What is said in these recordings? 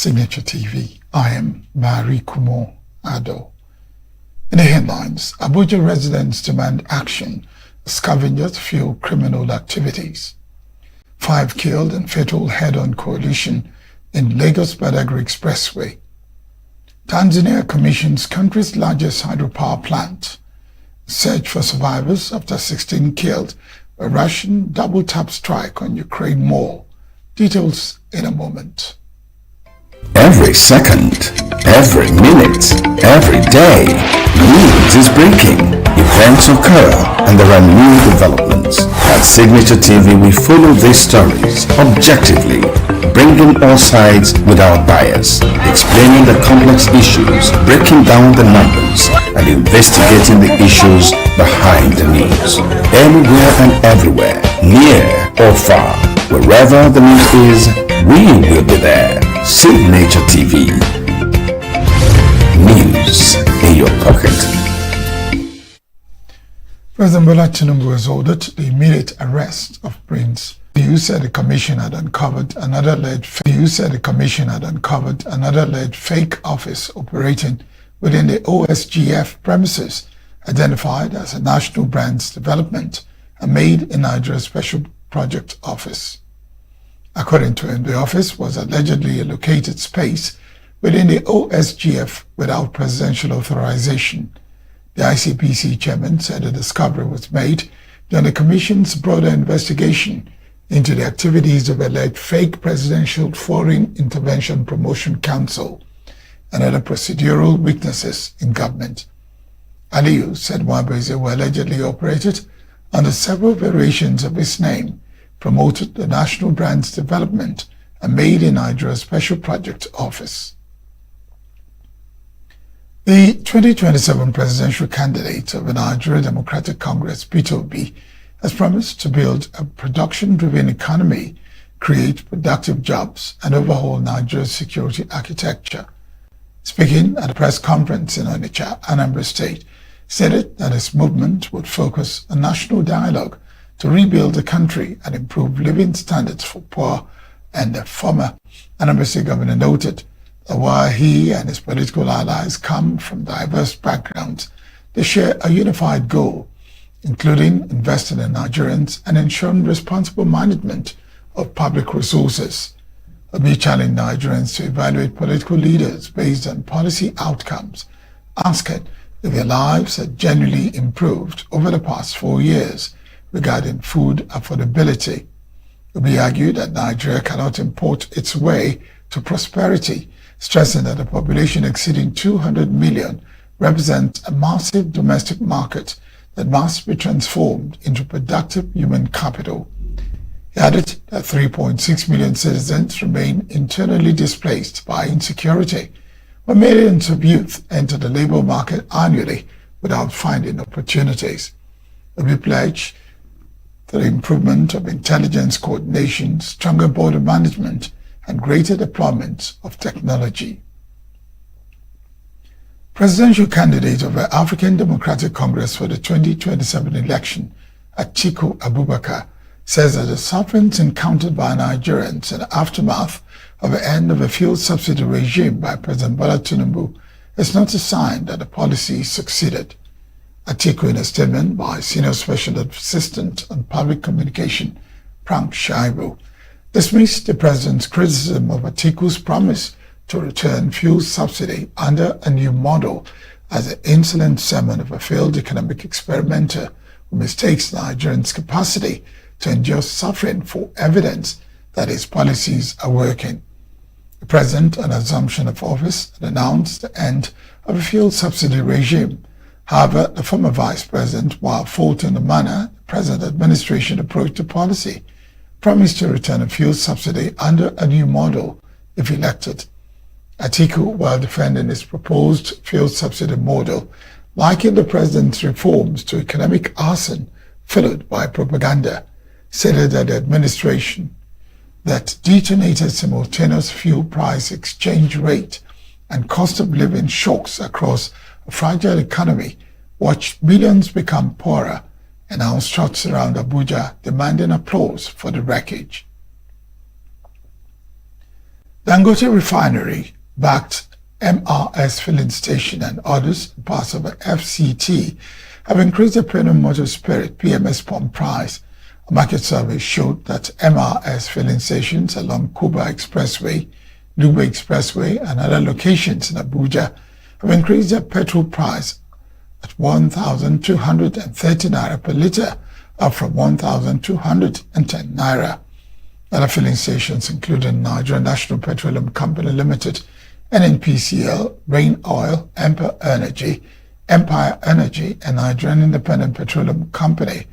Signaturetv. I am Mary Kumo Ado. In the headlines, Abuja residents demand action as scavengers fuel criminal activities. 5 killed in fatal head-on collision in Lagos-Badagry Expressway. Tanzania commissions country's largest hydropower plant. Search for survivors after 16 killed by Russian double-tap strike on Ukraine mall. Details in a moment. Every second, every minute, every day, news is breaking. Events occur and there are new developments. At Signaturetv, we follow these stories objectively, bringing all sides without bias, explaining the complex issues, breaking down the numbers, and investigating the issues behind the news. Anywhere and everywhere, near or far, wherever the news is, we will be there. Signaturetv. News in your pocket. President Bola Tinubu has ordered the immediate arrest of Prince. The EU said the commission had uncovered another alleged fake office operating within the OSGF premises, identified as a National Brands Development and Made in Nigeria Special Project Office. According to him, the office was allegedly a located space within the OSGF without presidential authorization. The ICPC chairman said the discovery was made during the Commission's broader investigation into the activities of alleged fake Presidential Foreign Intervention Promotion Council and other procedural weaknesses in government. Aliyu said Wabeze were allegedly operated under several variations of his name, promoted the National Brands Development and Made in Nigeria Special Project Office. The 2027 presidential candidate of the Nigeria Democratic Congress, Peter Obi, has promised to build a production-driven economy, create productive jobs, and overhaul Nigeria's security architecture. Speaking at a press conference in Onitsha, Anambra State, stated that his movement would focus on national dialogue to rebuild the country and improve living standards for poor, and the former Anambra State governor noted that while he and his political allies come from diverse backgrounds, they share a unified goal, including investing in Nigerians and ensuring responsible management of public resources. Obi challenged Nigerians to evaluate political leaders based on policy outcomes, asking if their lives had genuinely improved over the past 4 years regarding food affordability. Obi argued that Nigeria cannot import its way to prosperity, stressing that a population exceeding 200 million represents a massive domestic market that must be transformed into productive human capital. He added that 3.6 million citizens remain internally displaced by insecurity, while millions of youth enter the labor market annually without finding opportunities. Obi pledged the improvement of intelligence coordination, stronger border management, and greater deployment of technology. Presidential candidate of the African Democratic Congress for the 2027 election, Atiku Abubakar, says that the sufferings encountered by Nigerians in the aftermath of the end of the fuel subsidy regime by President Bola Tinubu is not a sign that the policy succeeded. Atiku, in a statement by Senior Special Assistant on Public Communication, Frank Shaibu, dismissed the president's criticism of Atiku's promise to return fuel subsidy under a new model as an insolent sermon of a failed economic experimenter who mistakes Nigerians' capacity to endure suffering for evidence that his policies are working. The president, on assumption of office, had announced the end of a fuel subsidy regime. However, the former vice president, while faulting the manner the present administration approached the policy, promised to return a fuel subsidy under a new model if elected. Atiku, while defending his proposed fuel subsidy model, likened the president's reforms to economic arson followed by propaganda, stated that the administration that detonated simultaneous fuel price exchange rate and cost of living shocks across a fragile economy, watched millions become poorer, and now struts around Abuja demanding applause for the wreckage. Dangote Refinery backed MRS filling station and others, parts of the FCT, have increased the premium motor spirit PMS pump price. A market survey showed that MRS filling stations along Kuba Expressway, Lugbe Expressway, and other locations in Abuja have increased their petrol price at 1,230 naira per litre, up from 1,210 naira. Other filling stations, including Nigerian National Petroleum Company Limited, NNPCL, Rain Oil, Empire Energy, and Nigerian Independent Petroleum Company,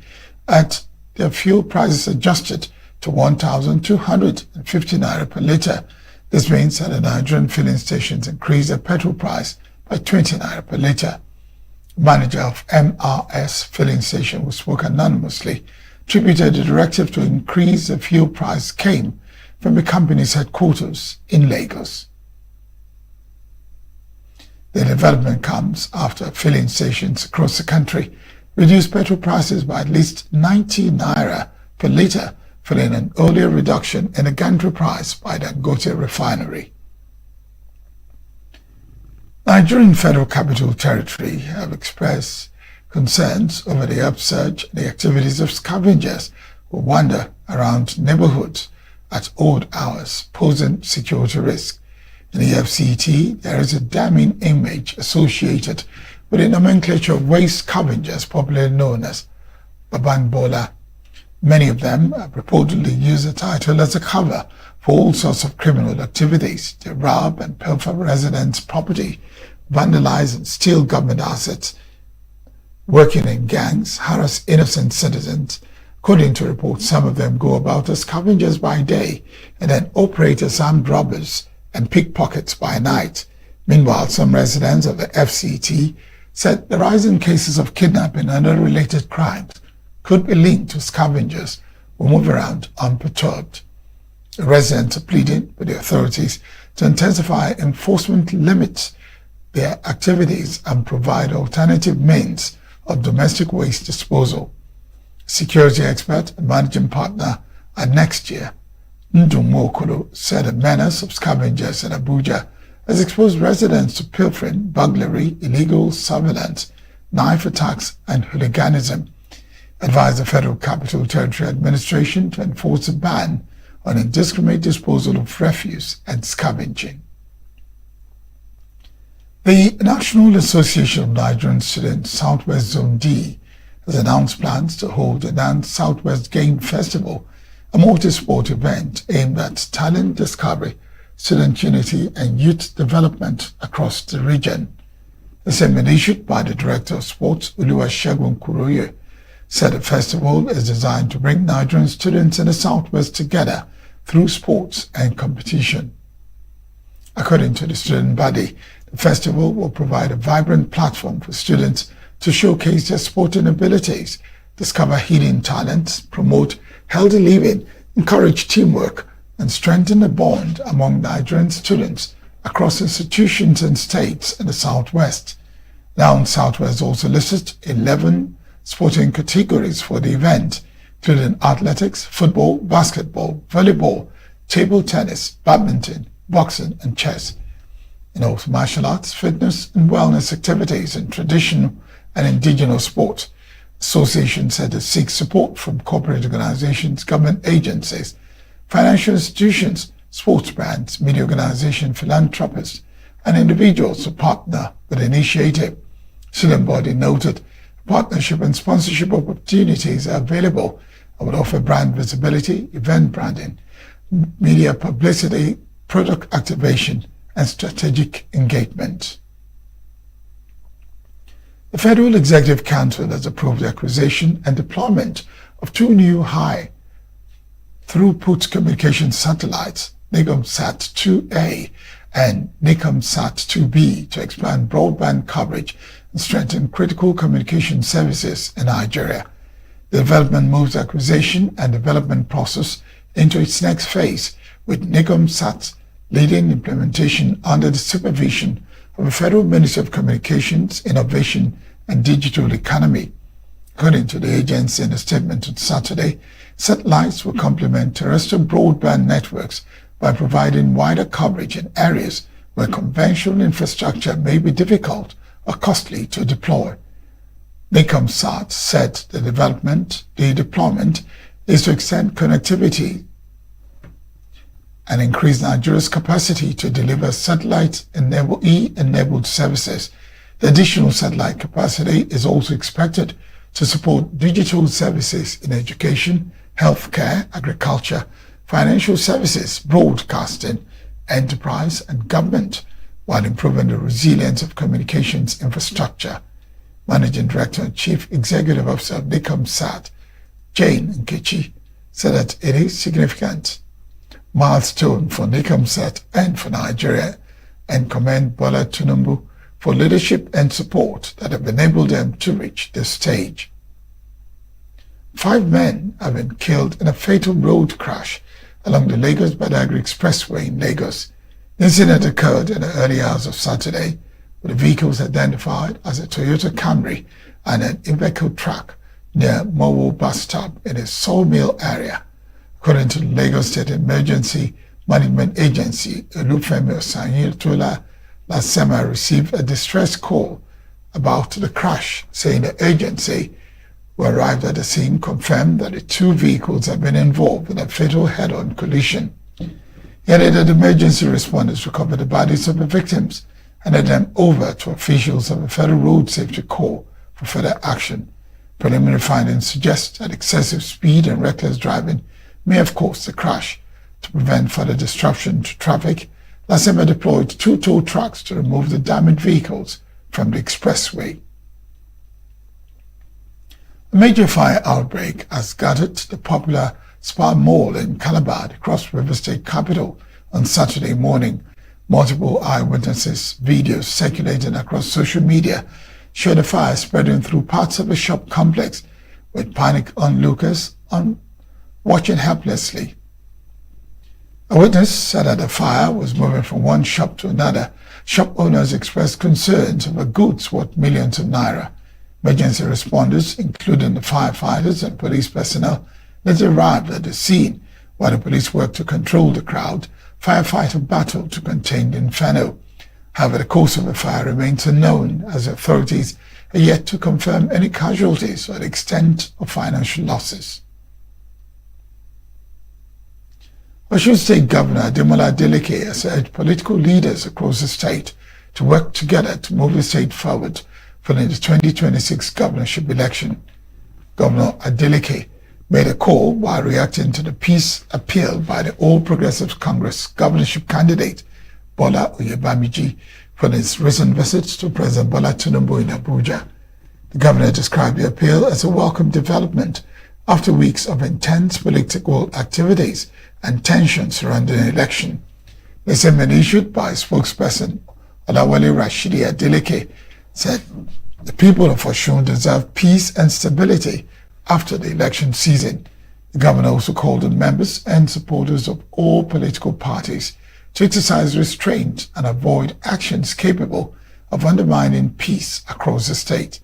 at their fuel prices adjusted to 1,250 naira per litre. This means that the Nigerian filling stations increased their petrol price by 20 naira per litre. Manager of MRS filling station, who spoke anonymously, attributed the directive to increase the fuel price came from the company's headquarters in Lagos. The development comes after filling stations across the country reduced petrol prices by at least 90 naira per litre, following an earlier reduction in the gantry price by the Dangote Refinery. Nigerian Federal Capital Territory have expressed concerns over the upsurge in the activities of scavengers who wander around neighborhoods at odd hours, posing security risk. In the FCT, there is a damning image associated with the nomenclature of waste scavengers, popularly known as Babangbola. Many of them have reportedly used the title as a cover for all sorts of criminal activities. They rob and pilfer residents' property, vandalize and steal government assets, working in gangs, harass innocent citizens. According to reports, some of them go about as scavengers by day and then operate as armed robbers and pickpockets by night. Meanwhile, some residents of the FCT said the rising cases of kidnapping and other related crimes could be linked to scavengers who move around unperturbed. The residents are pleading with the authorities to intensify enforcement limits their activities and provide alternative means of domestic waste disposal. Security expert and managing partner at Next Year, Ndumokolo, said a menace of scavengers in Abuja has exposed residents to pilfering, burglary, illegal surveillance, knife attacks, and hooliganism. Advised the Federal Capital Territory Administration to enforce a ban on indiscriminate disposal of refuse and scavenging. The National Association of Nigerian Students, Southwest Zone D, has announced plans to hold the Dance Southwest Game Festival, a multi-sport event aimed at talent discovery, student unity, and youth development across the region. The statement issued by the Director of Sports, Oluwasegun Kuroye, said the festival is designed to bring Nigerian students in the Southwest together through sports and competition. According to the student body, the festival will provide a vibrant platform for students to showcase their sporting abilities, discover hidden talents, promote healthy living, encourage teamwork, and strengthen the bond among Nigerian students across institutions and states in the Southwest. Now, Southwest also listed 11 sporting categories for the event, including athletics, football, basketball, volleyball, table tennis, badminton, boxing, and chess. In also martial arts, fitness, and wellness activities, and traditional and indigenous sports. The association said it seeks support from corporate organizations, government agencies, financial institutions, sports brands, media organizations, philanthropists, and individuals to partner with the initiative. Student body noted partnership and sponsorship opportunities are available and would offer brand visibility, event branding, media publicity, product activation, and strategic engagement. The Federal Executive Council has approved the acquisition and deployment of two new high-throughput communication satellites, NICOMSAT-2A and NICOMSAT-2B, to expand broadband coverage and strengthen critical communication services in Nigeria. The development moves the acquisition and development process into its next phase, with NICOMSAT leading implementation under the supervision of the Federal Ministry of Communications, Innovation and Digital Economy. According to the agency in a statement on Saturday, satellites will complement terrestrial broadband networks by providing wider coverage in areas where conventional infrastructure may be difficult or costly to deploy. NICOMSAT said the deployment is to extend connectivity and increase Nigeria's capacity to deliver satellite-enabled services. The additional satellite capacity is also expected to support digital services in education, healthcare, agriculture, financial services, broadcasting, enterprise, and government, while improving the resilience of communications infrastructure. Managing Director and Chief Executive Officer of NICOMSAT, Jane Nkechi, said that it is a significant milestone for NICOMSAT and for Nigeria, and commend Bola Tinubu for leadership and support that have enabled them to reach this stage. 5 men have been killed in a fatal road crash along the Lagos-Badagry Expressway in Lagos. The incident occurred in the early hours of Saturday, with the vehicles identified as a Toyota Camry and an Iveco truck near Mowo bus stop in a sawmill area. According to the Lagos State Emergency Management Agency, Olufemi Osanyitola Lasema received a distress call about the crash, saying the agency, who arrived at the scene, confirmed that the 2 vehicles had been involved in a fatal head-on collision. He added that emergency responders recovered the bodies of the victims and handed them over to officials of the Federal Road Safety Corps for further action. Preliminary findings suggest that excessive speed and reckless driving may have caused the crash. To prevent further disruption to traffic, Lasema deployed 2 tow trucks to remove the damaged vehicles from the expressway. A major fire outbreak has gutted the popular Spa Mall in Calabar, the Cross River State capital, on Saturday morning. Multiple eyewitnesses' videos circulating across social media show the fire spreading through parts of a shop complex, with panicked onlookers watching helplessly. A witness said that the fire was moving from one shop to another. Shop owners expressed concerns over goods worth millions of naira. Emergency responders, including the firefighters and police personnel, later arrived at the scene. While the police worked to control the crowd, firefighters battled to contain the inferno. However, the cause of the fire remains unknown, as authorities are yet to confirm any casualties or the extent of financial losses. Osun State Governor Ademola Adeleke has urged political leaders across the state to work together to move the state forward following the 2026 governorship election. Governor Adeleke made a call while reacting to the peace appeal by the All Progressives Congress governorship candidate Bola Oyebamiji for his recent visits to President Bola Tinubu in Abuja. The governor described the appeal as a welcome development after weeks of intense political activities and tension surrounding the election. The statement issued by spokesperson Olawale Rashidi Adeleke said the people of Osun deserve peace and stability after the election season. The governor also called on members and supporters of all political parties to exercise restraint and avoid actions capable of undermining peace across the state.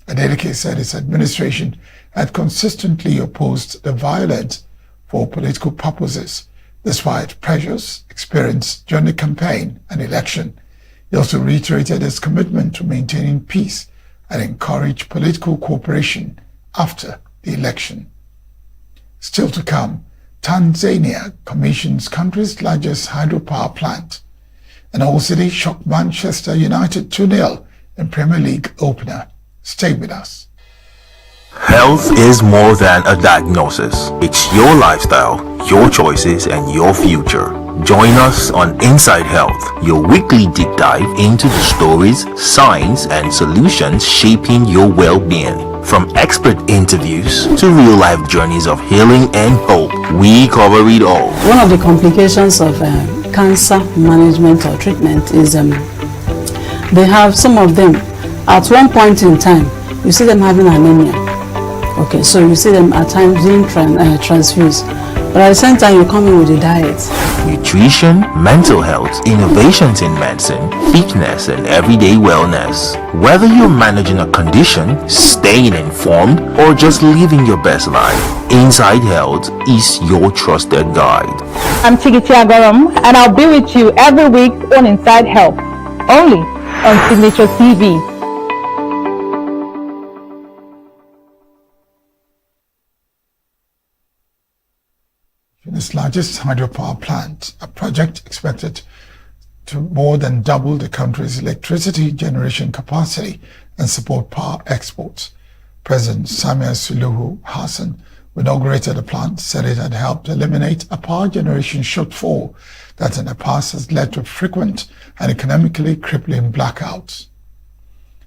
Adeleke said his administration had consistently opposed the violence for political purposes, despite pressures experienced during the campaign and election. He also reiterated his commitment to maintaining peace and encourage political cooperation after the election. Still to come, Tanzania commissions country's largest hydropower plant. And Hull City shocked Manchester United 2-0 in Premier League opener. Stay with us. Health is more than a diagnosis. It's your lifestyle, your choices, and your future. Join us on Inside Health, your weekly deep dive into the stories, science, and solutions shaping your well-being. From expert interviews to real-life journeys of healing and hope, we cover it all. One of the complications of cancer management or treatment is they have some of them at one point in time, you see them having anemia. Okay, so you see them at times being transfused. But at the same time, you come in with a diet. Nutrition, mental health, innovations in medicine, fitness, and everyday wellness. Whether you're managing a condition, staying informed, or just living your best life, Inside Health is your trusted guide. I'm Signaturetv, and I'll be with you every week on Inside Health, only on Signaturetv. Its largest hydropower plant, a project expected to more than double the country's electricity generation capacity and support power exports. President Samia Suluhu Hassan, who inaugurated the plant, said it had helped eliminate a power generation shortfall that in the past has led to frequent and economically crippling blackouts.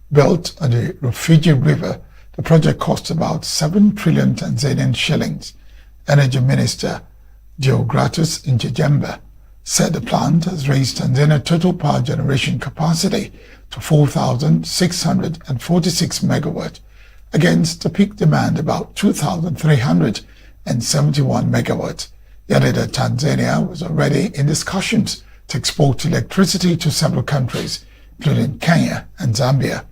Built on the Rufiji River, the project cost about 7 trillion Tanzanian shillings. Energy Minister Deogratus Njejembe said the plant has raised Tanzania's total power generation capacity to 4,646 megawatts, against the peak demand about 2,371 megawatts. He added that Tanzania was already in discussions to export electricity to several countries, including Kenya and Zambia.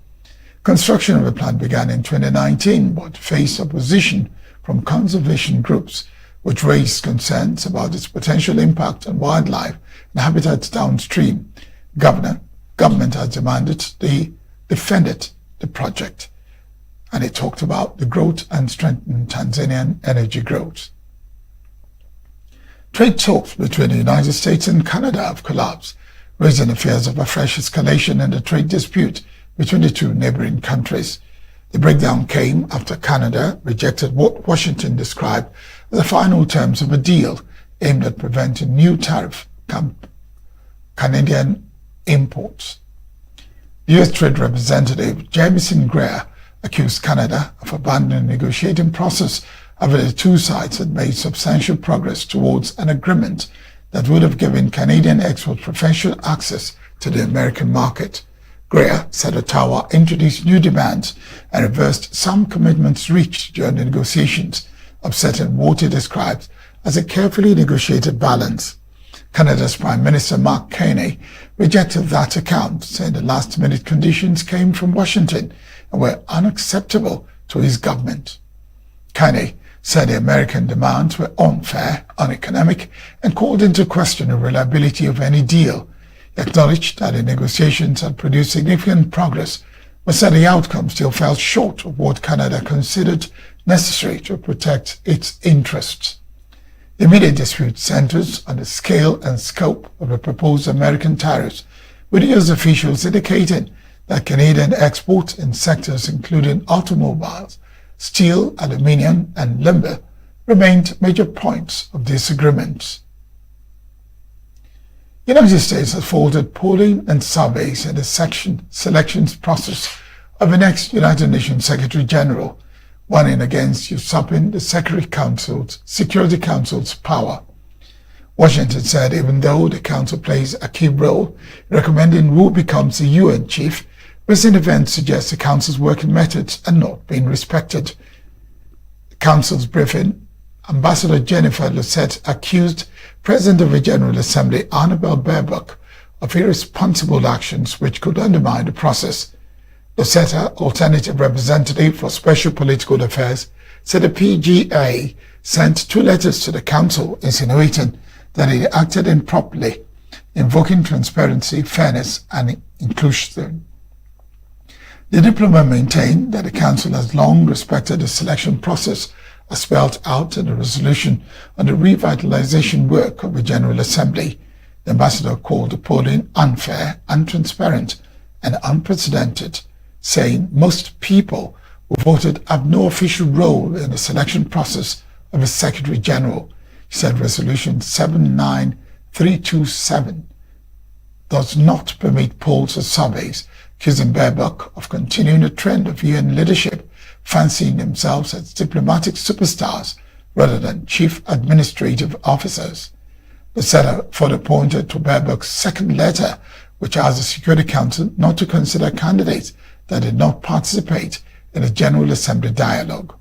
Construction of the plant began in 2019, but faced opposition from conservation groups, which raised concerns about its potential impact on wildlife and habitats downstream. Government has demanded they defended the project, and it talked about the growth and strengthening Tanzanian energy growth. Trade talks between the United States and Canada have collapsed, raising the fears of a fresh escalation in the trade dispute between the two neighboring countries. The breakdown came after Canada rejected what Washington described as the final terms of a deal aimed at preventing new tariff Canadian imports. The U.S. Trade Representative Jamieson Greer accused Canada of abandoning the negotiating process after the two sides had made substantial progress towards an agreement that would have given Canadian exports preferential access to the American market. Greer said Ottawa introduced new demands and reversed some commitments reached during the negotiations, upsetting what he described as a carefully negotiated balance. Canada's Prime Minister Mark Carney rejected that account, saying the last-minute conditions came from Washington and were unacceptable to his government. Carney said the American demands were unfair, uneconomic, and called into question the reliability of any deal. He acknowledged that the negotiations had produced significant progress, but said the outcome still fell short of what Canada considered necessary to protect its interests. The immediate dispute centers on the scale and scope of the proposed American tariffs, with U.S. officials indicating that Canadian exports in sectors including automobiles, steel, aluminium, and lumber remained major points of disagreement. The United States has faulted polling and surveys in the selections process of the next United Nations Secretary General, warning against usurping the Security Council's power. Washington said even though the Council plays a key role in recommending who becomes the UN chief, recent events suggest the Council's working methods are not being respected. The Council's briefing, Ambassador Jennifer Lucette accused President of the General Assembly Annabel Baerbock of irresponsible actions which could undermine the process. Lucette, alternative representative for Special Political Affairs, said the PGA sent 2 letters to the Council insinuating that it acted improperly, invoking transparency, fairness, and inclusion. The diplomat maintained that the Council has long respected the selection process as spelled out in the resolution on the revitalization work of the General Assembly. The ambassador called the polling unfair, untransparent, and unprecedented, saying most people who voted have no official role in the selection process of a Secretary General. He said Resolution 79327 does not permit polls or surveys, accusing Baerbock of continuing a trend of UN leadership fancying themselves as diplomatic superstars rather than chief administrative officers. The senator further pointed to Baerbock's second letter, which asked the Security Council not to consider candidates that did not participate in the General Assembly dialogue.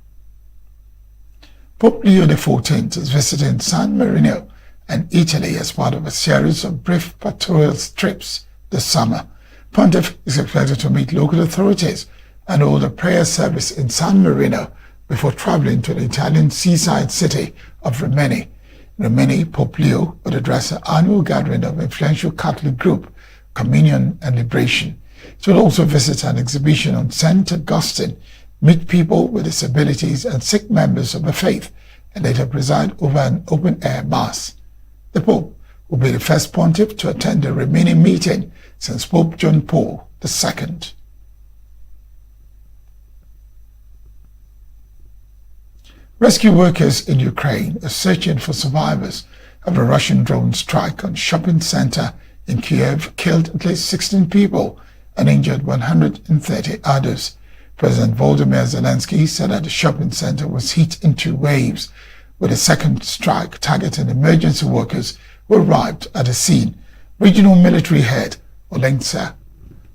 Pope Leo XIV is visiting San Marino and Italy as part of a series of brief pastoral trips this summer. Pontiff is expected to meet local authorities and hold a prayer service in San Marino before traveling to the Italian seaside city of Rimini. Rimini Pope Leo would address an annual gathering of influential Catholic group, Communion and Liberation. It will also visit an exhibition on St. Augustine, meet people with disabilities and sick members of the faith, and later preside over an open-air mass. The Pope will be the first pontiff to attend a Rimini meeting since Pope John Paul II. Rescue workers in Ukraine are searching for survivors of a Russian drone strike on a shopping center in Kiev killed at least 16 people and injured 130 others. President Volodymyr Zelensky said that the shopping center was hit in two waves, with a second strike targeting emergency workers who arrived at the scene. Regional military head Olenka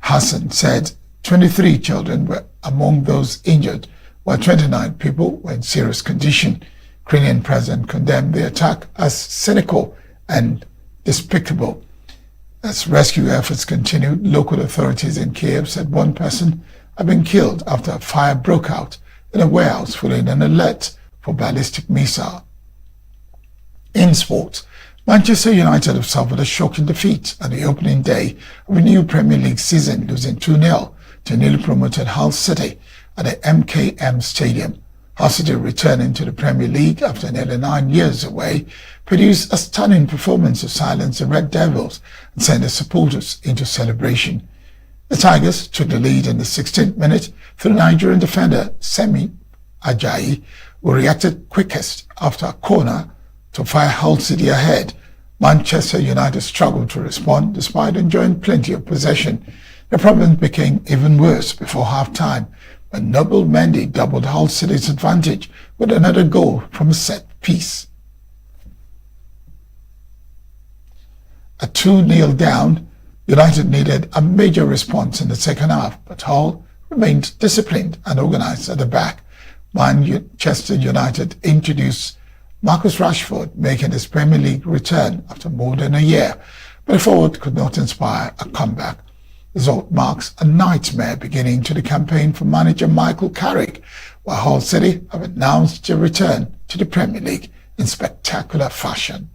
Hassan said 23 children were among those injured, while 29 people were in serious condition. Ukrainian president condemned the attack as cynical and despicable. As rescue efforts continued, local authorities in Kiev said one person had been killed after a fire broke out in a warehouse following an alert for ballistic missile. In sports, Manchester United have suffered a shocking defeat at the opening day of a new Premier League season, losing 2-0 to newly promoted Hull City at the MKM Stadium. Hull City, returning to the Premier League after nearly 9 years away, produced a stunning performance to silence the Red Devils and send their supporters into celebration. The Tigers took the lead in the 16th minute through Nigerian defender Semi Ajayi, who reacted quickest after a corner to fire Hull City ahead. Manchester United struggled to respond despite enjoying plenty of possession. The problem became even worse before half-time when Noble Mendy doubled Hull City's advantage with another goal from a set piece. At 2-0 down, United needed a major response in the second half, but Hull remained disciplined and organized at the back. Manchester United introduced Marcus Rashford, making his Premier League return after more than a year, but the forward could not inspire a comeback. The result marks a nightmare beginning to the campaign for manager Michael Carrick, while Hull City have announced their return to the Premier League in spectacular fashion.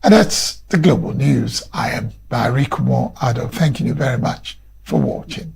And that's the global news. I am Barry Kumo Ado, thanking you very much for watching.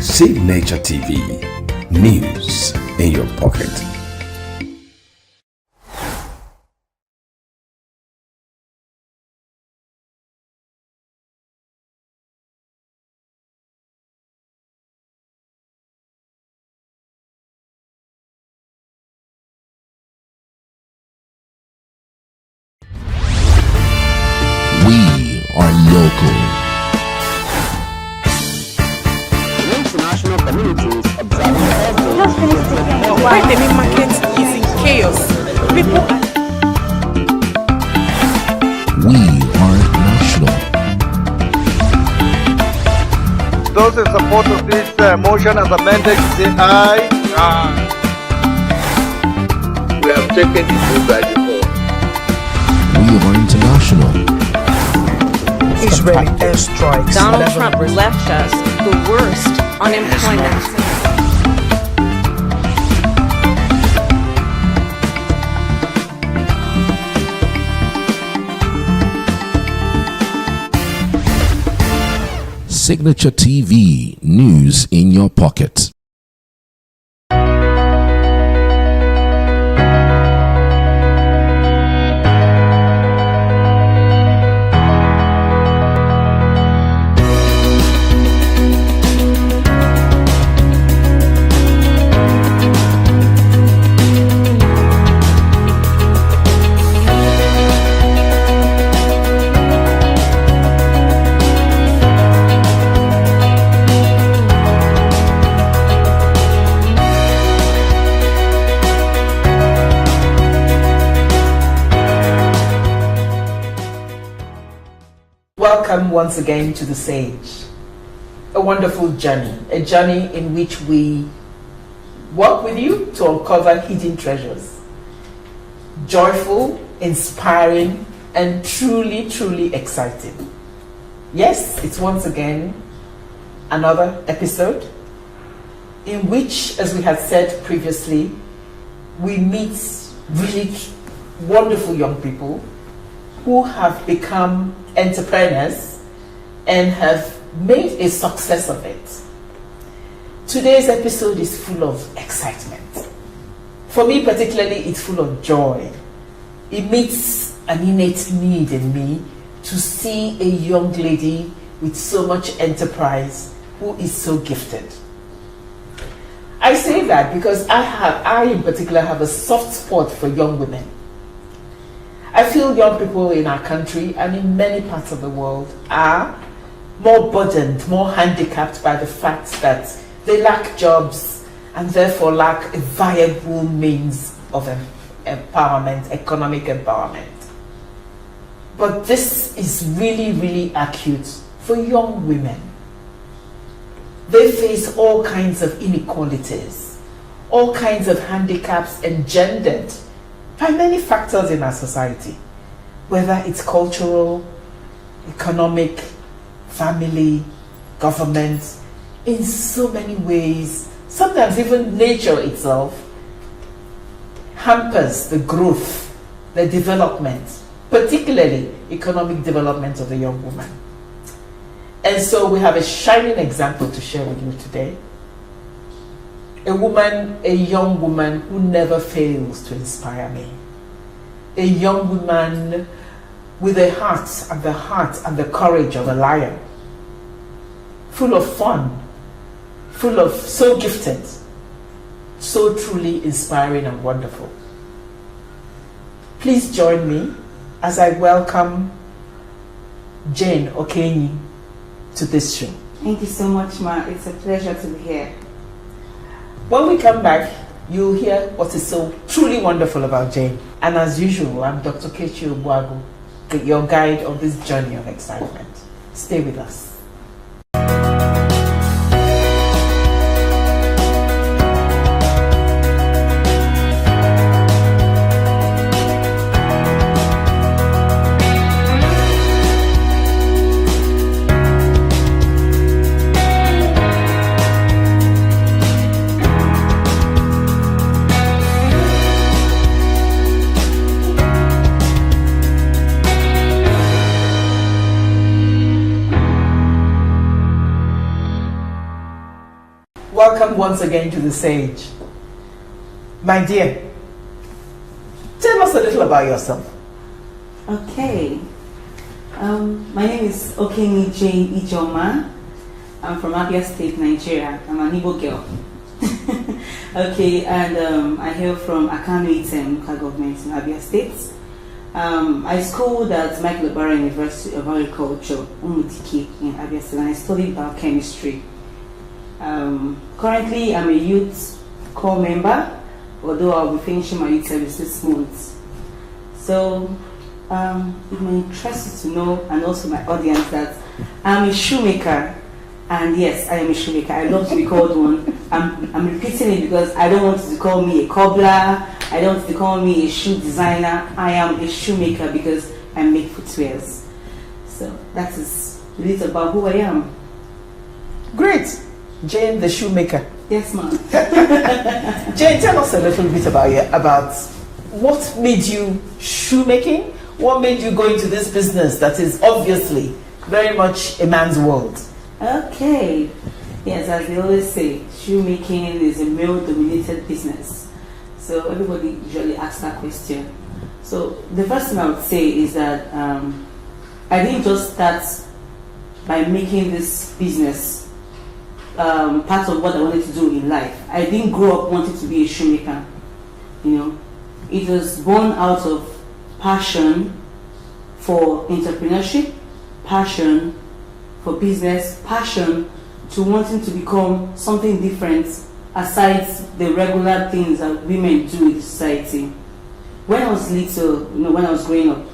Signature TV, news in your pocket. We are local. Why the main market is in chaos. People are... We are national. Those in support of this motion as amended, say aye. Aye. We have taken this move by default. We are international. Israeli airstrikes. Donald Trump left us the worst unemployment. Signature TV, news in your pocket. welcome once again to the Sage. A wonderful journey, a journey in which we work with you to uncover hidden treasures. Joyful, inspiring, and truly, truly exciting. Yes, it's once again another episode in which, as we had said previously, we meet really wonderful young people who have become entrepreneurs and have made a success of it. Today's episode is full of excitement. For me particularly, it's full of joy. It meets an innate need in me to see a young lady with so much enterprise who is so gifted. I say that because I in particular have a soft spot for young women. I feel young people in our country and in many parts of the world are more burdened, more handicapped by the fact that they lack jobs and therefore lack a viable means of empowerment, economic empowerment. But this is really, really acute for young women. They face all kinds of inequalities, all kinds of handicaps engendered by many factors in our society, whether it's cultural, economic, family, government, in so many ways. Sometimes even nature itself hampers the growth, the development, particularly economic development of the young woman. And so we have a shining example to share with you today. A young woman who never fails to inspire me. A young woman with a heart and the courage of a lion. Full of fun, so gifted, so truly inspiring and wonderful. Please join me as I welcome Jane Okenyi to this show. Thank you so much, Ma. It's a pleasure to be here. When we come back, you'll hear what is so truly wonderful about Jane. And as usual, I'm Dr. Kechi Obuagu, your guide on this journey of excitement. Stay with us. Welcome once again to the Sage. My dear, tell us a little about yourself. Okay. My name is Okenyi Jane Ijoma. I'm from Abia State, Nigeria. I'm an Igbo girl. Okay, and I hail from Akano Item local government in Abia State. I schooled at Michael Obara University of Agriculture, Umutiki in Abia State, and I studied biochemistry. Currently, I'm a youth corps member, although I'll be finishing my youth service this month. So, it may interest you to know, and also my audience, that I'm a shoemaker. And yes, I am a shoemaker. I love to be called one. I'm repeating it because I don't want you to call me a cobbler. I don't want you to call me a shoe designer. I am a shoemaker because I make footwears. So that is a little about who I am. Great. Jane the shoemaker. Yes, ma'am. Jane, tell us a little bit about what made you shoemaking? What made you go into this business that is obviously very much a man's world? Okay. Yes, as they always say, shoemaking is a male-dominated business. So everybody usually asks that question. So the first thing I would say is that I didn't just start by making this business part of what I wanted to do in life. I didn't grow up wanting to be a shoemaker. You know, it was born out of passion for entrepreneurship, passion for business, passion to wanting to become something different aside the regular things that women do in society. When I was little, when I was growing up,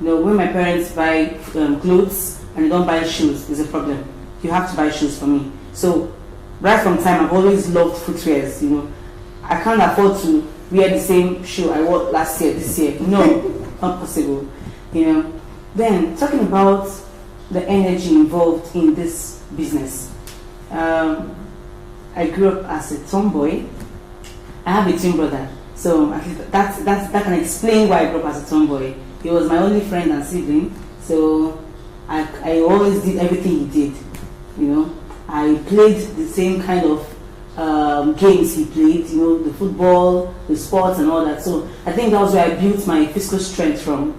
when my parents buy clothes, and you don't buy shoes, there's a problem. You have to buy shoes for me. So right from time, I've always loved footwears, you know. I can't afford to wear the same shoe I wore last year, this year. No, not possible, you know. Then, talking about the energy involved in this business. I grew up as a tomboy. I have a twin brother, so at least that can explain why I grew up as a tomboy. He was my only friend and sibling, so I always did everything he did, you know. I played the same kind of games he played, you know, the football, the sports and all that. So I think that was where I built my physical strength from.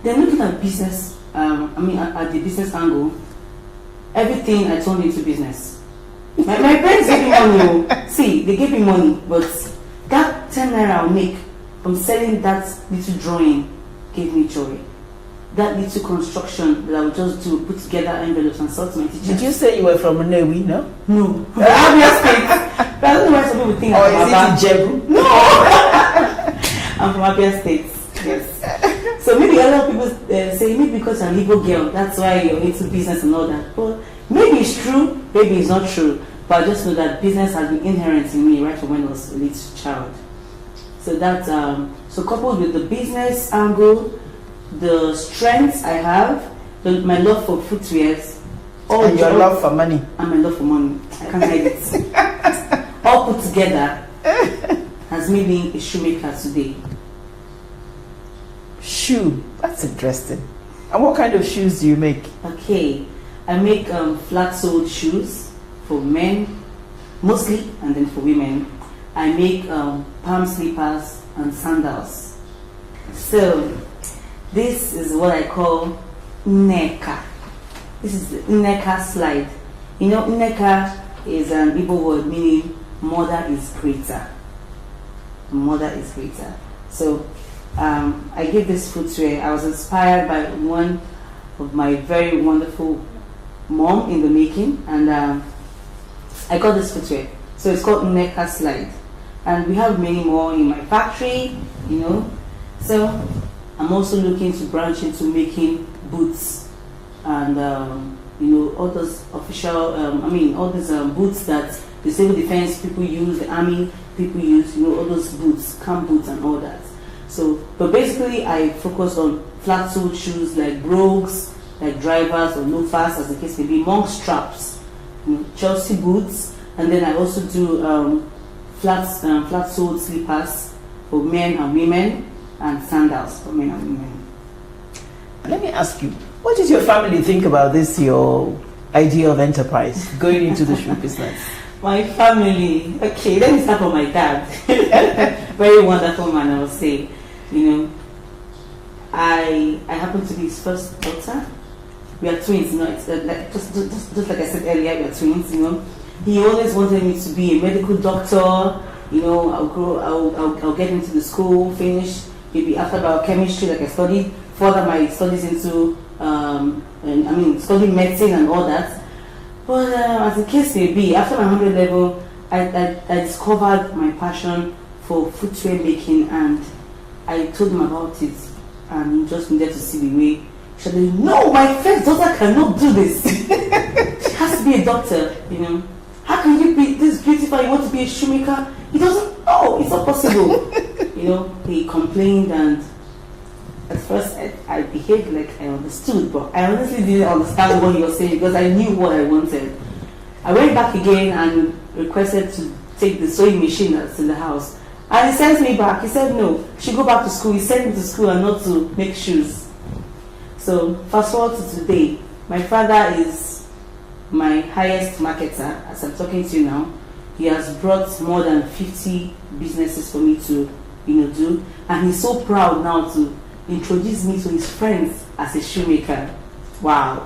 Then looking at business, at the business angle, everything I turned into business. My parents gave me money. See, they gave me money, but that 10 naira I'll make from selling that little drawing gave me joy. That little construction that I would just do, put together envelopes and sell to my teachers. Did you say you were from Newi, no? No. Abia State. But I don't know why some people think I'm from Ijebu. No. I'm from Abia State. Yes. So maybe a lot of people say, maybe because I'm an Igbo girl, that's why you're into business and all that. But maybe it's true, maybe it's not true. But I just know that business has been inherent in me right from when I was a little child. So that, so coupled with the business angle, the strengths I have, my love for footwears, and your love for money. And my love for money. I can't hide it. All put together has made me a shoemaker today. Shoe, that's interesting. And what kind of shoes do you make? Okay, I make flat-soled shoes for men, mostly, and then for women. I make palm slippers and sandals. So, this is what I call Nneka. This is the Nneka slide. You know, Nneka is an Igbo word meaning mother is greater. Mother is greater. So, I gave this footwear. I was inspired by one of my very wonderful mom in the making, and I got this footwear. So it's called Nneka slide, and we have many more in my factory, you know. So I'm also looking to branch into making boots and you know, all those official, all these boots that the civil defense people use, the army people use, you know, all those boots, camp boots and all that. So, but basically I focus on flat-soled shoes like brogues, like drivers or loafers, as the case may be, monk straps, you know, Chelsea boots, and then I also do flat-soled slippers for men and women, and sandals for men and women. Let me ask you, what did your family think about this, your idea of enterprise, going into the shoe business? My family, okay, let me start from my dad. Very wonderful man, I would say. You know, I happen to be his first daughter. We are twins, you know, it's like, just like I said earlier, we are twins, you know. He always wanted me to be a medical doctor, you know. I'll get into the school, finish, maybe after biochemistry, like I studied, further my studies into, studying medicine and all that. But as the case may be, after my 100 level, I discovered my passion for footwear making, and I told him about it, and he just needed to see the way. She said, no, my first daughter cannot do this. She has to be a doctor, you know. How can you be this beautiful? You want to be a shoemaker? He doesn't know, it's not possible. You know, he complained, and at first I behaved like I understood, but I honestly didn't understand what he was saying because I knew what I wanted. I went back again and requested to take the sewing machine that's in the house. And he sent me back. He said no, she go back to school. He sent me to school and not to make shoes. So fast forward to today. My father is my highest marketer as I'm talking to you now. He has brought more than 50 businesses for me to, you know, do. And he's so proud now to introduce me to his friends as a shoemaker. Wow.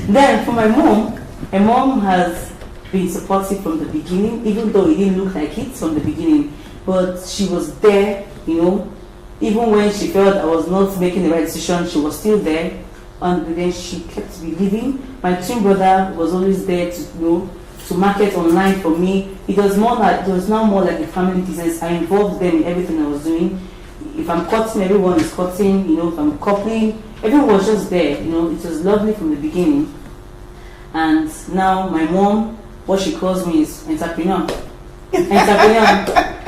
Then for my mom has been supportive from the beginning, even though it didn't look like it from the beginning. But she was there, you know, even when she felt I was not making the right decision, she was still there. And then she kept believing. My twin brother was always there to, you know, to market online for me. It was now more like a family business. I involved them in everything I was doing. if I'm cutting, everyone is cutting. You know, if I'm coupling, everyone was just there. You know, it was lovely from the beginning. And now my mom, what she calls me is entrepreneur,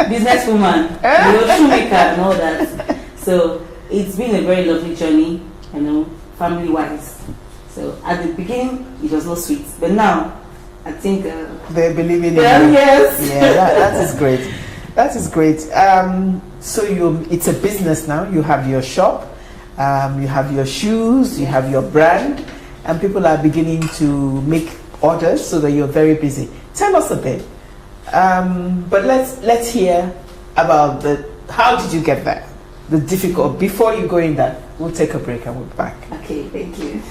businesswoman, you know, shoemaker and all that. So it's been a very lovely journey, you know, family-wise. So at the beginning, it was not sweet, but now I think they're believing in you. Yes. Yeah, that is great. That is great. So it's a business now. You have your shop, you have your shoes, you have your brand, and people are beginning to make orders so that you're very busy. Tell us a bit. But let's hear about how did you get there? The difficult. Before you go in that, we'll take a break and we'll be back. Okay, thank you.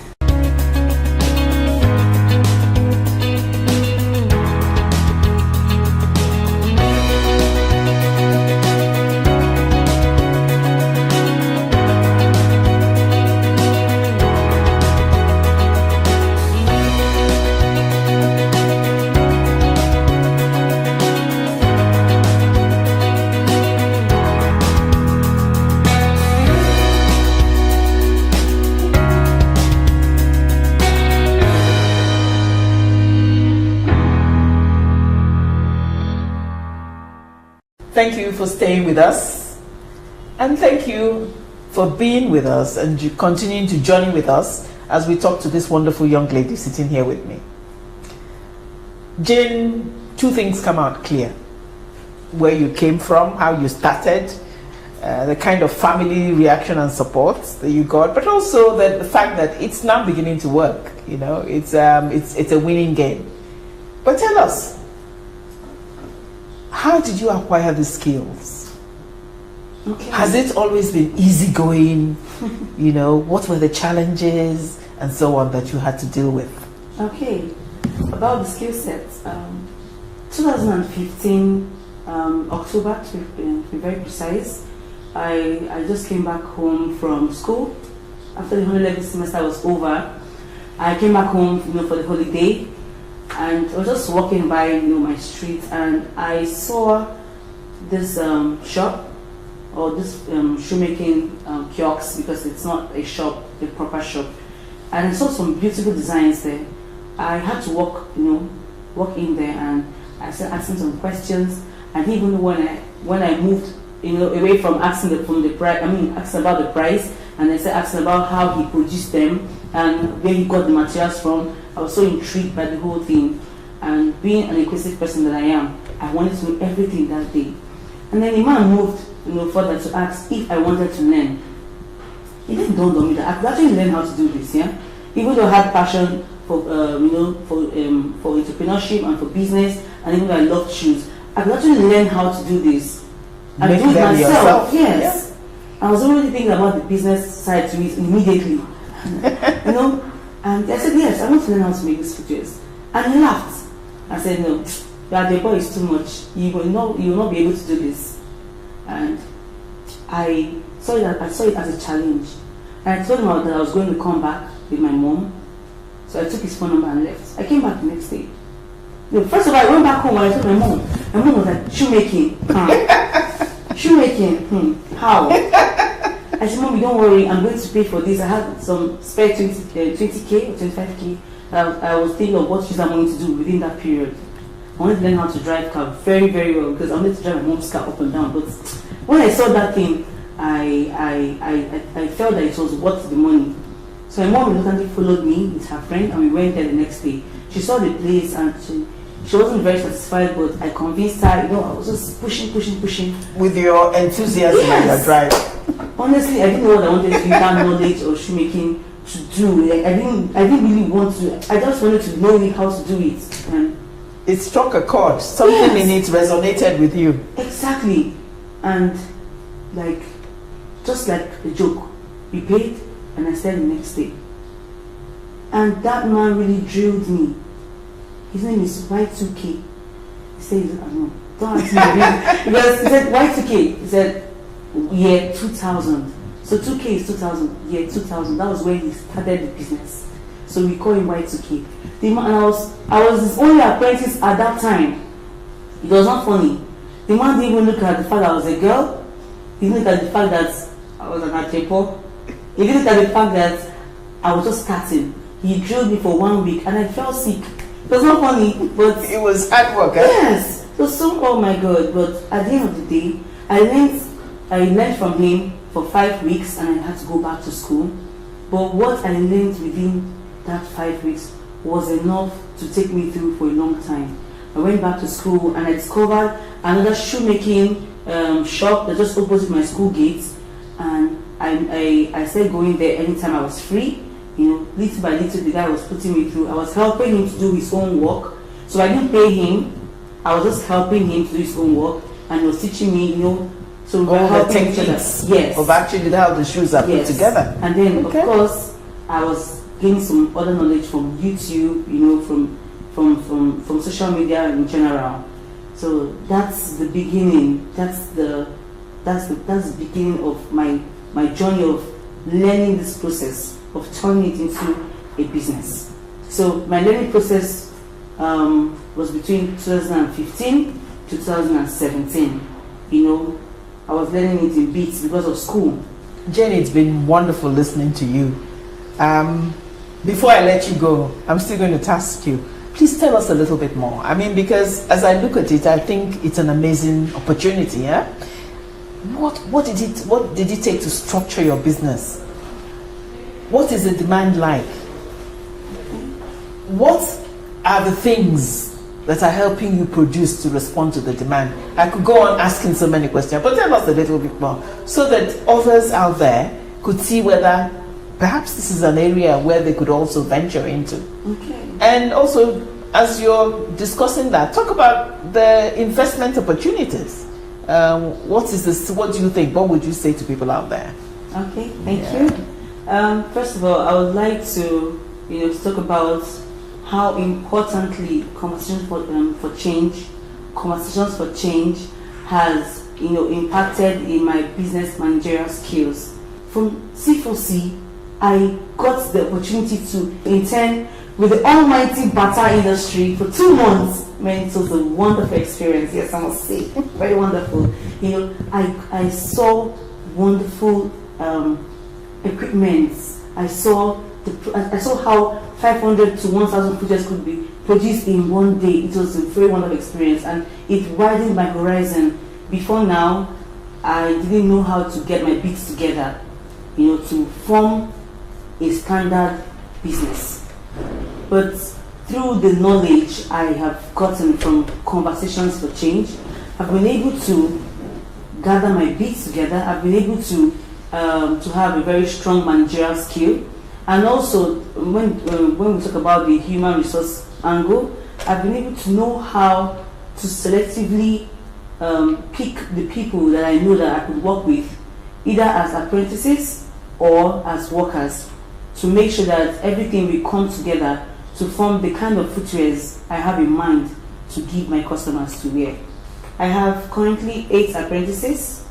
Thank you for staying with us, and thank you for being with us and continuing to journey with us as we talk to this wonderful young lady sitting here with me. Jane, two things come out clear: where you came from, how you started, the kind of family reaction and support that you got, but also the fact that it's now beginning to work. You know, it's a winning game. But tell us, how did you acquire the skills? Okay. Has it always been easygoing? You know, what were the challenges and so on that you had to deal with? Okay, about the skill sets. 2015, October to be very precise, I just came back home from school. After the 111th semester was over, I came back home, you know, for the holiday. And I was just walking by, you know, my street, and I saw this shop, or this shoemaking kiosk, because it's not a shop, a proper shop. And I saw some beautiful designs there. I had to walk in there, and I started asking some questions. And even when I moved, you know, away from asking asking about the price, and I started asking about how he produced them and where he got the materials from. I was so intrigued by the whole thing, and being an inquisitive person that I am, I wanted to know everything that day. And then the man moved, you know, further to ask if I wanted to learn. It didn't dawn on me that I could actually learn how to do this. Yeah, even though I had passion for for entrepreneurship and for business, and even though I loved shoes, I could actually learn how to do this. I do it myself. Yourself. Yes, yeah. I was already thinking about the business side to it immediately. You know. And I said, yes, I want to learn how to make these pictures. And he laughed. I said, no, the boy is too much. You will not be able to do this. And I saw it as a challenge. And I told him that I was going to come back with my mom. So I took his phone number and left. I came back the next day. First of all, I went back home and I told my mom. My mom was like, shoemaking. Shoemaking. How? I said, Mommy, don't worry, I'm going to pay for this. I had some spare 20k or 25k. I was thinking of what shoes I'm going to do within that period. I wanted to learn how to drive car very, very well, because I wanted to drive my mom's car up and down. But when I saw that thing, I felt that it was worth the money. So my mom reluctantly followed me with her friend, and we went there the next day. She saw the place, and she wasn't very satisfied, but I convinced her. You know, I was just pushing. With your enthusiasm and your drive. Honestly, I didn't know what I wanted to use that knowledge of shoemaking to do. Like, I didn't really want to. I just wanted to know how to do it. And it struck a chord. Something in it resonated with you. Exactly. And like, just like a joke, we paid, and I started the next day. And that man really drilled me. His name is Y2K. He said, no, don't ask me again. Because he said, Y2K. He said, year 2000. So 2K is 2000. Year 2000. That was when he started the business. So we call him Y2K. And I was his only apprentice at that time. It was not funny. The man didn't even look at the fact that I was a girl. He He didn't look at the fact that I was an achepo. He didn't look at the fact that I was just starting. He drilled me for 1 week and I fell sick. It was not funny, but it was hard work. Yes. It was so, oh my God. But at the end of the day, I learned from him for 5 weeks and I had to go back to school. But what I learned within that 5 weeks was enough to take me through for a long time. I went back to school and I discovered another shoemaking shop that just opposite my school gates, and I started going there anytime I was free. You know, little by little, the guy was putting me through. I was helping him to do his own work, so I didn't pay him. I was just helping him to do his own work, and he was teaching me, you know, so we were helping each other. Yes. Of actually how the shoes are put together. And then, of course, I was gaining some other knowledge from YouTube, you know, from social media in general. So that's the beginning. That's the beginning of my journey of learning this process of turning it into a business. So my learning process was between 2015 to 2017. You know, I was learning it in bits because of school. Jenny, it's been wonderful listening to you. Before I let you go, I'm still going to task you. Please tell us a little bit more. I mean, because as I look at it, I think it's an amazing opportunity. Yeah. What did it take to structure your business? What is the demand like? What are the things that are helping you produce to respond to the demand? I could go on asking so many questions, but tell us a little bit more so that others out there could see whether perhaps this is an area where they could also venture into. Okay. And also, as you're discussing that, talk about the investment opportunities. What do you think? What would you say to people out there? Okay, thank you. First of all, I would like to, talk about how importantly conversations for change has, impacted in my business managerial skills. From C4C, I got the opportunity to intern with the almighty butter industry for 2 months. Man, it was a wonderful experience. Yes, I must say, very wonderful. I saw wonderful equipment. I saw how 500 to 1,000 projects could be produced in one day. It was a very wonderful experience, and it widened my horizon. Before now, I didn't know how to get my bits together, to form a standard business. But through the knowledge I have gotten from conversations for change, I've been able to gather my bits together. I've been able to have a very strong managerial skill. And also, when we talk about the human resource angle, I've been able to know how to selectively pick the people that I know that I could work with, either as apprentices or as workers, to make sure that everything will come together to form the kind of footwears I have in mind to give my customers to wear. I have currently 8 apprentices,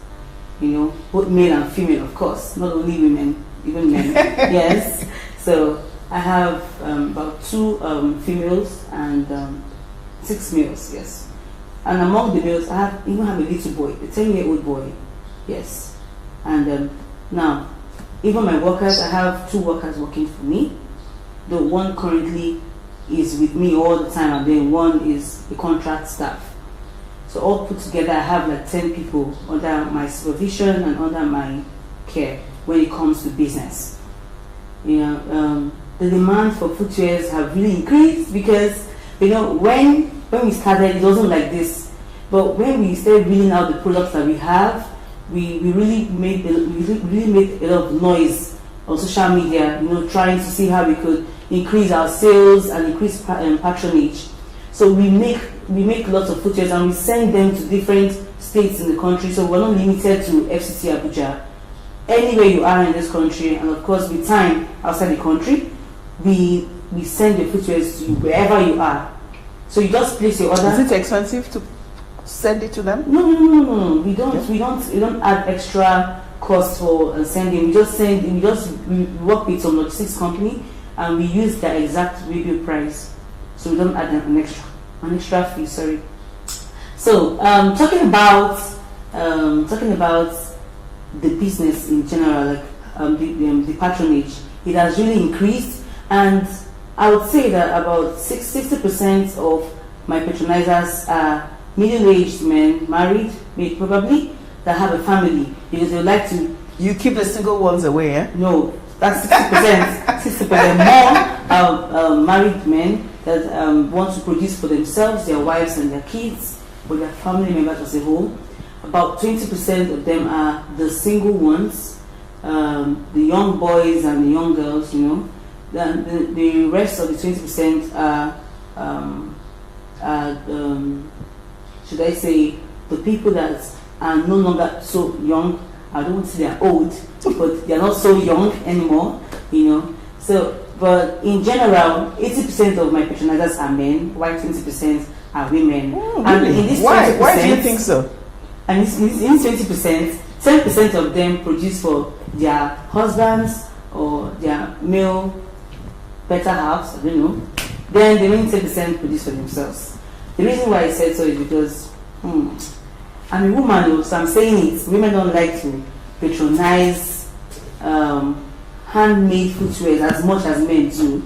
both male and female, of course, not only women, even men. Yes. So I have about 2 females and 6 males. Yes. And among the males, I even have a little boy, a 10-year-old boy. Yes. And now, even my workers, I have 2 workers working for me. The one currently is with me all the time, and then one is a contract staff. So all put together, I have like 10 people under my supervision and under my care when it comes to business. The demand for footwears have really increased because, when we started, it wasn't like this. But when we started reeling out the products that we have, we really made a lot of noise on social media, trying to see how we could increase our sales and increase patronage. So we make lots of footwears and we send them to different states in the country. So we're not limited to FCT Abuja. Anywhere you are in this country, and of course with time outside the country, we send the footwears to you wherever you are. So you just place your order. Is it expensive to send it to them? No. We don't add extra cost for sending. We work with some logistics company and we use their exact retail price. So we don't add an extra fee. Sorry. So talking about the business in general, like the patronage, it has really increased. And I would say that about 60% of my patronizers are middle-aged men, married, maybe probably, that have a family, because they would like to. You keep the single ones away, eh? No, that's 60%. 60% more are married men that want to produce for themselves, their wives and their kids, or their family members as a whole. About 20% of them are the single ones, the young boys and the young girls, you know. The rest of the 20% are should I say, the people that are no longer so young. I don't want to say they're old, but they're not so young anymore, you know. So, but in general, 80% of my patronizers are men, while 20% are women. Oh, and really? in this 20%, Why do you think so? And in 20%, 10% of them produce for their husbands or their male better halves, I don't know. Then the remaining 10% produce for themselves. The reason why I said so is because I'm a woman, so I'm saying it. Women don't like to patronize handmade footwear as much as men do.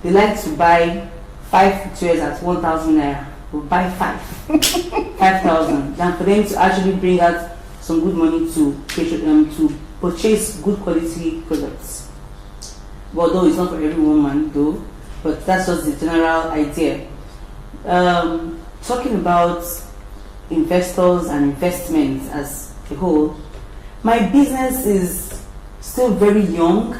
They like to buy 5 footwear at 1,000 naira. Or buy 5,000. Than for them to actually bring out some good money to purchase good quality products. Although it's not for every woman, though, but that's just the general idea. Talking about investors and investments as a whole, my business is still very young,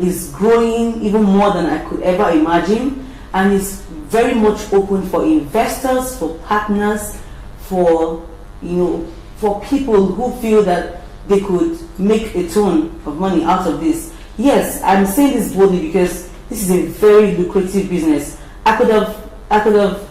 is growing even more than I could ever imagine, and is very much open for investors, for partners, for for people who feel that they could make a ton of money out of this. Yes, I'm saying this boldly because this is a very lucrative business. I could have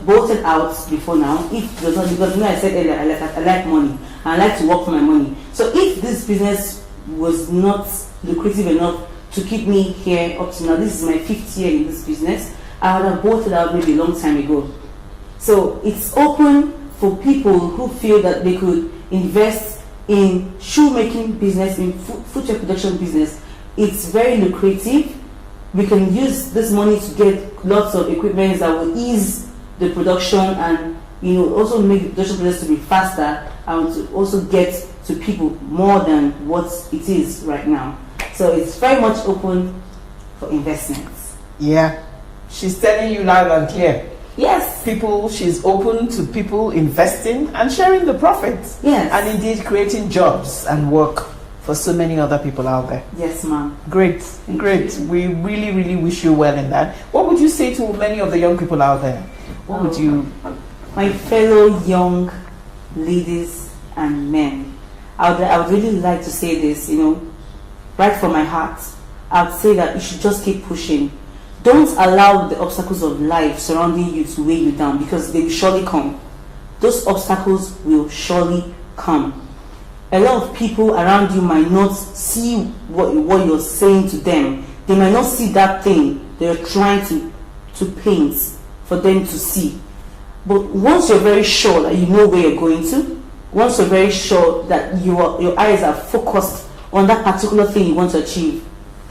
bolted out before now if it was not, because I said earlier I like money and I like to work for my money. So if this business was not lucrative enough to keep me here up to now, this is my 5th year in this business, I would have bolted out maybe a long time ago. So it's open for people who feel that they could invest in shoemaking business, in footwear production business. It's very lucrative. We can use this money to get lots of equipment that will ease the production and also make the production process to be faster and to also get to people more than what it is right now. So it's very much open for investments. Yeah, she's telling you loud and clear. Yes. She's open to people investing and sharing the profits. Yes. And indeed creating jobs and work for so many other people out there. Yes, ma'am. Great, great. We really, really wish you well in that. What would you say to many of the young people out there? What would you... My fellow young ladies and men, I would really like to say this, right from my heart. I would say that you should just keep pushing. Don't allow the obstacles of life surrounding you to weigh you down, because they will surely come. Those obstacles will surely come. A lot of people around you might not see what you're saying to them. They might not see that thing they're trying to paint for them to see. But once you're very sure that you know where you're going to, once you're very sure that your eyes are focused on that particular thing you want to achieve,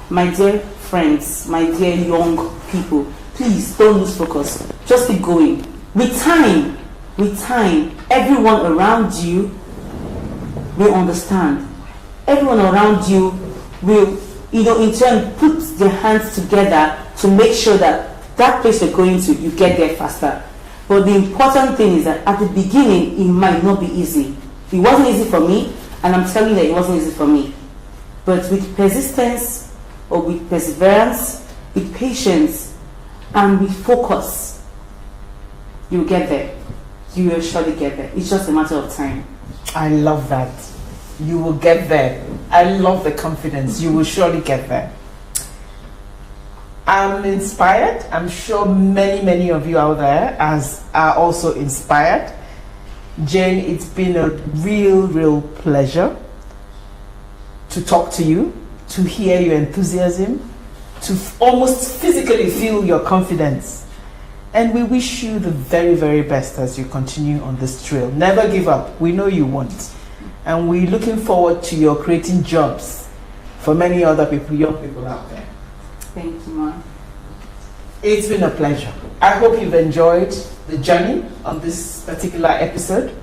my dear friends, my dear young people, please don't lose focus. Just keep going. With time, everyone around you will understand. Everyone around you will, in turn, put their hands together to make sure that that place you're going to, you get there faster. But the important thing is that at the beginning, it might not be easy. It wasn't easy for me, and I'm telling you that it wasn't easy for me. But with persistence, or with perseverance, with patience, and with focus, you'll get there. You will surely get there. It's just a matter of time. I love that. You will get there. I love the confidence. You will surely get there. I'm inspired. I'm sure many, many of you out there are also inspired. Jane, it's been a real pleasure to talk to you, to hear your enthusiasm, to almost physically feel your confidence. And we wish you the very, very best as you continue on this trail. Never give up. We know you won't. And we're looking forward to your creating jobs for many other people, young people out there. Thank you, Mom. It's been a pleasure. I hope you've enjoyed the journey on this particular episode.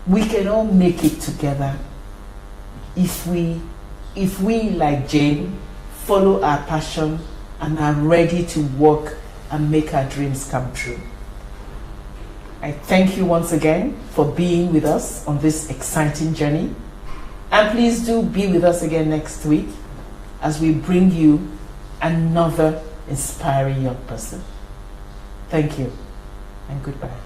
We can all make it together if we, like Jane, follow our passion and are ready to work and make our dreams come true. I thank you once again for being with us on this exciting journey. And please do be with us again next week as we bring you another inspiring young person. Thank you and goodbye.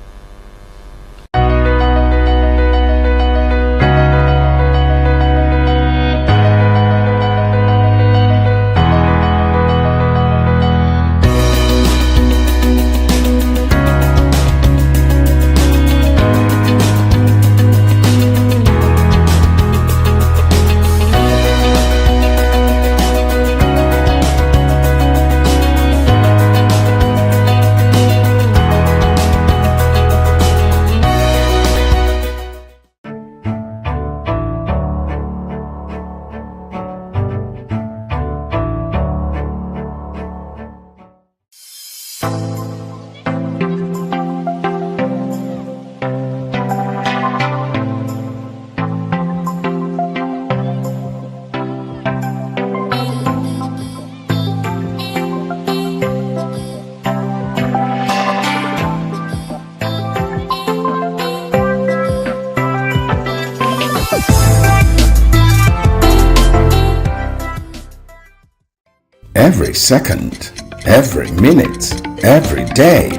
Every second, every minute, every day,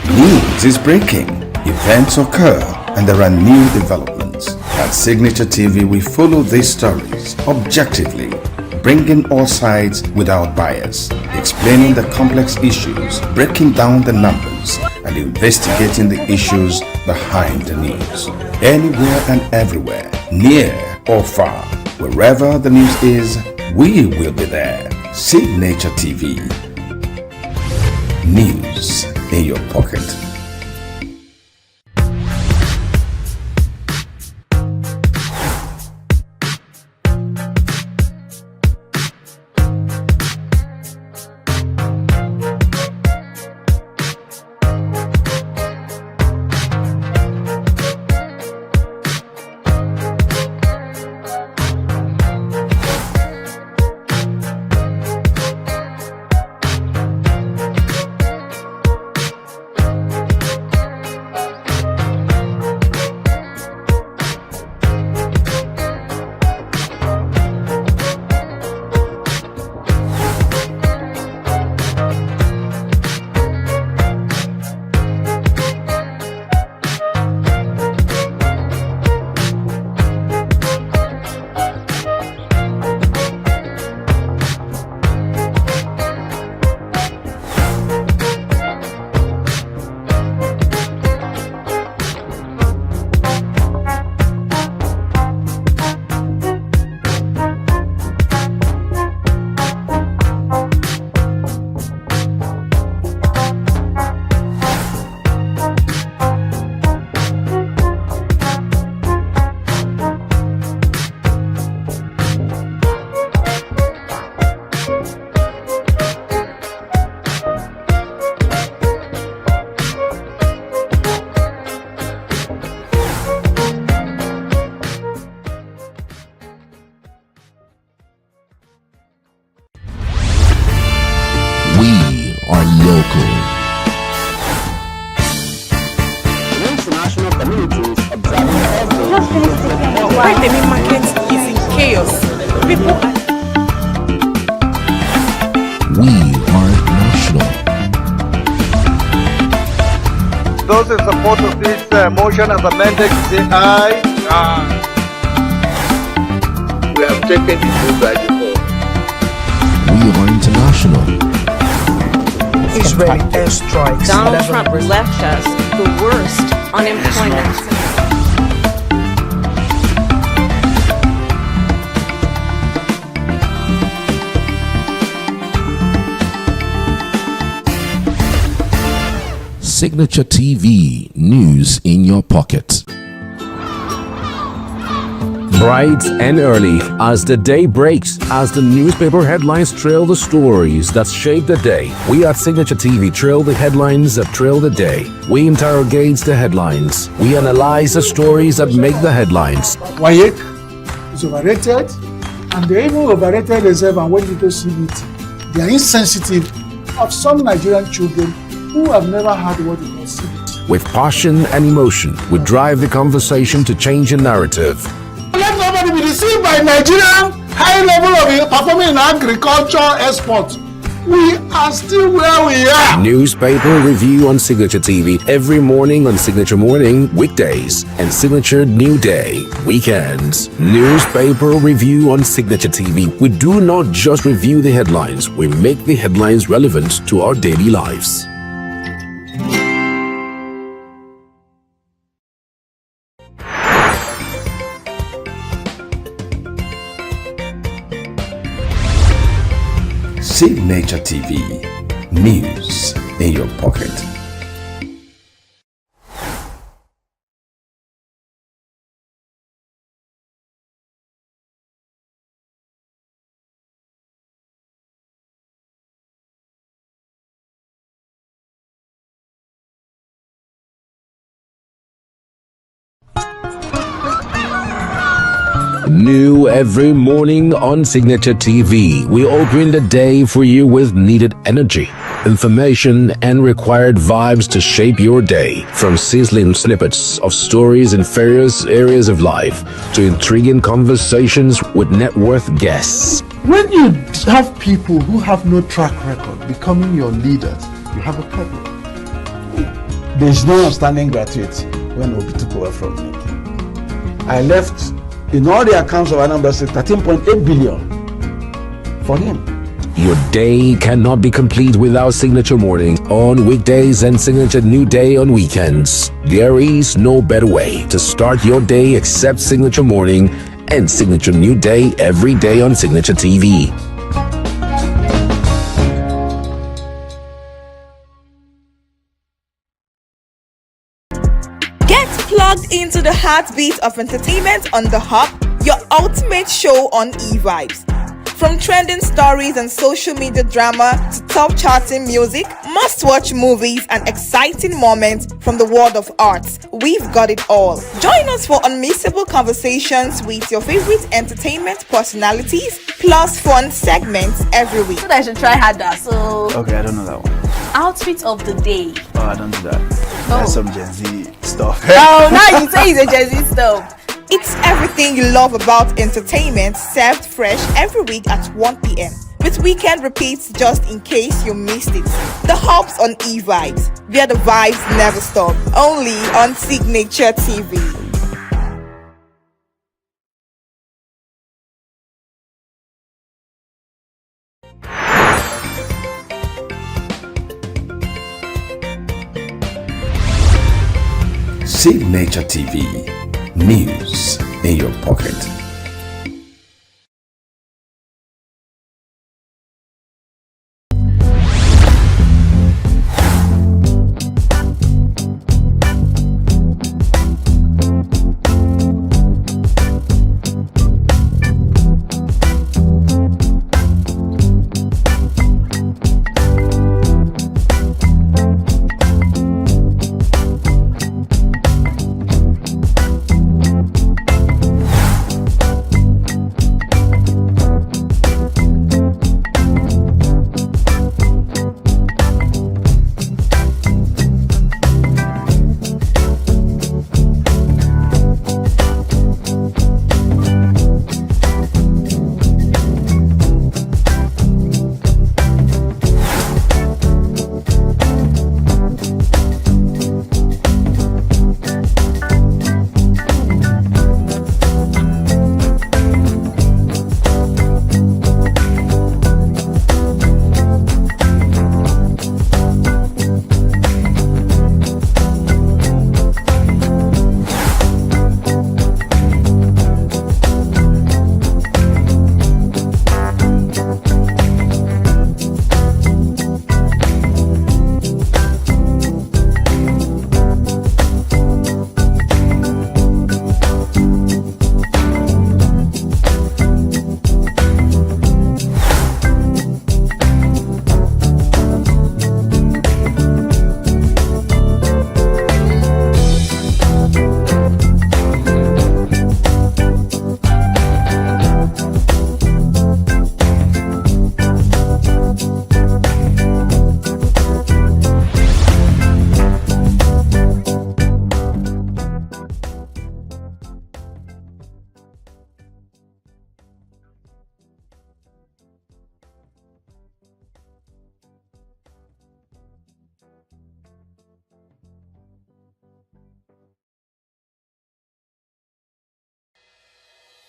news is breaking, events occur, and there are new developments. At Signature TV, we follow these stories objectively, bringing all sides without bias, explaining the complex issues, breaking down the numbers, and investigating the issues behind the news. Anywhere and everywhere, near or far, wherever the news is, we will be there. Signature TV. News in your pocket. Those in support of this motion as amended, say aye. Aye. We have taken the vote by default. We are international. Israeli airstrikes. Donald Trump left us the worst unemployment. Signature TV, news in your pocket. Bright and early as the day breaks, as the newspaper headlines trail the stories that shape the day, we at Signature TV trail the headlines that trail the day. We interrogate the headlines. We analyze the stories that make the headlines. WAEC is overrated, and they even overrated themselves and went into CBT. They are insensitive of some Nigerian children who have never had what they call CBT. With passion and emotion, we drive the conversation to change the narrative. Let nobody be deceived by Nigerian high level of performing in agriculture export. We are still where we are. Newspaper review on Signature TV every morning on Signature Morning weekdays and Signature New Day weekends. Newspaper review on Signature TV. We do not just review the headlines, we make the headlines relevant to our daily lives. Signature TV, news in your pocket. New every morning on Signature TV, we open the day for you with needed energy, information, and required vibes to shape your day. From sizzling snippets of stories in various areas of life to intriguing conversations with net worth guests. When you have people who have no track record becoming your leaders, you have a problem. There is no outstanding gratuity when Obi took over from me. I left, in all the accounts of Anambra State, 13.8 billion for him. Your day cannot be complete without Signature Morning on weekdays and Signature New Day on weekends. There is no better way to start your day except Signature Morning and Signature New Day every day on Signature TV. Plugged into the heartbeat of entertainment on The Hub, your ultimate show on E-Vibes. From trending stories and social media drama to top charting music, must-watch movies and exciting moments from the world of arts, we've got it all. Join us for unmissable conversations with your favorite entertainment personalities, plus fun segments every week. I should try harder, so... Okay, I don't know that one. Outfit of the day. Oh, I don't do that. That's some Gen Z stuff. Oh, now you say it's a Gen Z stuff. It's everything you love about entertainment, served fresh every week at 1 p.m. with weekend repeats just in case you missed it. The Hub's on E-Vibes, where the vibes never stop. Only on Signature TV. Signature TV, news in your pocket.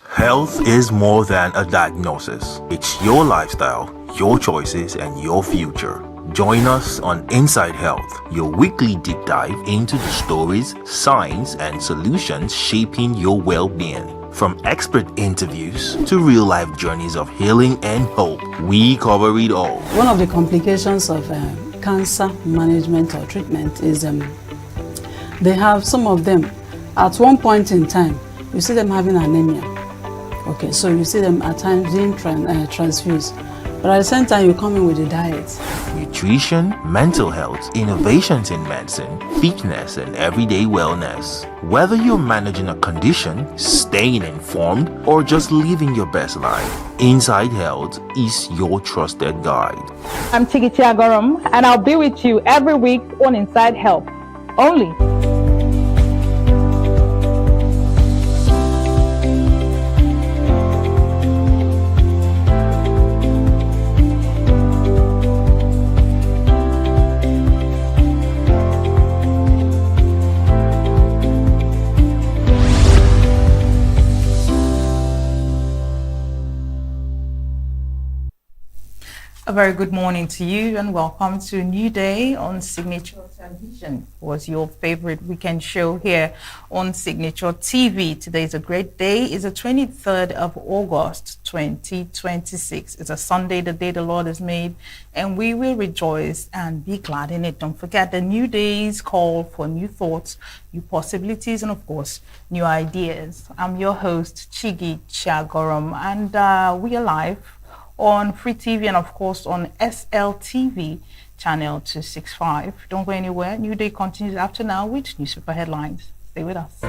Health is more than a diagnosis. It's your lifestyle, your choices, and your future. Join us on Inside Health, your weekly deep dive into the stories, science, and solutions shaping your well-being. From expert interviews to real-life journeys of healing and hope, we cover it all. One of the complications of cancer management or treatment is they have some of them at one point in time, you see them having anemia. Okay, so you see them at times being transfused. But at the same time, you come in with a diet. Nutrition, mental health, innovations in medicine, fitness, and everyday wellness. Whether you're managing a condition, staying informed, or just living your best life, Inside Health is your trusted guide. I'm Signaturetv, and I'll be with you every week on Inside Health. Only. A very good morning to you and welcome to a new day on Signature Television. Was your favorite weekend show here on Signature TV. Today is a great day. It's the 23rd of August 2026. It's a Sunday, the day the Lord has made, and we will rejoice and be glad in it. Don't forget the new days call for new thoughts, new possibilities, and of course, new ideas. I'm your host, Chigi Chagorum, and we are live on Free TV and of course on SLTV channel 265. Don't go anywhere. New day continues after now with newspaper headlines. Stay with us.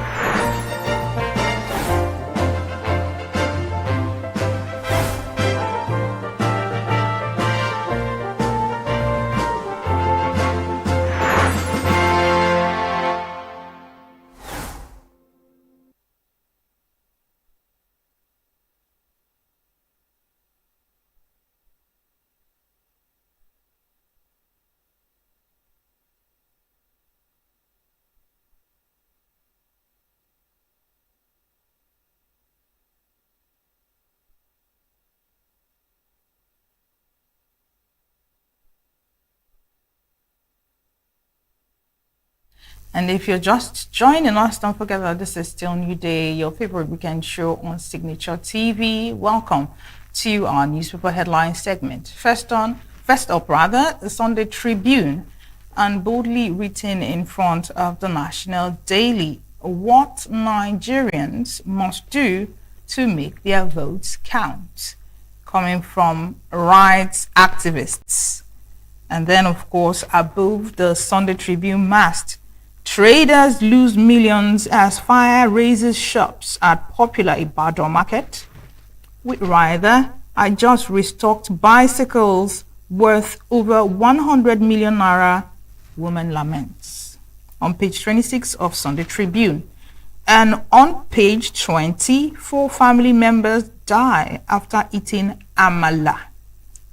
And if you're just joining us, don't forget that this is still New Day, your favorite weekend show on Signature TV. Welcome to our newspaper headline segment. First up, the Sunday Tribune, and boldly written in front of the National Daily, what Nigerians must do to make their votes count, coming from rights activists. And then, of course, above the Sunday Tribune mast, traders lose millions as fire raises shops at popular Ibadan market. With rider, I just restocked bicycles worth over 100 million naira, woman laments. On page 26 of Sunday Tribune. And on page 20, 4 family members die after eating amala.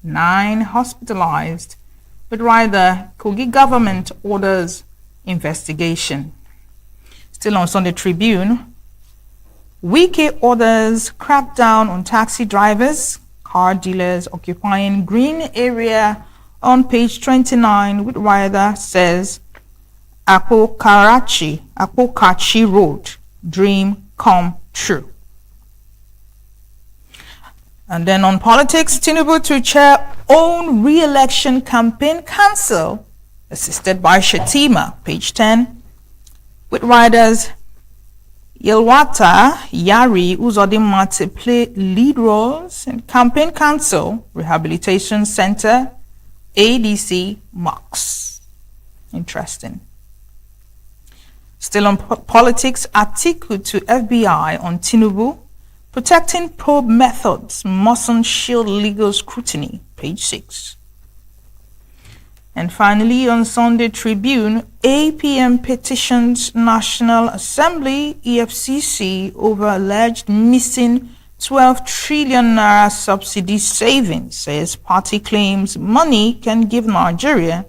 9 hospitalized. But rider, Kogi government orders investigation. Still on Sunday Tribune, Wike orders crackdown on taxi drivers, car dealers occupying green area. On page 29, with rider says, Apokachi Road, dream come true. And then on politics, Tinubu to chair own re-election campaign cancel, assisted by Shetima, page 10, with riders Yelwata, Yari, Uzodinma to play lead roles in campaign council, rehabilitation center, ADC, Mox. Interesting. Still on politics, Atiku to FBI on Tinubu, protecting probe methods mustn't shield legal scrutiny, page 6. And finally, on Sunday Tribune, APM petitions National Assembly, EFCC, over alleged missing 12 trillion naira subsidy savings, says party claims money can give Nigeria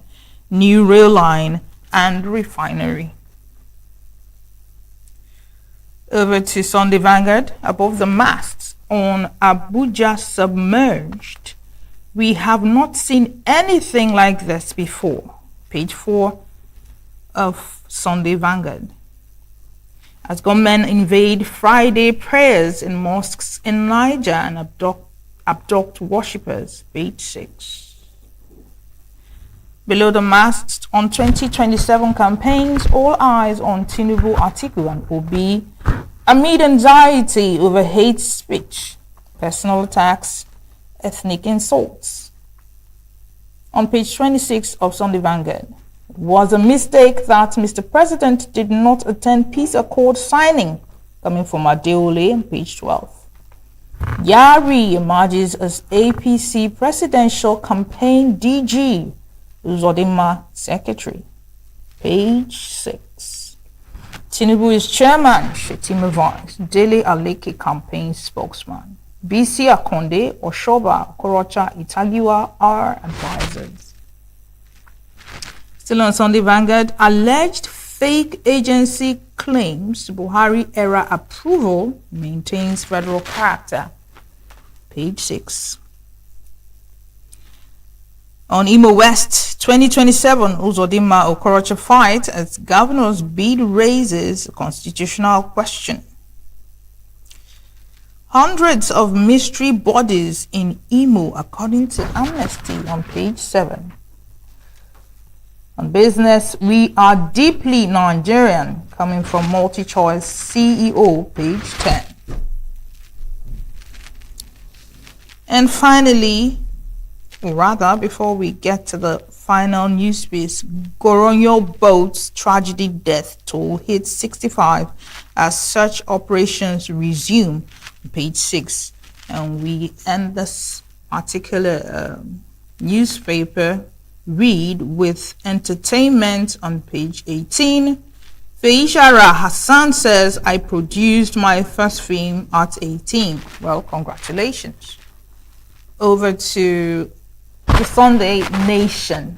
new rail line and refinery. Over to Sunday Vanguard. Above the masts on Abuja submerged. We have not seen anything like this before. Page 4 of Sunday Vanguard. As gunmen invade Friday prayers in mosques in Niger and abduct worshippers. Page 6. Below the masts on 2027 campaigns, all eyes on Tinubu, Atiku and Obi amid anxiety over hate speech, personal attacks, ethnic insults. On page 26 of Sunday Vanguard, it was a mistake that Mr. President did not attend peace accord signing, coming from Adeole on page 12. Yari emerges as APC presidential campaign DG, Uzodinma secretary. Page 6. Tinubu is chairman, Shetima vice, Dele Aleke campaign spokesman. BC Akonde, Oshoba, Okorocha, Italiwa are advisors. Still on Sunday Vanguard, alleged fake agency claims Buhari era approval maintains federal character. Page 6. On Imo West 2027, Uzodinma Okorocha fight as governor's bid raises a constitutional question. Hundreds of mystery bodies in Imo, according to Amnesty, on page 7. On business, we are deeply Nigerian, coming from MultiChoice CEO, page 10. And finally, or rather, before we get to the final news piece, Goronyo boat's tragedy death toll hits 65 as search operations resume. Page 6, and we end this particular newspaper read with entertainment on page 18. Feishara Hassan says, I produced my first film at 18. Well, congratulations. Over to the Sunday Nation.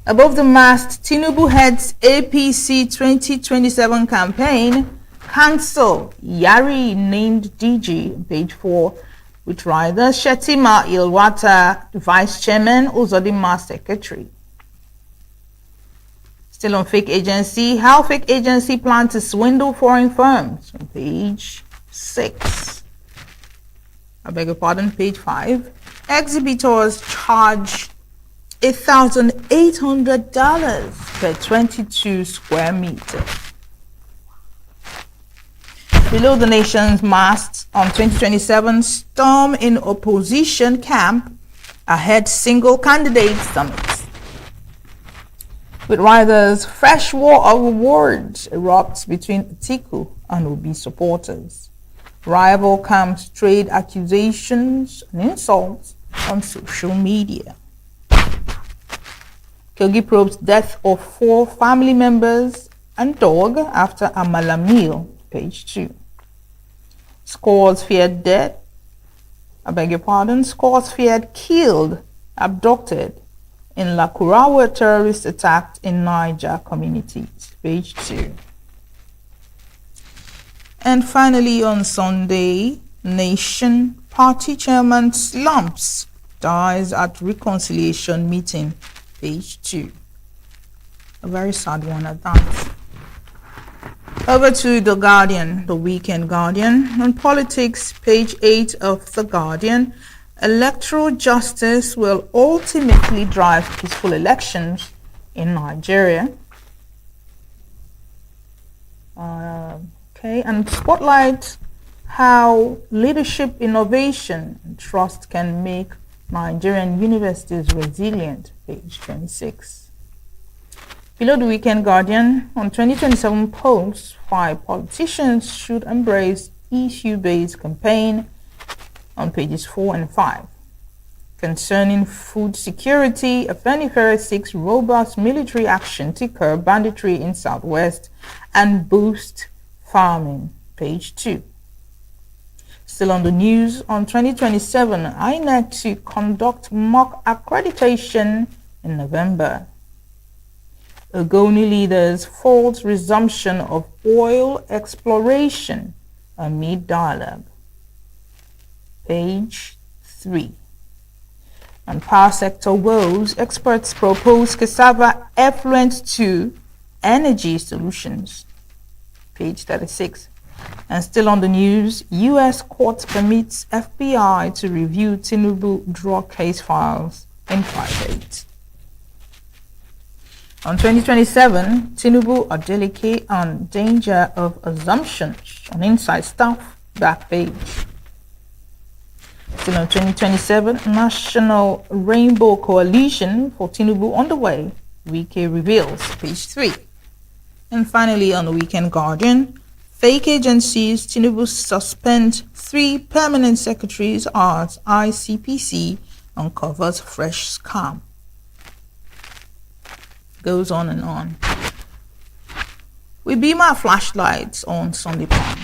Above the mast, Tinubu heads APC 2027 campaign. Cancel. Yari named DG, page 4, with rider Shetima Ilwata, vice chairman, Uzodinma secretary. Still on fake agency, how fake agency plan to swindle foreign firms, on page 6. I beg your pardon, page 5. Exhibitors charge $1,800 per 22 square meter. Below the nation's masts on 2027, storm in opposition camp ahead single candidate summits. With riders, fresh war of awards erupts between Atiku and Obi supporters. Rival camps trade accusations and insults on social media. Kogi probes death of 4 family members and dog after Amala meal, page 2. Scores feared dead. Scores feared killed, abducted in Lakurawa terrorist attack in Niger communities, page 2. And finally on Sunday, Nation Party Chairman slumps, dies at reconciliation meeting, page 2. A very sad one at that. Over to The Guardian, the Weekend Guardian. On politics, page 8 of The Guardian. Electoral justice will ultimately drive peaceful elections in Nigeria. And spotlight how leadership, innovation, and trust can make Nigerian universities resilient, page 26. Below the Weekend Guardian, on 2027 polls, 5 politicians should embrace issue-based campaign, on pages 4 and 5. Concerning food security, Afenifere seeks robust military action to curb banditry in Southwest and boost farming, page 2. Still on the news, on 2027, INEC to conduct mock accreditation in November. Ogoni leaders fault resumption of oil exploration amid dialogue. Page 3. On power sector woes, experts propose cassava effluent to energy solutions. Page 36. And still on the news, U.S. court permits FBI to review Tinubu drug case files in private. On 2027, Tinubu Adeleke on danger of assumptions on inside staff, back page. Still on 2027, National Rainbow Coalition for Tinubu underway, Wike reveals, page 3. And finally, on the Weekend Guardian, fake agencies, Tinubu suspends 3 permanent secretaries as ICPC uncovers fresh scam. Goes on and on. We beam our flashlights on Sunday Punch.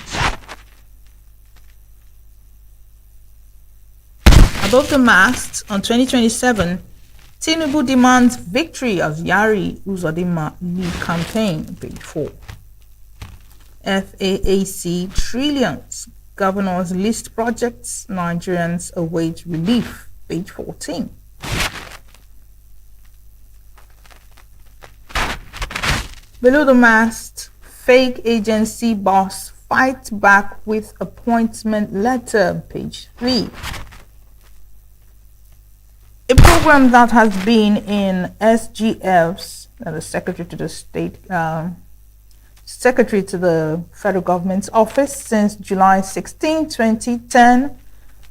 Above the mast, on 2027, Tinubu demands victory as Yari Uzodinma lead campaign, page 4. FAAC trillions, governors list projects, Nigerians await relief, page 14. Below the mast, fake agency boss fight back with appointment letter, page 3. A program that has been in SGF's, the Secretary to the State, Secretary to the Federal Government's office since July 16, 2010,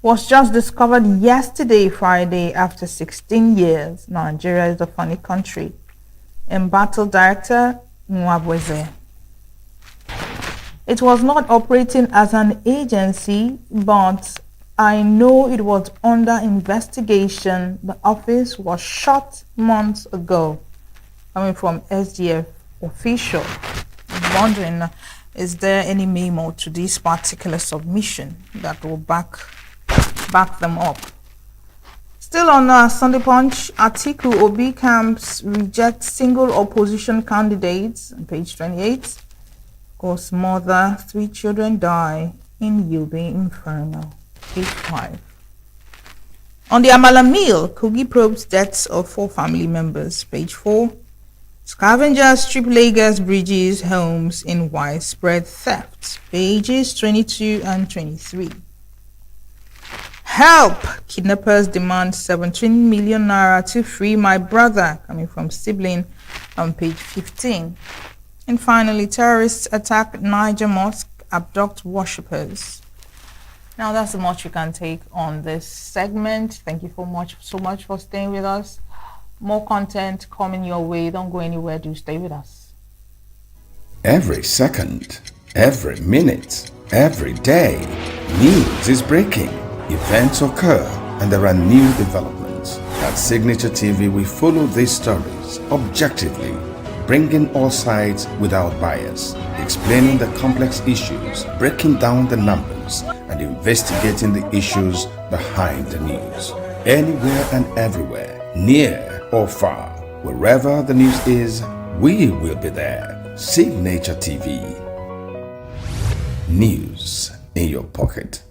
was just discovered yesterday, Friday, after 16 years. Nigeria is a funny country. Embattled Director Nwabweze. It was not operating as an agency, but I know it was under investigation. The office was shut months ago. Coming from SDF official. I'm wondering, is there any memo to this particular submission that will back them up? Still on Sunday Punch, Atiku Obi camps reject single opposition candidates, on page 28. Ghost mother, 3 children die in Yobe Inferno, page 5. On the Amala meal, Kogi probes deaths of 4 family members, page 4. Scavengers strip Lagos bridges, homes in widespread theft, pages 22 and 23. Help! Kidnappers demand 17 million naira to free my brother, coming from sibling, on page 15. And finally, terrorists attack Niger mosque, abduct worshippers. Now that's the much you can take on this segment. Thank you so much for staying with us. More content coming your way. Don't go anywhere. Do stay with us. Every second, every minute, every day, news is breaking. Events occur and there are new developments. At Signature TV, we follow these stories objectively, bringing all sides without bias, explaining the complex issues, breaking down the numbers, and investigating the issues behind the news. Anywhere and everywhere, near or far, wherever the news is, we will be there. Signature TV. News in your pocket.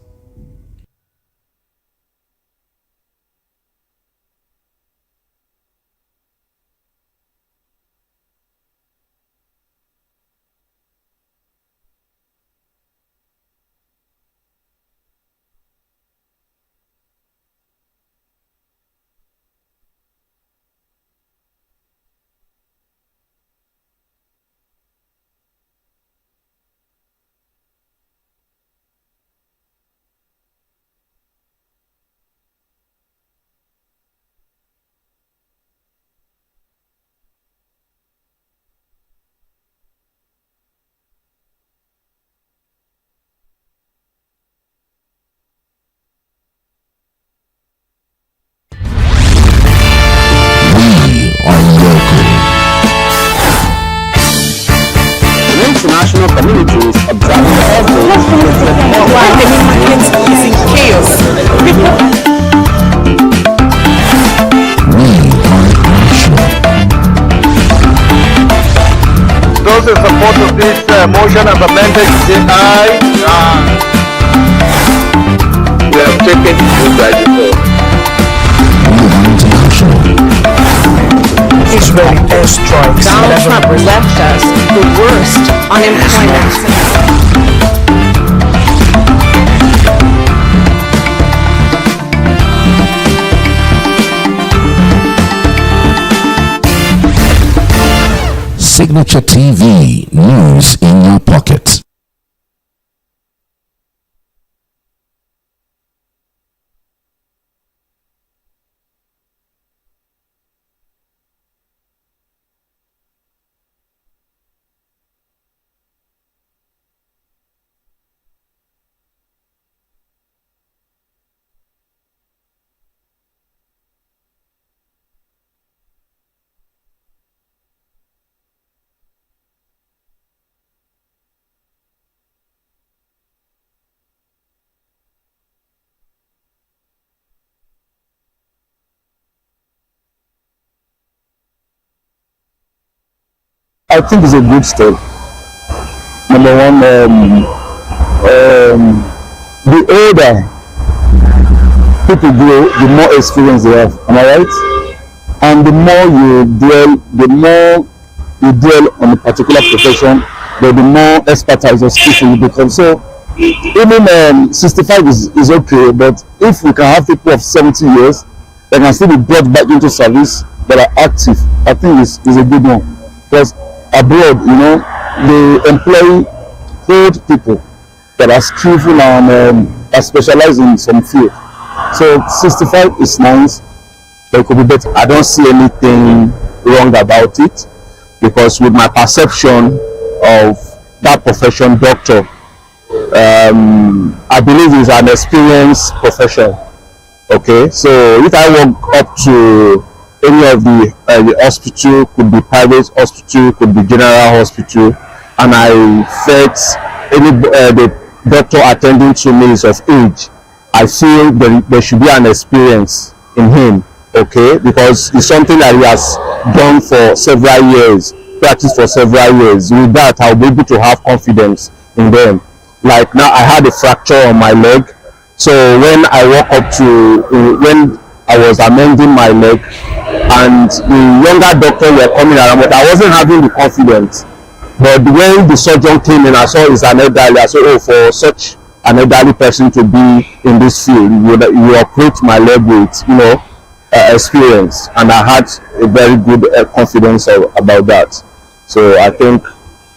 motion as amended, say aye. We have taken you by the vote. Israeli airstrikes. Donald Trump left us the worst unemployment. Signature TV, news in your pocket. I think it's a good step. Number one, the older people grow, the more experience they have. Am I right? And the more you dwell on a particular profession, the more expertise or skill you become. So even 65 is okay, but if we can have people of 70 years that can still be brought back into service that are active, I think is a good one. Because abroad, they employ old people that are skillful and are specialized in some field. So 65 is nice, but it could be better. I don't see anything wrong about it, because with my perception of that profession, doctor, I believe it's an experienced profession. Okay, so if I walk up to any of the hospital, could be private hospital, could be general hospital, and I felt the doctor attending to me is of age, I feel there should be an experience in him, okay, because it's something that he has done for several years, practiced for several years. With that, I'll be able to have confidence in them. Like now, I had a fracture on my leg, so when I walk up to, when I was amending my leg, and the younger doctor were coming around, but I wasn't having the confidence. But when the surgeon came in, I saw it's an elderly. I said, oh, for such an elderly person to be in this field, you operate my leg with, experience, and I had a very good confidence about that. So I think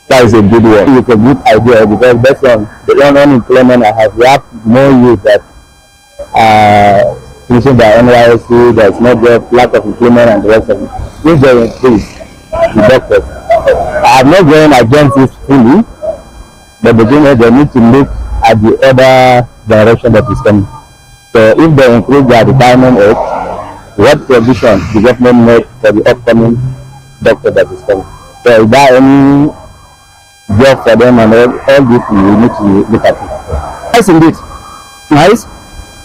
that is a good one. It's a good idea, because based on the unemployment I have, we have more youth that finishing their NYSC, there's no job, lack of employment, and the rest of it. If they increase the doctors, I have not going against this fully, but they need to look at the other direction that is coming. So if they increase their retirement age, what provision the government make for the upcoming doctor that is coming? So is there any job for them, and all this we need to look at it. Nice indeed. Nice.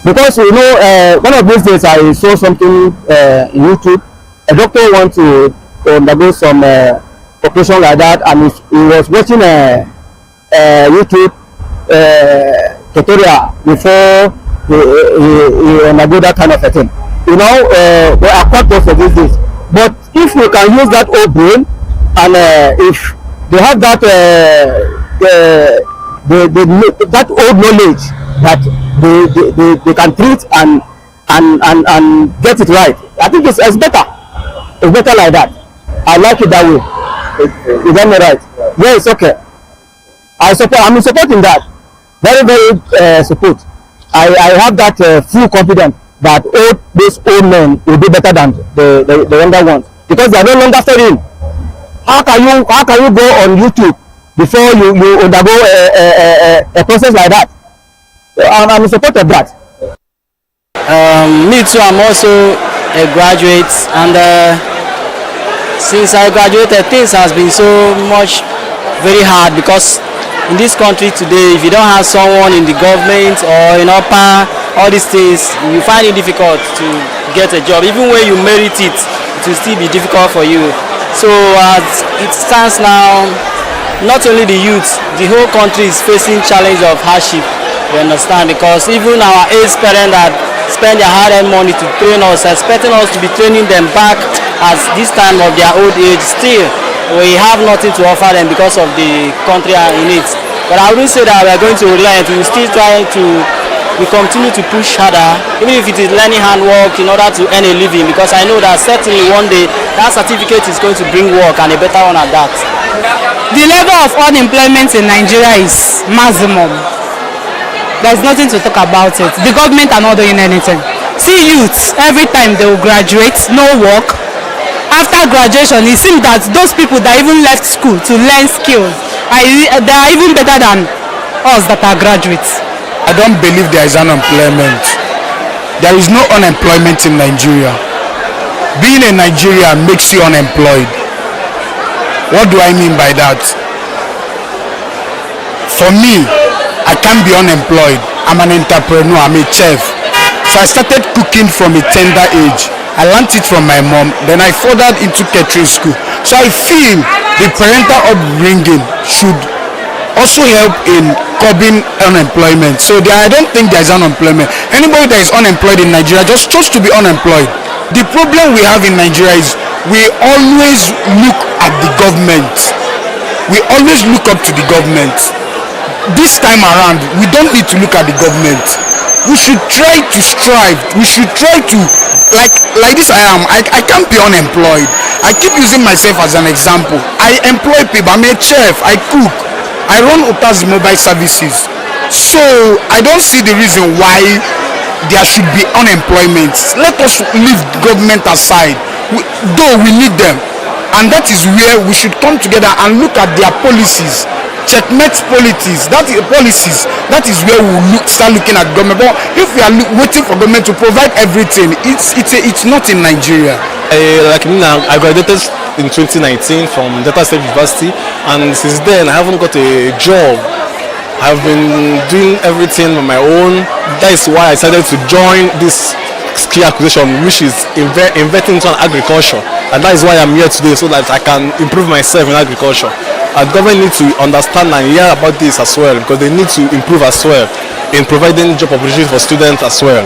Because one of these days I saw something in YouTube. A doctor wants to undergo some operation like that, and he was watching a YouTube tutorial before he undergo that kind of a thing. They are quite good for these days. But if you can use that old brain, and if they have that that old knowledge that they can treat and get it right, I think it's better. It's better like that. I like it that way. Is that right? Yeah, it's okay. I'm supporting that. Very, very support. I have that full confidence that these old men will be better than the younger ones, because they are no longer studying. How can you go on YouTube before you undergo a process like that? I'm in support of that. Me too. I'm also a graduate, and since I graduated, things has been so much very hard, because in this country today, if you don't have someone in the government or in upper, all these things, you find it difficult to get a job. Even when you merit it, it will still be difficult for you. So as it stands now, not only the youth, the whole country is facing challenge of hardship. You understand? Because even our age parents that spend their hard-earned money to train us, expecting us to be training them back at this time of their old age, still we have nothing to offer them because of the country in it. But I wouldn't say that we are going to relent. We still try to, we continue to push harder, even if it is learning handwork in order to earn a living, because I know that certainly one day that certificate is going to bring work and a better one at that. The level of unemployment in Nigeria is maximum. There's nothing to talk about it. The government are not doing anything. See youths, every time they will graduate, no work. After graduation, it seems that those people that even left school to learn skills, they are even better than us that are graduates. I don't believe there is unemployment. There is no unemployment in Nigeria. Being a Nigerian makes you unemployed. What do I mean by that? For me, I can't be unemployed. I'm an entrepreneur, I'm a chef. So I started cooking from a tender age. I learned it from my mom, then I furthered into catering school. So I feel the parental upbringing should also help in curbing unemployment. So I don't think there is unemployment. Anybody that is unemployed in Nigeria just chose to be unemployed. The problem we have in Nigeria is we always look at the government. We always look up to the government. This time around, we don't need to look at the government. We should try to strive. We should try to, like this I can't be unemployed. I keep using myself as an example. I employ people. I'm a chef. I cook. I run Otazi mobile services. So I don't see the reason why there should be unemployment. Let us leave government aside. Though we need them. And that is where we should come together and look at their policies. Checkmate policies. That is where we will start looking at government. But if we are waiting for government to provide everything, it's not in Nigeria. I graduated in 2019 from Delta State University, and since then I haven't got a job. I've been doing everything on my own. That is why I decided to join this skill acquisition, which is investing into agriculture, and that is why I'm here today, so that I can improve myself in agriculture. And government need to understand and hear about this as well, because they need to improve as well in providing job opportunities for students as well.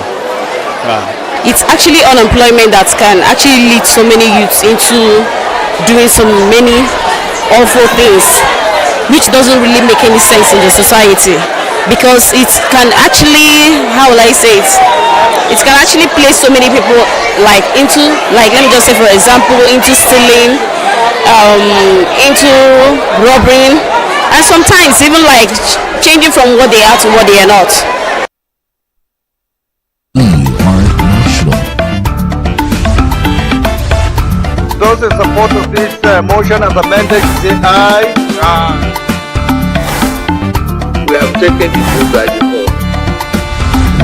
It's actually unemployment that can actually lead so many youths into doing so many awful things, which doesn't really make any sense in the society, because it can actually, how will I say it can actually place so many people into, let me just say for example, into stealing, into robbing, and sometimes even changing from what they are to what they are not. Those in support of this motion as amended say aye. Aye. We have taken it to by default.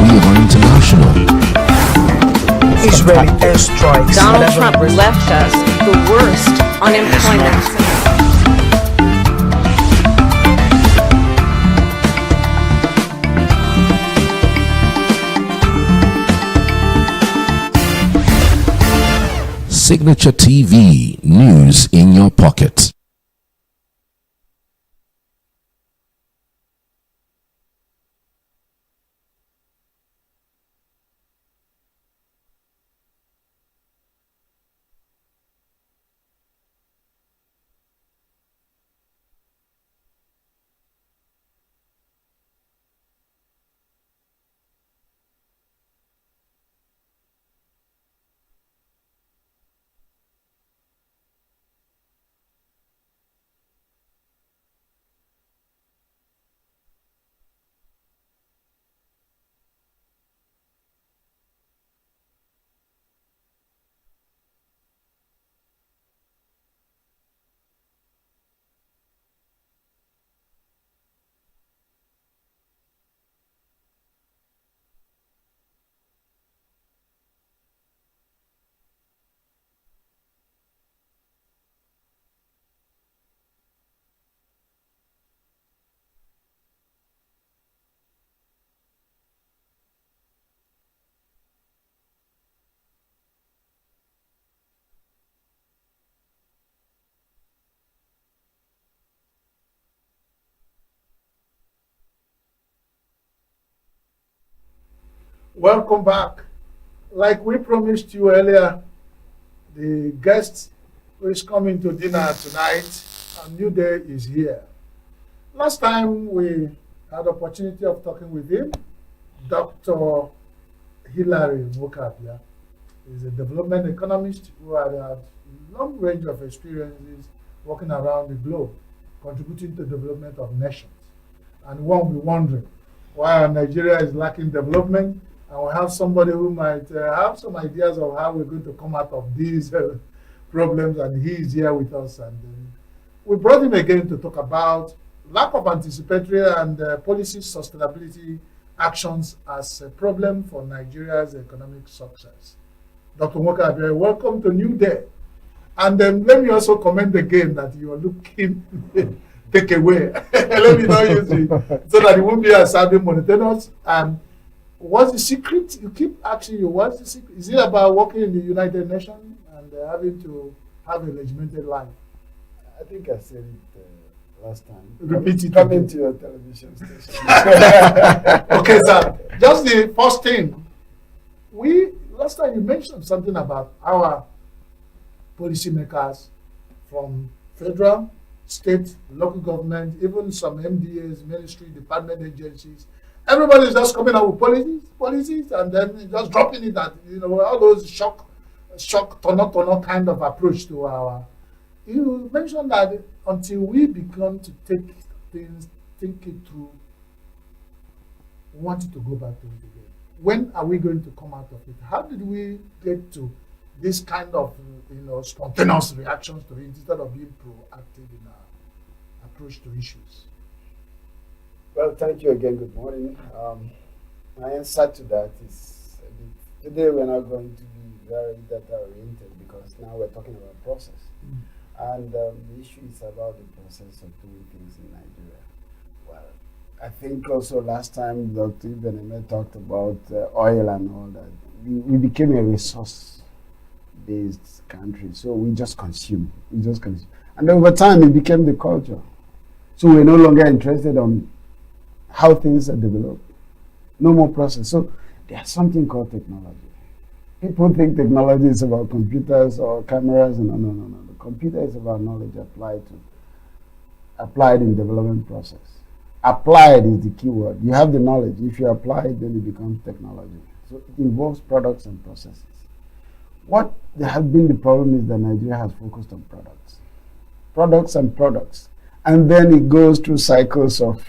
We are international. Israeli airstrikes. Donald Trump left us the worst unemployment. Signature TV, news in your pocket. Welcome back. Like we promised you earlier, the guest who is coming to dinner tonight, a new day is here. Last time we had opportunity of talking with him, Dr. Hilary Mokabia is a development economist who had a long range of experiences working around the globe, contributing to the development of nations. And one will be wondering why Nigeria is lacking development, and we have somebody who might have some ideas of how we're going to come out of these problems, and he is here with us. And we brought him again to talk about lack of anticipatory and policy sustainability actions as a problem for Nigeria's economic success. Dr. Mokabia, welcome to New Day. And let me also comment again that you are looking take away. Let me not use it so that it won't be a serving monotonous. What's the secret? You keep asking you, what's the secret? Is it about working in the United Nations and having to have a regimented life? I think I said it last time. Repeat it. Coming to your television station. Okay, sir. Just the first thing. Last time you mentioned something about our policymakers from federal, state, local government, even some MDAs, ministry, department agencies. Everybody is just coming out with policies, and then just dropping it at, all those shock, turn kind of approach to our. You mentioned that until we begin to take things, think it through, we want it to go back to it again. When are we going to come out of it? How did we get to this kind of, spontaneous reactions to it instead of being proactive in our approach to issues? Well, thank you again. Good morning. My answer to that is today we're not going to be very data-oriented because now we're talking about process. And the issue is about the process of doing things in Nigeria. Well, I think also last time Dr. Ibeneme talked about oil and all that. We became a resource-based country, so we just consume. And over time, it became the culture. So we're no longer interested on how things are developed. No more process. So there's something called technology. People think technology is about computers or cameras. No. The computer is about knowledge applied in development process. Applied is the key word. You have the knowledge. If you apply it, then it becomes technology. So it involves products and processes. What has been the problem is that Nigeria has focused on products and products. And then it goes through cycles of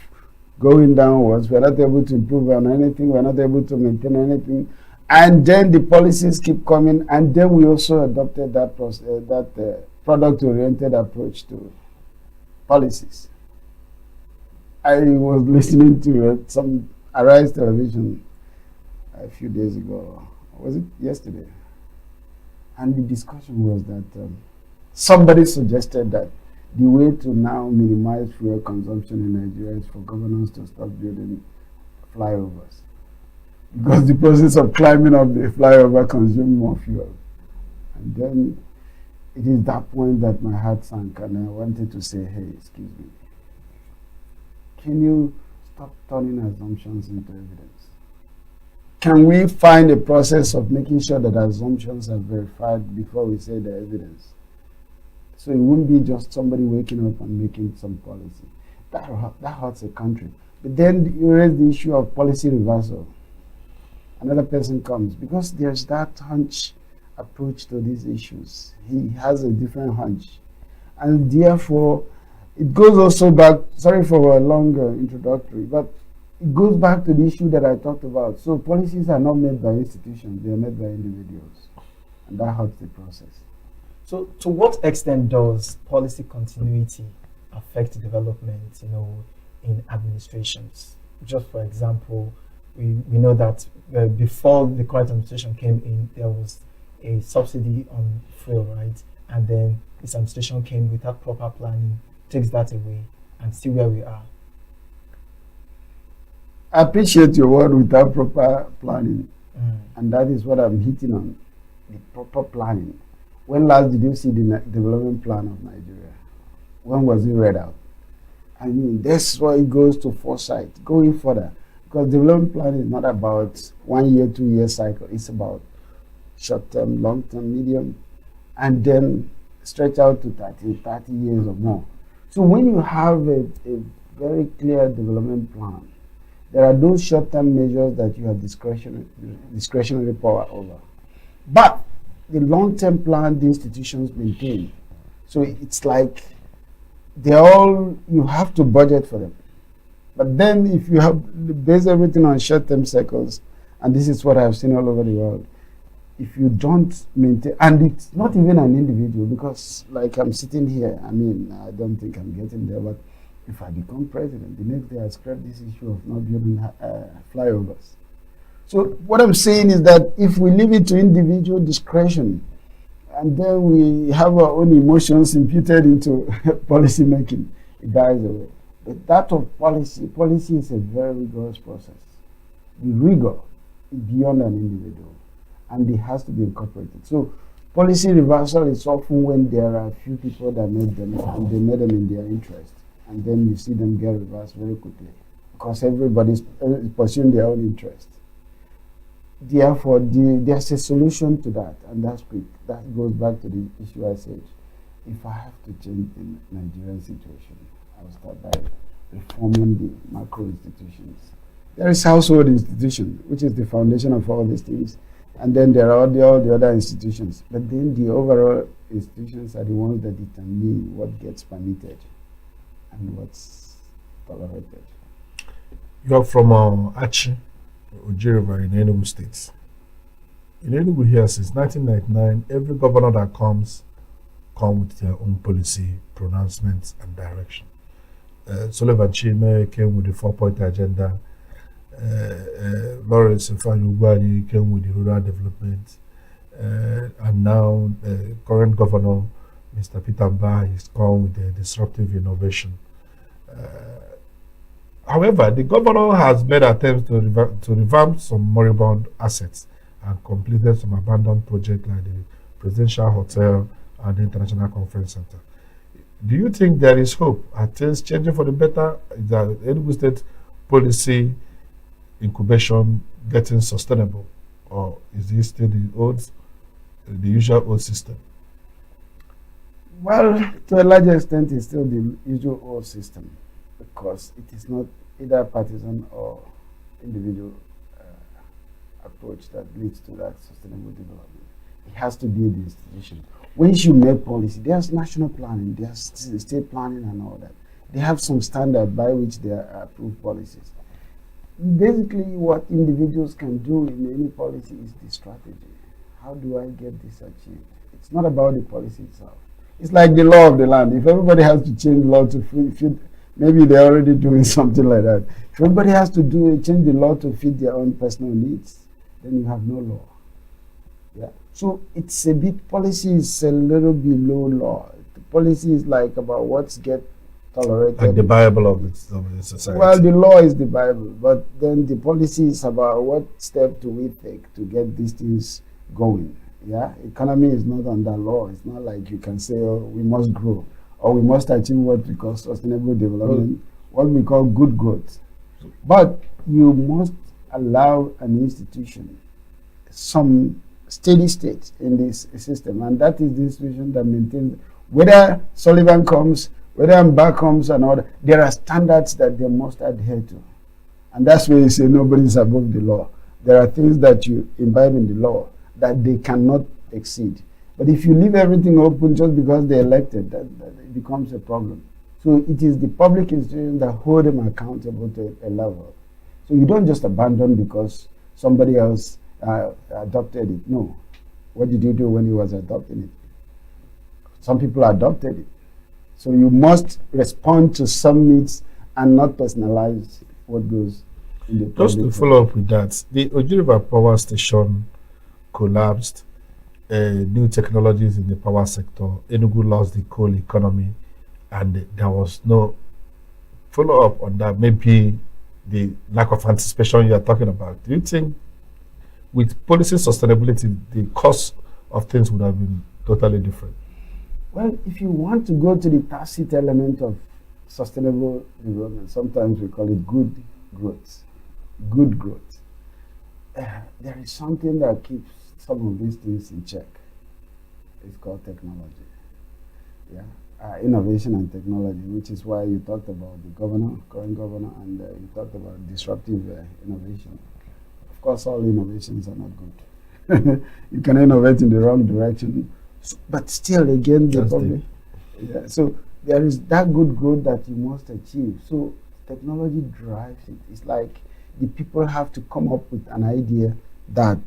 going downwards. We're not able to improve on anything. We're not able to maintain anything. And then the policies keep coming. And then we also adopted that product-oriented approach to policies. I was listening to some Arise television a few days ago. Was it yesterday? And the discussion was that somebody suggested that the way to now minimize fuel consumption in Nigeria is for governors to stop building flyovers. Because the process of climbing up the flyover consumes more fuel. And then it is that point that my heart sank and I wanted to say, hey, excuse me. Can you stop turning assumptions into evidence? Can we find a process of making sure that assumptions are verified before we say the evidence? So it wouldn't be just somebody waking up and making some policy. That hurts a country. But then you raise the issue of policy reversal. Another person comes because there's that hunch approach to these issues. He has a different hunch. And therefore, it goes also back, sorry for a longer introductory, but it goes back to the issue that I talked about. So policies are not made by institutions, they are made by individuals. And that hurts the process. So to what extent does policy continuity affect development, in administrations? Just for example, we know that before the current administration came in, there was a subsidy on fuel, right? And then this administration came without proper planning, takes that away, and see where we are. I appreciate your word without proper planning. And that is what I'm hitting on, the proper planning. When last did you see the development plan of Nigeria? When was it read out? I mean, that's why it goes to foresight, going further. Because development plan is not about 1 year, 2 year cycle. It's about short term, long term, medium, and then stretch out to 30 years or more. So when you have a very clear development plan, there are those short term measures that you have discretionary power over. But the long term plan the institutions maintain. So it's like you have to budget for them. But then if you have base everything on short-term cycles, and this is what I've seen all over the world, if you don't maintain, and it's not even an individual, because like I'm sitting here, I mean, I don't think I'm getting there, but if I become president, the next day I scrap this issue of not building flyovers. So what I'm saying is that if we leave it to individual discretion, and then we have our own emotions imputed into policy making, it dies away. But that of policy is a very rigorous process. The rigor is beyond an individual, and it has to be incorporated. So policy reversal is often when there are a few people that made them, and they made them in their interest, and then you see them get reversed very quickly, because everybody's pursuing their own interest. Therefore, there's a solution to that, and that's quick. That goes back to the issue I said. If I have to change the Nigerian situation, I'll start by reforming the macro institutions. There is household institution, which is the foundation of all these things, and then there are all the other institutions. But then the overall institutions are the ones that determine what gets permitted and what's tolerated. You are from Achi, Ojiriva in Enugu State. In Enugu here since 1999, every governor that comes with their own policy, pronouncements, and direction. Sullivan Chime came with the 4-point agenda. Lawrence Ifeanyi came with the rural development. And now current governor, Mr. Peter Mbah, is come with the disruptive innovation. However, the governor has made attempts to revamp some moribund assets and completed some abandoned projects like the Presidential Hotel and the International Conference Center. Do you think there is hope? Are things changing for the better? Is the Enugu State policy incubation getting sustainable, or is it still the usual old system? Well, to a large extent, it's still the usual old system, because it is not either partisan or individual approach that leads to that sustainable development. It has to be the institution. Once you make policy, there's national planning, there's state planning and all that. They have some standard by which they approve policies. Basically, what individuals can do in any policy is the strategy. How do I get this achieved? It's not about the policy itself. It's like the law of the land. If everybody has to change the law to fit, maybe they're already doing something like that. If everybody has to change the law to fit their own personal needs, then you have no law. Yeah. So it's a bit, policy is a little below law. The policy is like about what's get tolerated. Like the Bible of the society. Well, the law is the Bible, but then the policy is about what step do we take to get these things going. Yeah, economy is not under law. It's not like you can say, oh, we must grow, or we must achieve what we call sustainable development, what we call good growth. But you must allow an institution some steady state in this system, and that is the institution that maintains, whether Sullivan comes, whether Mbah comes and all that, there are standards that they must adhere to. And that's where you say nobody is above the law. There are things that you imbibe in the law that they cannot exceed. But if you leave everything open just because they're elected, that it becomes a problem. So it is the public institution that hold them accountable to a level. So you don't just abandon because somebody else adopted it. No. What did you do when you was adopting it? Some people adopted it. So you must respond to some needs and not personalize what goes in the public. Just to follow up with that, the Ojiriva power station collapsed, new technologies in the power sector, Enugu lost the coal economy, and there was no follow-up on that. Maybe the lack of anticipation you are talking about. Do you think with policy sustainability, the cost of things would have been totally different? Well, if you want to go to the tacit element of sustainable development, sometimes we call it good growth. good growth, there is something that keeps some of these things in check. It's called technology. Yeah, innovation and technology, which is why you talked about the current governor, and you talked about disruptive innovation. Of course, all innovations are not good. You can innovate in the wrong direction, but still, again, the problem. Yeah, so there is that good growth that you must achieve. So technology drives it. It's like the people have to come up with an idea that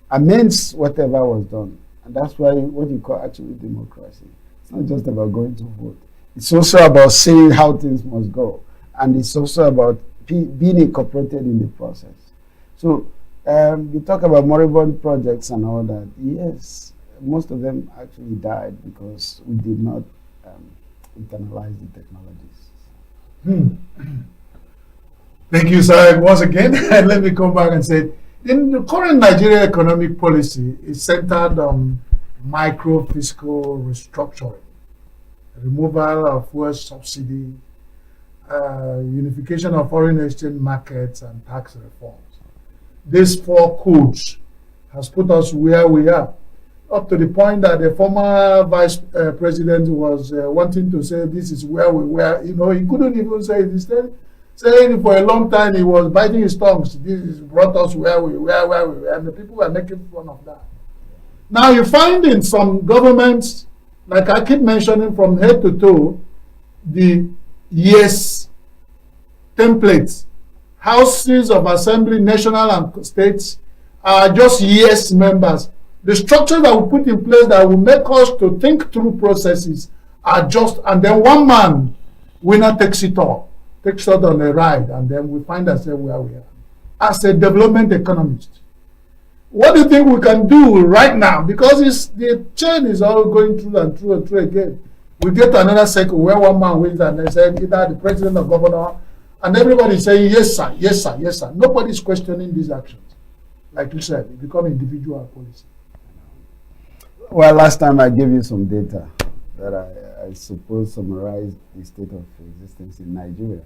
amends whatever was done. And that's why what you call actually democracy. It's not just about going to vote. It's also about saying how things must go. And it's also about being incorporated in the process. So you talk about moribund projects and all that. Yes, most of them actually died because we did not internalize the technologies. Thank you, sir. Once again, let me come back and say, in the current Nigeria economic policy, is centered on micro-fiscal restructuring, removal of fuel subsidy, unification of foreign exchange markets, and tax reforms. These four codes has put us where we are, up to the point that the former vice president was wanting to say this is where we were. You know, he couldn't even say it. Instead, saying for a long time he was biting his tongues. This is brought us where we were, and the people were making fun of that. Now you find in some governments, like I keep mentioning from head to toe, the yes templates, houses of assembly, national and states, are just yes members. The structures that we put in place that will make us to think through processes are just, and then one man, winner takes it all, takes us on a ride, and then we find ourselves where we are. As a development economist, what do you think we can do right now? Because the chain is all going through and through and through again. We get to another cycle where one man wins and they say either the president or governor, and everybody is saying yes sir, yes sir, yes sir. Nobody's questioning these actions. Like you said, it becomes individual policy. Well, last time I gave you some data that I suppose summarized the state of existence in Nigeria.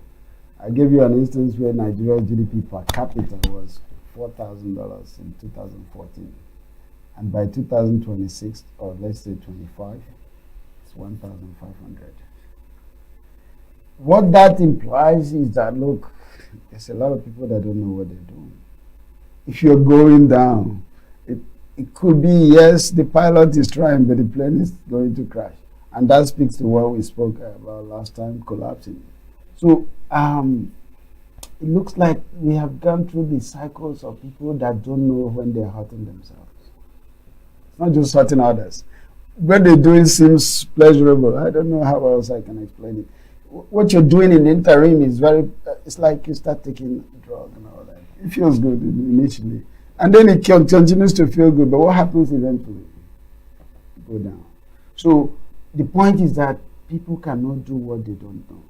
I gave you an instance where Nigeria's GDP per capita was $4,000 in 2014. And by 2026, or let's say 25, it's 1,500. What that implies is that, look, there's a lot of people that don't know what they're doing. If you're going down, it could be, yes, the pilot is trying, but the plane is going to crash. And that speaks to what we spoke about last time, collapsing. So it looks like we have gone through the cycles of people that don't know when they're hurting themselves. It's not just hurting others. What they're doing seems pleasurable. I don't know how else I can explain it. What you're doing in the interim is it's like you start taking a drug and all that. It feels good initially. And then it continues to feel good. But what happens eventually? Go down. So the point is that people cannot do what they don't know.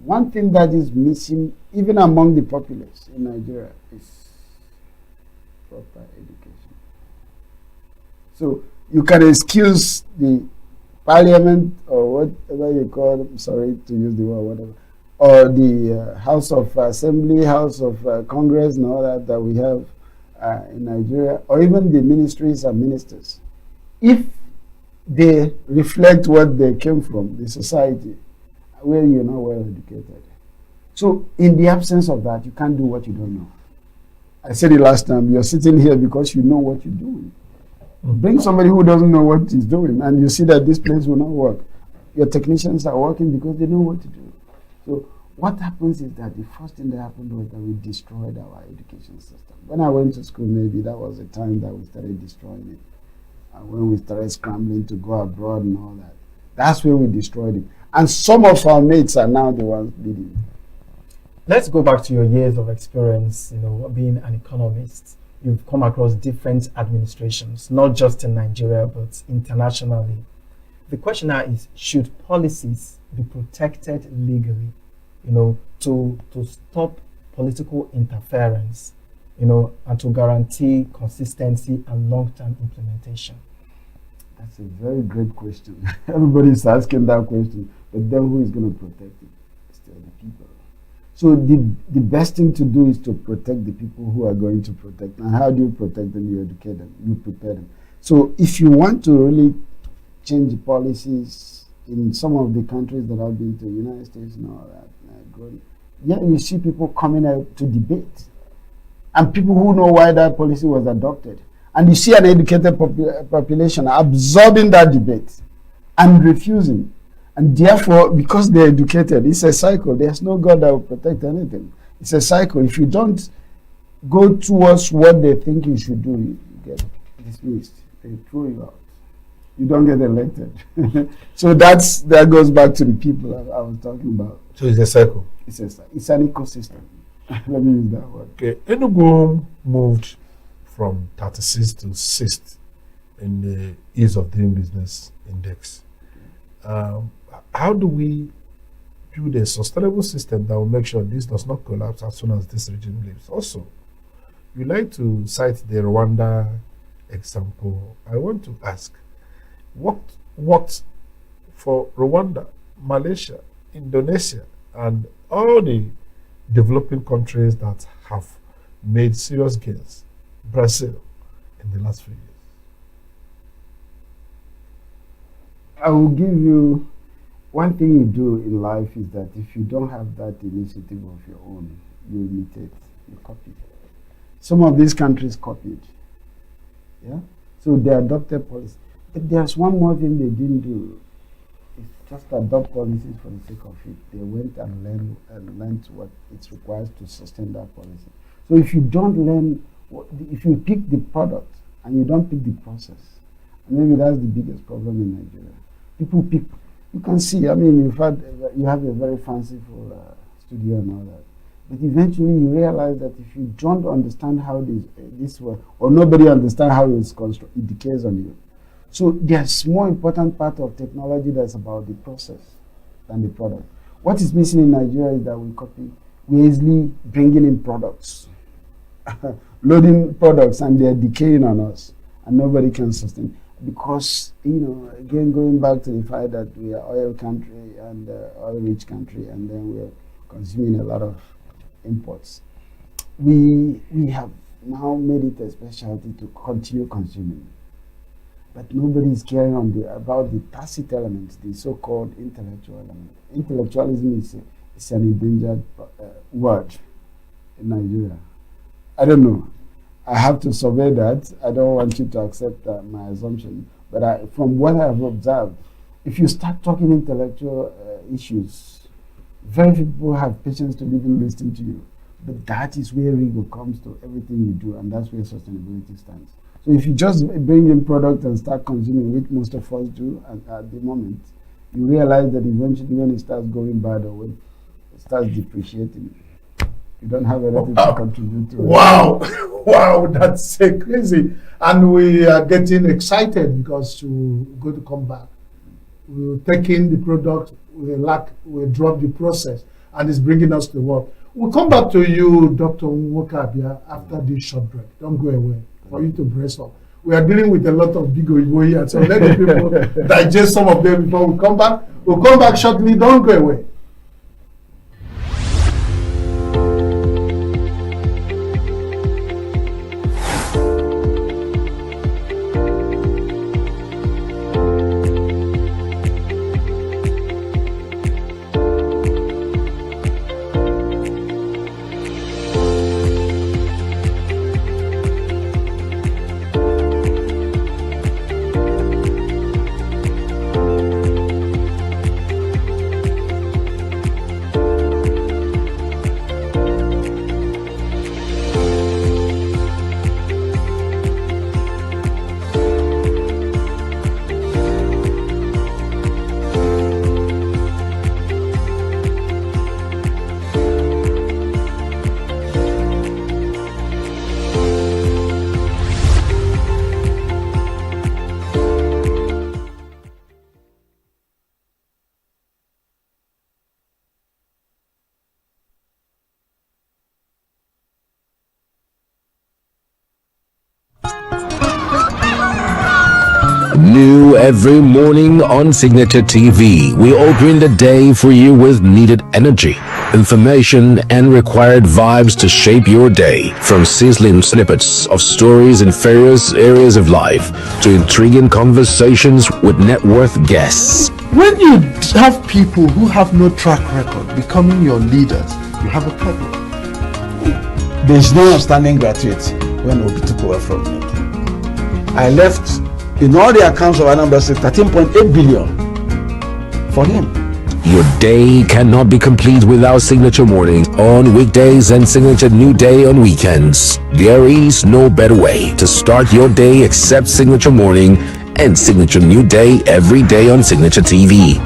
One thing that is missing, even among the populace in Nigeria, is proper education. So you can excuse the parliament or whatever you call it, I'm sorry to use the word, whatever, or the House of Assembly, House of Congress and all that we have in Nigeria, or even the ministries and ministers. If they reflect what they came from, the society, where you're not well educated. So in the absence of that, you can't do what you don't know. I said it last time, you're sitting here because you know what you're doing. Bring somebody who doesn't know what he's doing, and you see that this place will not work. Your technicians are working because they know what to do. So what happens is that the first thing that happened was that we destroyed our education system. When I went to school, maybe that was the time that we started destroying it. And when we started scrambling to go abroad and all that, that's where we destroyed it. And some of our mates are now the ones leading. Let's go back to your years of experience, being an economist. You've come across different administrations, not just in Nigeria, but internationally. The question now is, should policies be protected legally, to stop political interference, and to guarantee consistency and long-term implementation? That's a very great question. Everybody's asking that question, but then who is going to protect it? It's still the people. So the best thing to do is to protect the people who are going to protect. And how do you protect them? You educate them, you prepare them. So if you want to really change the policies in some of the countries that I've been to, United States and all that, yeah, you see people coming out to debate. And people who know why that policy was adopted. And you see an educated population absorbing that debate and refusing. And therefore, because they're educated, it's a cycle. There's no God that will protect anything. It's a cycle. If you don't go towards what they think you should do, you get dismissed. They throw you out. You don't get elected. So that goes back to the people I was talking about. So it's a cycle. It's an ecosystem. Let me use that word. Okay, ENUGU moved from 36th to 6th in the ease of doing business index. How do we build a sustainable system that will make sure this does not collapse as soon as this regime leaves? Also, you like to cite the Rwanda example. I want to ask, what worked for Rwanda, Malaysia, Indonesia, and all the developing countries that have made serious gains, Brazil, in the last few years? I will give you one thing you do in life is that if you don't have that initiative of your own, you imitate, you copy. Some of these countries copied. Yeah? So they adopted policy. But there's one more thing they didn't do. It's just adopt policies for the sake of it. They went and learned what it requires to sustain that policy. So if you don't learn, if you pick the product and you don't pick the process, and maybe that's the biggest problem in Nigeria. People pick, you can see, I mean, you have a very fanciful studio and all that. But eventually you realize that if you don't understand how this works, or nobody understands how it's constructed, it decays on you. So there's more important part of technology that's about the process than the product. What is missing in Nigeria is that we copy, we're easily bringing in products, loading products, and they're decaying on us, and nobody can sustain. Because, again, going back to the fact that we are oil country and oil-rich country, and then we are consuming a lot of imports. We have now made it a specialty to continue consuming. But nobody is caring about the tacit elements, the so-called intellectual element. Intellectualism is an endangered word in Nigeria. I don't know. I have to survey that. I don't want you to accept my assumption. But from what I have observed, if you start talking intellectual issues, very few people have patience to even listen to you. But that is where rigor comes to everything you do, and that's where sustainability stands. So if you just bring in product and start consuming, which most of us do at the moment, you realize that eventually when it starts going bad or when it starts depreciating, you don't have anything to contribute to it. Wow, wow, that's crazy. And we are getting excited because we're going to come back. We'll take in the product, we'll drop the process, and it's bringing us to work. We'll come back to you, Dr. Nwokabia, after this short break. Don't go away, for you to brace up. We are dealing with a lot of big Oyibo here, so let the people digest some of them before we come back. We'll come back shortly. Don't go away. New every morning on Signaturetv, we open the day for you with needed energy, information, and required vibes to shape your day. From sizzling snippets of stories in various areas of life to intriguing conversations with net worth guests. When you have people who have no track record becoming your leaders, you have a problem. There is no outstanding gratuity when Obi took over from me. I left in all the accounts of Anambra State 13.8 billion for him. Your day cannot be complete without Signature Morning on weekdays and Signature New Day on weekends. There is no better way to start your day except Signature Morning and Signature New Day every day on Signature TV.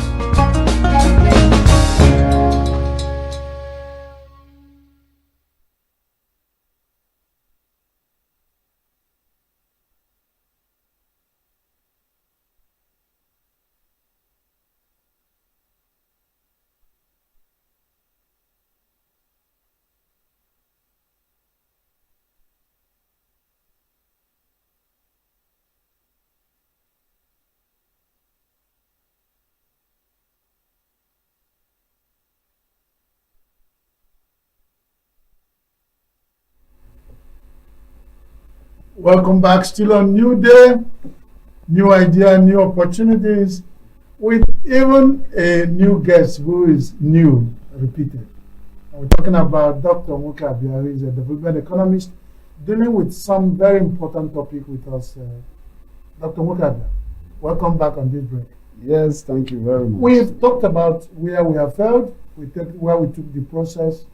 Welcome back. Still on New Day, new idea, new opportunities, with even a new guest who is new, repeated. We're talking about Dr. Nwoke Abia, who is a development economist, dealing with some very important topic with us. Dr. Nwoke Abia, welcome back on this break. Yes, thank you very much. We've talked about where we have failed, where we took the process,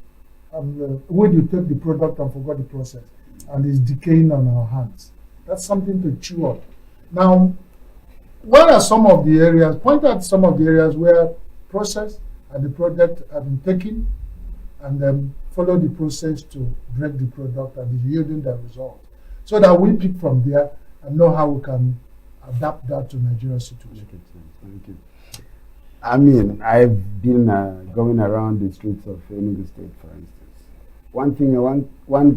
and where you take the product and forgot the process, and it's decaying on our hands. That's something to chew up. Now, what are some of the areas, point out some of the areas where process and the product have been taken, and then follow the process to break the product and is yielding the result, so that we pick from there and know how we can adapt that to Nigeria's situation. Thank you. I mean, I've been going around the streets of ENUGU State, for instance. One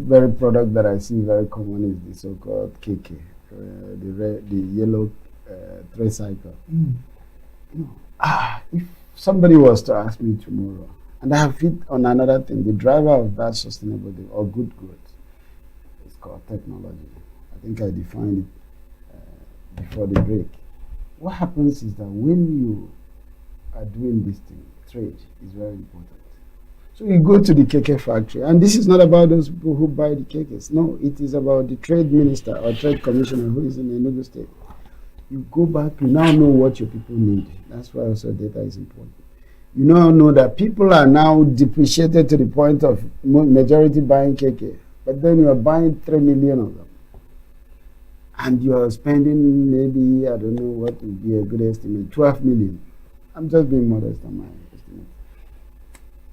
very product that I see very common is the so-called KK, the yellow tricycle. If somebody was to ask me tomorrow, and I have hit on another thing, the driver of that sustainable or good growth is called technology. I think I defined it before the break. What happens is that when you are doing this thing, trade is very important. So you go to the KK factory, and this is not about those people who buy the KKs. No, it is about the trade minister or trade commissioner who is in ENUGU State. You go back, you now know what your people need. That's why also data is important. You now know that people are now depreciated to the point of majority buying KK, but then you are buying 3 million of them. And you are spending maybe, I don't know what would be a good estimate, 12 million. I'm just being modest on my estimate.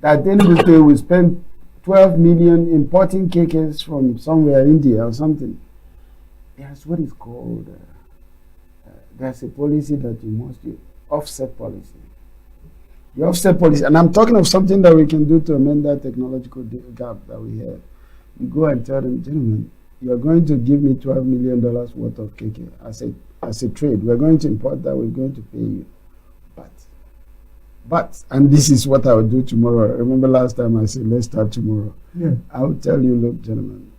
At the end of the day, we spend 12 million importing KKs from somewhere, India or something. There's what is called, there's a policy that you must do, offset policy. The offset policy, and I'm talking of something that we can do to amend that technological gap that we have. We go and tell them, gentlemen, you are going to give me $12 million worth of KK as a trade. We're going to import that, we're going to pay you. But, and this is what I will do tomorrow. Remember last time I said, let's start tomorrow. Yeah. I will tell you, look, gentlemen,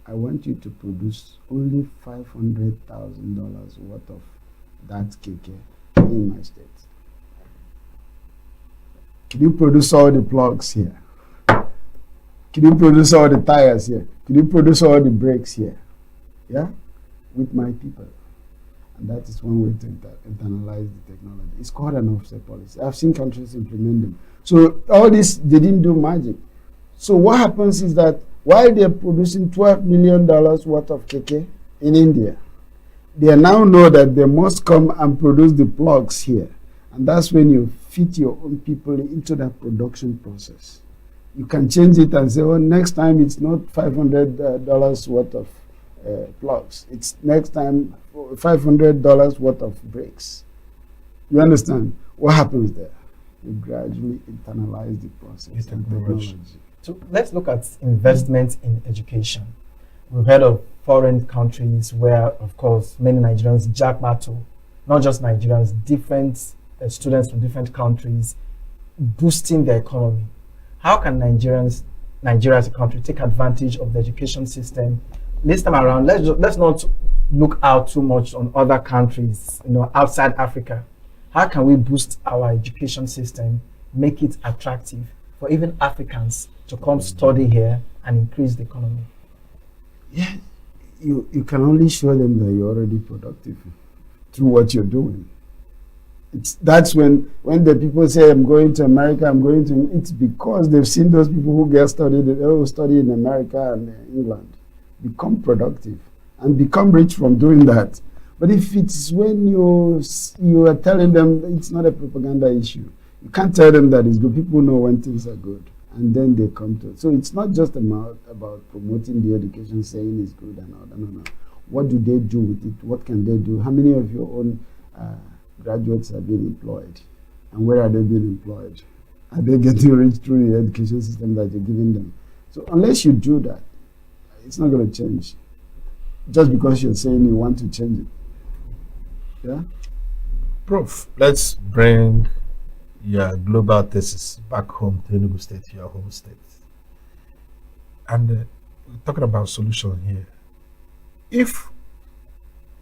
I want you to produce only $500,000 worth of that KK in my state. Can you produce all the plugs here? Can you produce all the tires here? Can you produce all the brakes here? Yeah? With my people. And that is one way to internalize the technology. It's called an offset policy. I've seen countries implement them. So all this, they didn't do magic. So what happens is that while they're producing $12 million worth of KK in India, they now know that they must come and produce the plugs here. And that's when you fit your own people into that production process. You can change it and say, oh, next time it's not $500 worth of plugs. It's next time $500 worth of brakes. You understand? What happens there? You gradually internalize the process and technology. So let's look at investment in education. We've heard of foreign countries where, of course, many Nigerians jack battle, not just Nigerians, different students from different countries, boosting the economy. how can Nigeria as a country take advantage of the education system this time around? Let's not look out too much on other countries, outside Africa. How can we boost our education system, make it attractive for even Africans to come study here and increase the economy? Yeah, you can only show them that you're already productive through what you're doing. That's when the people say, I'm going to America, it's because they've seen those people who study in America and England become productive and become rich from doing that. But if it's when you are telling them, it's not a propaganda issue. You can't tell them that it's good. People know when things are good, and then they come to it. So it's not just about promoting the education, saying it's good and all that. No. What do they do with it? What can they do? How many of your own graduates are being employed? And where are they being employed? Are they getting rich through the education system that you're giving them? So unless you do that, it's not going to change. Just because you're saying you want to change it. Yeah? Prof, let's bring your global thesis back home to ENUGU State, your home state. And we're talking about solution here. If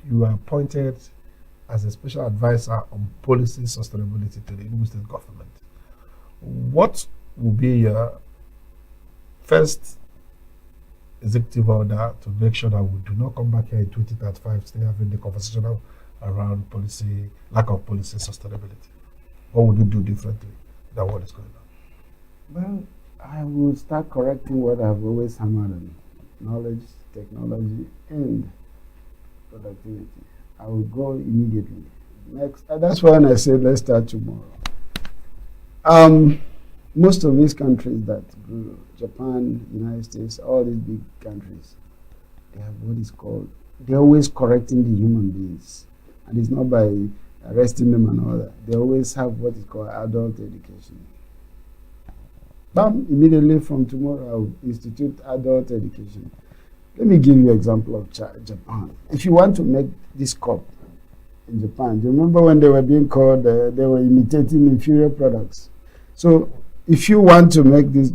you are appointed as a special advisor on policy sustainability to the ENUGU State government, what will be your first executive order to make sure that we do not come back here in 2035 still having the conversation around policy, lack of policy sustainability? What would you do differently than what is going on? Well, I will start correcting what I've always hammered on: knowledge, technology, and productivity. I will go immediately. Next, that's why I said let's start tomorrow. Most of these countries that grew, Japan, United States, all these big countries, they have what is called, they're always correcting the human beings. And it's not by arresting them and all that. They always have what is called adult education. Bam, immediately from tomorrow, I'll institute adult education. Let me give you an example of Japan. If you want to make this cup in Japan, do you remember when they were being called, they were imitating inferior products? So if you want to make this,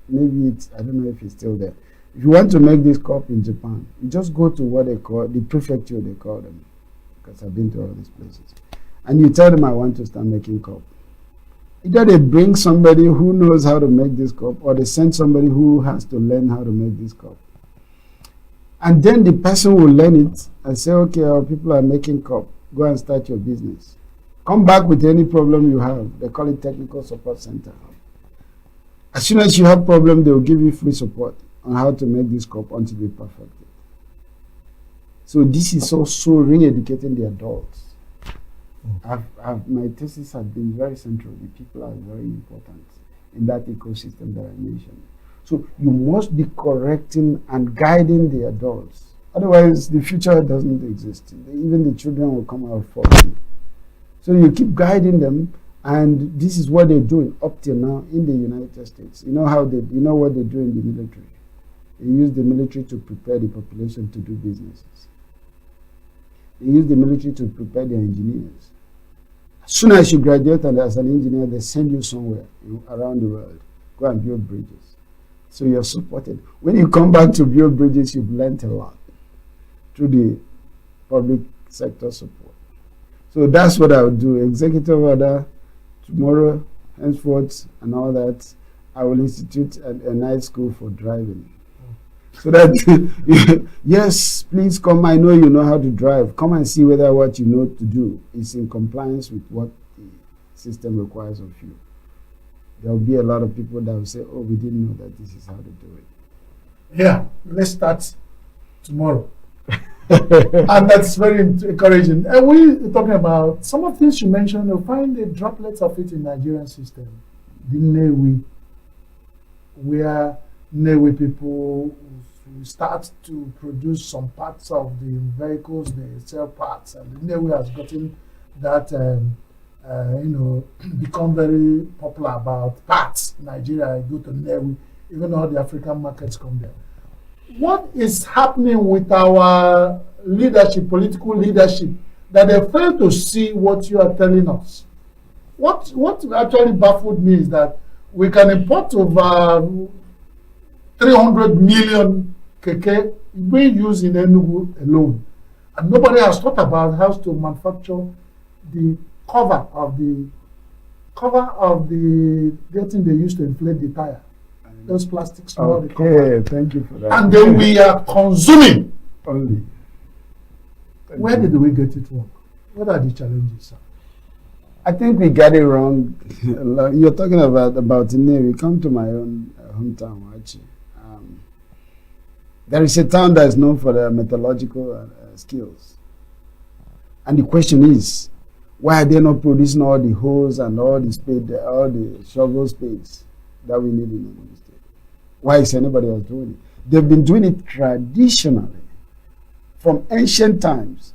maybe it's, I don't know if it's still there. If you want to make this cup in Japan, you just go to what they call, the prefecture they call them, because I've been to all these places. And you tell them, I want to start making cup. Either they bring somebody who knows how to make this cup, or they send somebody who has to learn how to make this cup. And then the person will learn it and say, okay, our people are making cup. Go and start your business. Come back with any problem you have. They call it technical support center. As soon as you have problem, they will give you free support on how to make this cup until you perfect it. So this is also re-educating the adults. My thesis has been very central. The people are very important in that ecosystem that I mentioned. So you must be correcting and guiding the adults. Otherwise, the future doesn't exist. Even the children will come out faulty. So you keep guiding them, and this is what they're doing up till now in the United States. You know what they do in the military. They use the military to prepare the population to do businesses. They use the military to prepare their engineers. As soon as you graduate and as an engineer, they send you somewhere around the world. Go and build bridges. So you're supported. When you come back to build bridges, you've learned a lot through the public sector support. So that's what I would do. Executive order tomorrow, henceforth, and all that. I will institute a night school for driving. So that, yes, please come. I know you know how to drive. Come and see whether what you know to do is in compliance with what the system requires of you. There will be a lot of people that will say, oh, we didn't know that this is how to do it. Yeah, let's start tomorrow. And that's very encouraging. And we're talking about some of the things you mentioned. You'll find the droplets of it in the Nigerian system. The Newi, where Newi people start to produce some parts of the vehicles, they sell parts. And the Newi has gotten that, become very popular about parts. Nigeria, go to Newi, even all the African markets come there. What is happening with our leadership, political leadership, that they fail to see what you are telling us? What actually baffled me is that we can import over 300 million keke being used in ENUGU alone. And nobody has thought about how to manufacture the cover of the thing they used to inflate the tire. Those plastics. Okay, thank you for that. And then we are consuming. Only. Where did we get it wrong? What are the challenges, sir? I think we got it wrong. You're talking about Ine. We come to my own hometown, actually. There is a town that is known for their metallurgical skills. And the question is, why are they not producing all the hoes and all the spade, all the shovel spades that we need in the state? Why is anybody else doing it? They've been doing it traditionally from ancient times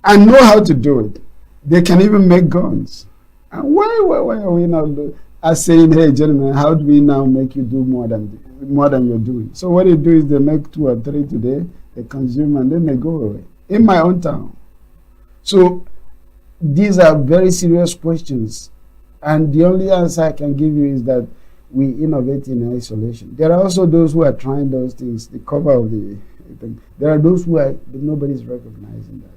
and know how to do it. They can even make guns. And why are we not saying, hey, gentlemen, how do we now make you do more than you're doing? So what they do is they make 2 or 3 today, they consume, and then they go away. In my own town. So these are very serious questions. And the only answer I can give you is that we innovate in isolation. There are also those who are trying those things, the cover of the thing. There are those who are, but nobody's recognizing that.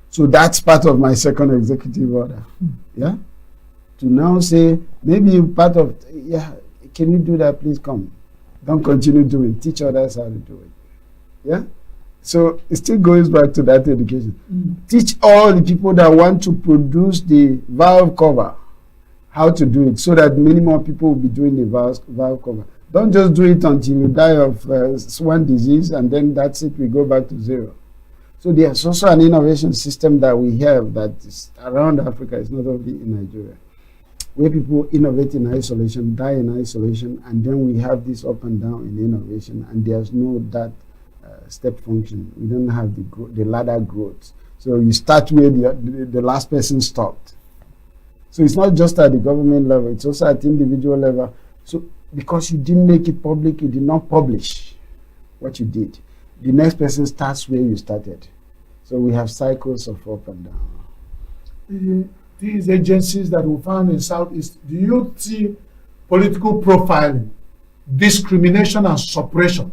So that's part of my second executive order. Yeah? To now say, maybe part of, can you do that? Please come. Don't continue doing it. Teach others how to do it. Yeah? So it still goes back to that education. Teach all the people that want to produce the valve cover how to do it so that many more people will be doing the valve cover. Don't just do it until you die of swan disease and then that's it, we go back to zero. So there's also an innovation system that we have that is around Africa, it's not only in Nigeria, where people innovate in isolation, die in isolation, and then we have this up and down in innovation, and there's no that step function. We don't have the ladder growth. So you start where the last person stopped. So it's not just at the government level, it's also at the individual level. So because you didn't make it public, you did not publish what you did. The next person starts where you started. So we have cycles of up and down. These agencies that we found in Southeast, do you see political profiling, discrimination and suppression?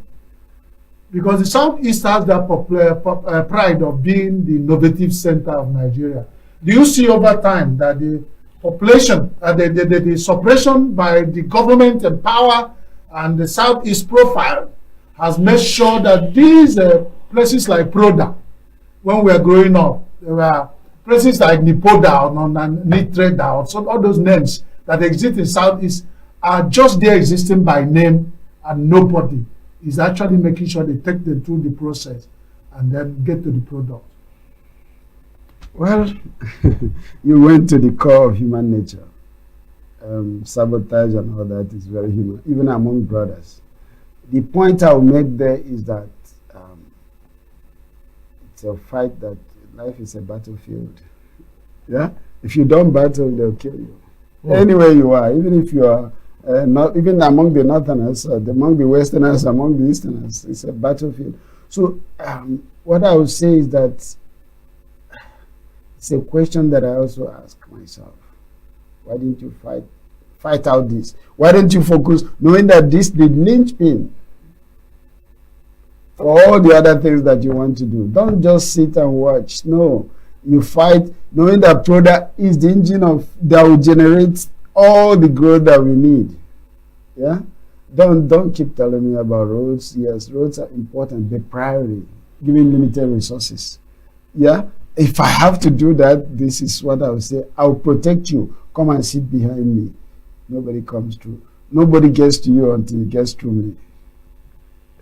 Because the Southeast has that pride of being the innovative center of Nigeria. Do you see over time that the population, the suppression by the government and power and the Southeast profile has made sure that these places like Proda, when we were growing up, there were places like Nipoda or Nitreda, or so all those names that exist in Southeast are just there existing by name, and nobody is actually making sure they take them through the process and then get to the product. Well, you went to the core of human nature. Sabotage and all that is very human, even among brothers. The point I'll make there is that it's a fight that life is a battlefield. Yeah? If you don't battle, they'll kill you. Oh. Anywhere you are, even if you are not even among the Northerners, among the Westerners, among the Easterners, it's a battlefield. So what I would say is that it's a question that I also ask myself. Why didn't you fight out this? Why don't you focus, knowing that this is the linchpin for all the other things that you want to do? Don't just sit and watch. No, you fight, knowing that product is the engine that will generate all the growth that we need. Yeah? Don't keep telling me about roads. Yes, roads are important, but priority, given limited resources. Yeah? If I have to do that, this is what I would say. I'll protect you. Come and sit behind me. Nobody comes through. Nobody gets to you until it gets through me.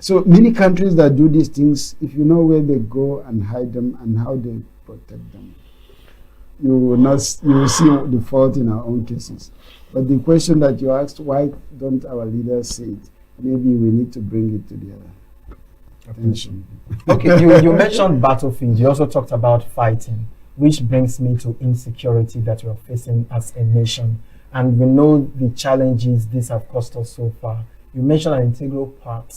So many countries that do these things, if you know where they go and hide them and how they protect them, you will see the fault in our own cases. But the question that you asked, why don't our leaders say it? Maybe we need to bring it to their attention. Okay, you mentioned battlefield. You also talked about fighting, which brings me to insecurity that we are facing as a nation. And we know the challenges this have cost us so far. You mentioned an integral part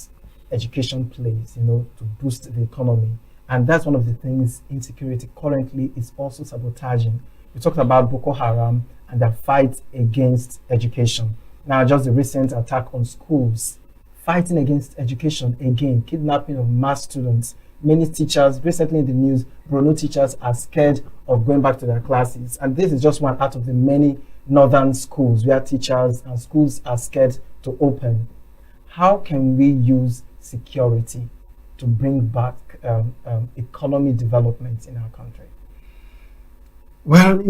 education plays, to boost the economy. And that's one of the things insecurity currently is also sabotaging. We talked about Boko Haram and the fight against education. Now, just the recent attack on schools, fighting against education again, kidnapping of mass students. Many teachers, recently in the news, Brunei teachers are scared of going back to their classes. And this is just one out of the many northern schools where teachers and schools are scared to open. How can we use security to bring back economy development in our country? Well,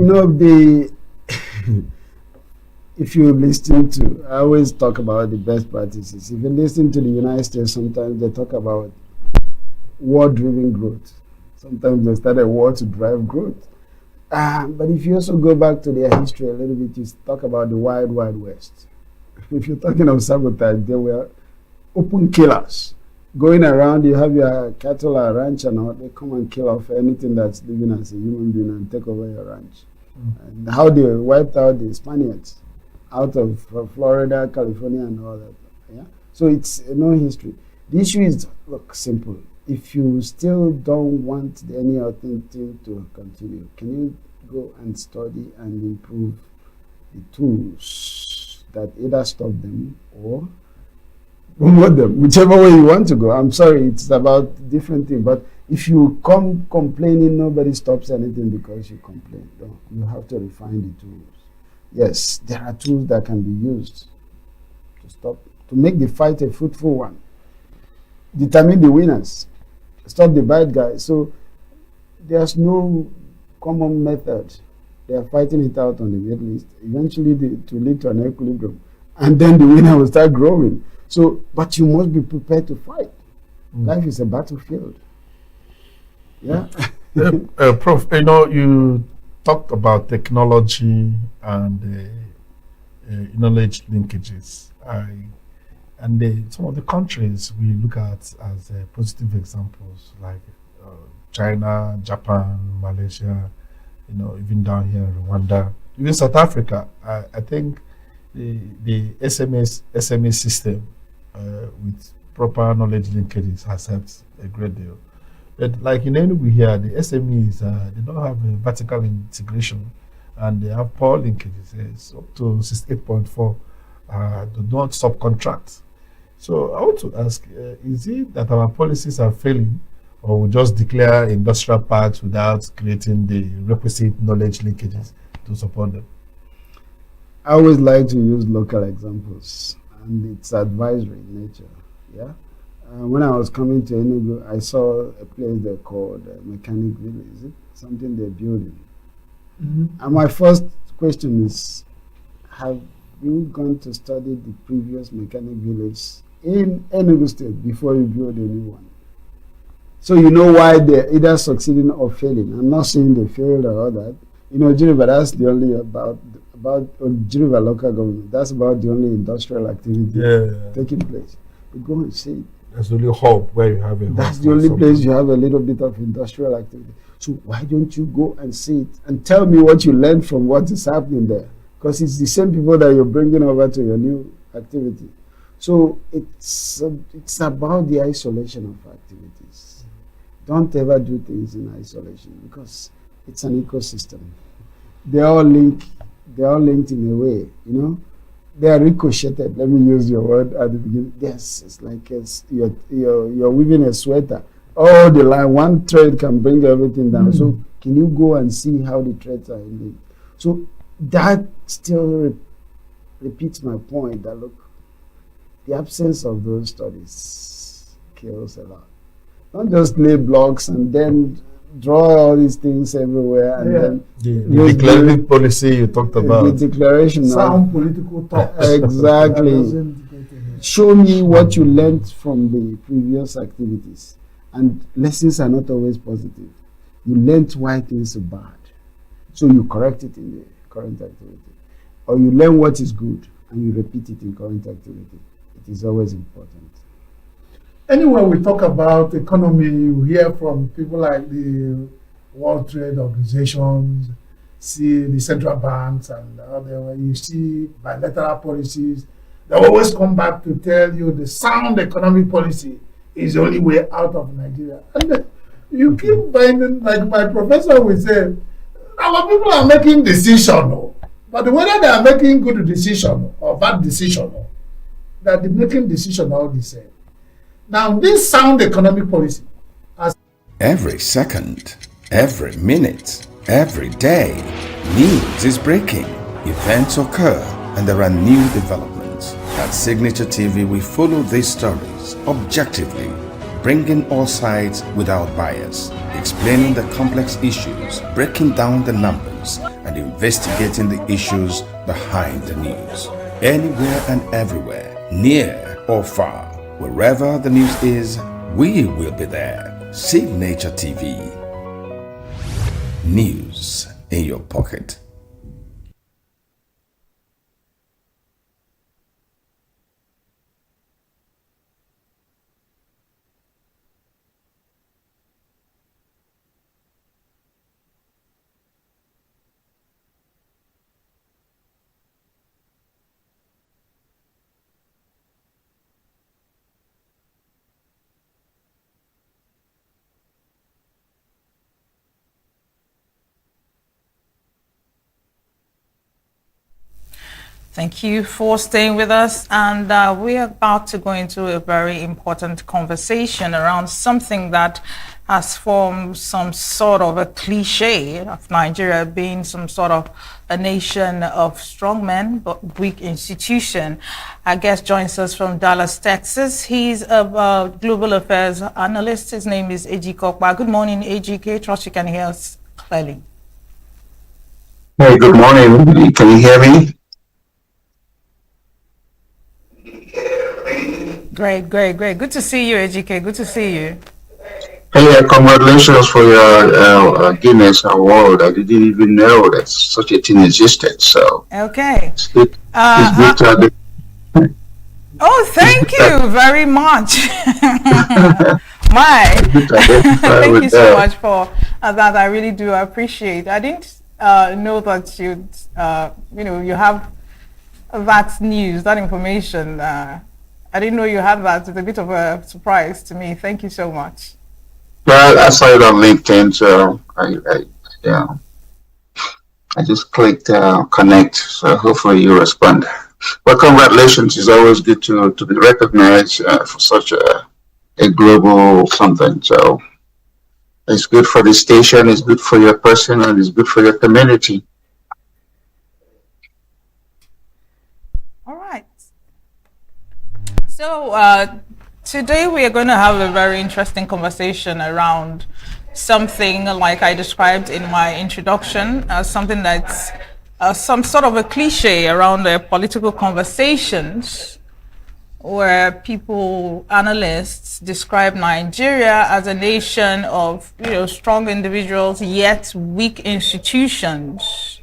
if you listen to, I always talk about the best practices. If you listen to the United States, sometimes they talk about war-driven growth. Sometimes they start a war to drive growth. But if you also go back to their history a little bit, you talk about the Wild Wild West. If you're talking of sabotage, they were open killers. Going around, you have your cattle or ranch and all, they come and kill off anything that's living as a human being and take over your ranch. And how they wiped out the Spaniards out of Florida, California, and all that. Yeah. So it's no history. The issue is, look, simple. If you still don't want any other thing to continue, can you go and study and improve the tools that either stop them or promote them, whichever way you want to go? I'm sorry, it's about different things. But if you come complaining, nobody stops anything because you complain. No, you have to refine the tools. Yes, there are tools that can be used to make the fight a fruitful one. Determine the winners. Stop the bad guys. So there's no common method. They are fighting it out on the Middle East. Eventually, to lead to an equilibrium, and then the winner will start growing. So, but you must be prepared to fight. Life is a battlefield. Yeah. Prof, you talked about technology and knowledge linkages. Some of the countries we look at as positive examples, like China, Japan, Malaysia, even down here in Rwanda, even South Africa. I think the SMA system with proper knowledge linkages has helped a great deal. But like in ENUGU here, the SMEs, they don't have a vertical integration and they have poor linkages. It's up to 68.4, do not subcontract. So I want to ask, is it that our policies are failing, or we just declare industrial parks without creating the requisite knowledge linkages to support them? I always like to use local examples, and it's advisory in nature. Yeah. When I was coming to ENUGU, I saw a place they called Mechanic Village. Is it something they're building? And my first question is, have you gone to study the previous Mechanic Village in ENUGU State before you build a new one? So you know why they're either succeeding or failing. I'm not saying they failed or all that. Jiriba, that's the only about Jiriba local government. That's about the only industrial activity taking place. But go and see it. That's the only hub where you have a That's the only place you have a little bit of industrial activity. So why don't you go and see it and tell me what you learned from what is happening there? Because it's the same people that you're bringing over to your new activity. So it's about the isolation of activities. Don't ever do things in isolation because it's an ecosystem. They're all linked in a way, They are ricocheted. Let me use your word at the beginning. Yes, it's like you're weaving a sweater. Oh, the line, one thread can bring everything down. So can you go and see how the threads are linked? So that still repeats my point that, look, the absence of those studies kills a lot. Don't just lay blocks and then draw all these things everywhere and then the declarative policy you talked about. The declaration. Sound political talk. Exactly. Show me what you learned from the previous activities. And lessons are not always positive. You learned why things are bad. So you correct it in the current activity. Or you learn what is good and you repeat it in current activity. It is always important. Anywhere we talk about economy, you hear from people like the World Trade Organizations, see the central banks, and you see bilateral policies. They always come back to tell you the sound economic policy is the only way out of Nigeria. And you keep finding, like my professor will say, our people are making decisions. But whether they are making good decision or bad decision, that the making decision all the same. Now, this sound economic policy. Every second, every minute, every day, news is breaking. Events occur and there are new developments. At Signature TV, we follow these stories objectively, bringing all sides without bias, explaining the complex issues, breaking down the numbers, and investigating the issues behind the news. Anywhere and everywhere, near or far, wherever the news is, we will be there. Signature TV. News in your pocket. Thank you for staying with us, and we are about to go into a very important conversation around something that has formed some sort of a cliche of Nigeria being some sort of a nation of strong men but weak institution. Our guest joins us from Dallas, Texas. He's a global affairs analyst. His name is Eji Kokpa. Good morning, Eji. Trust you can hear us clearly. Hey, good morning. Can you hear me? Great. Good to see you, Ejike. Good to see you. Hey, congratulations for your Guinness Award. I didn't even know that such a thing existed. So okay, it's good to have it. Oh, thank you very much. Thank you so much for that. I really do appreciate. I didn't know that you have that news, that information. I didn't know you had that. It's a bit of a surprise to me. Thank you so much. Well, I saw it on LinkedIn, so I just clicked connect. So hopefully you respond. But congratulations! It's always good to be recognized for such a global something. So it's good for the station, it's good for your person, and it's good for your community. So today we are going to have a very interesting conversation around something like I described in my introduction, something that's some sort of a cliche around political conversations where people, analysts, describe Nigeria as a nation of strong individuals yet weak institutions.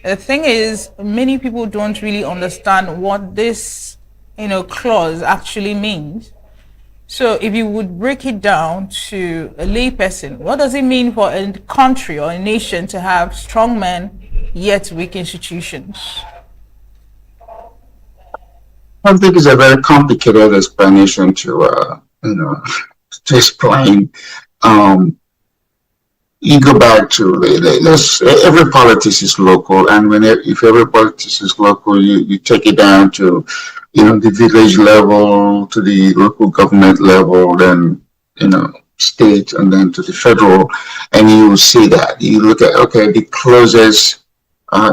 The thing is, many people don't really understand what this clause actually means. So if you would break it down to a layperson, what does it mean for a country or a nation to have strong men yet weak institutions? I think it's a very complicated explanation to explain. You go back to every politics is local, and if every politics is local, you take it down to the village level, to the local government level, then state, and then to the federal, and you will see that you look at the closest,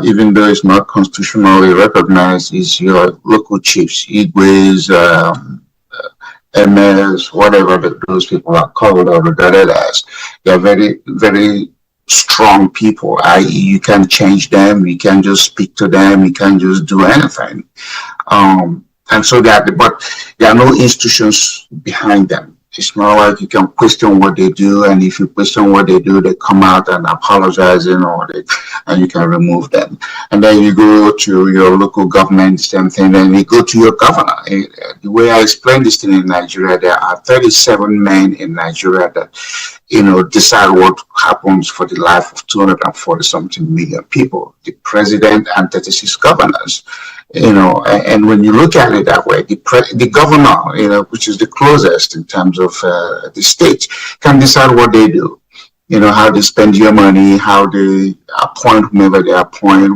even though it's not constitutionally recognized, is your local chiefs, Igwes, MS, whatever those people are called, or regarded as. They're very, very strong people, i.e. you can't change them, you can't just speak to them, you can't just do anything. And so but there are no institutions behind them. It's not like you can question what they do, and if you question what they do, they come out and apologize, and you can remove them. And then you go to your local government, same thing, and you go to your governor. The way I explain this thing in Nigeria, there are 37 men in Nigeria that, decide what happens for the life of 240-something million people. The president and 36 governors. And when you look at it that way, the governor, which is the closest in terms of the state, can decide what they do. how they spend your money, how they appoint whomever they appoint,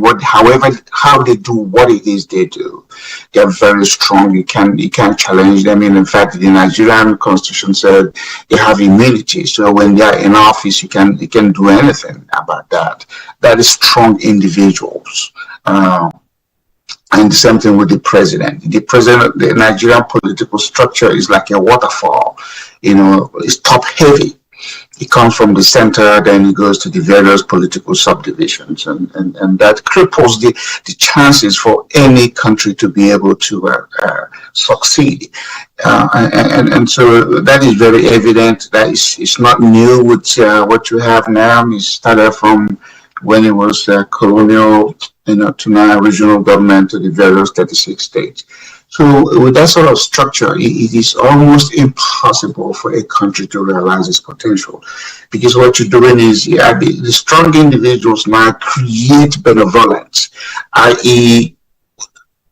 how they do what it is they do. They're very strong. You can't challenge them. And in fact, the Nigerian constitution said they have immunity. So when they are in office, you can do anything about that. That is strong individuals. And the same thing with the president. The Nigerian political structure is like a waterfall. It's top heavy. It comes from the center, then it goes to the various political subdivisions, and that cripples the chances for any country to be able to succeed. And so that is very evident. That it's not new with what you have now. It started from when it was colonial, to now regional government to the various 36 states. So with that sort of structure, it is almost impossible for a country to realize its potential, because what you're doing is the strong individuals now create benevolence, i.e.,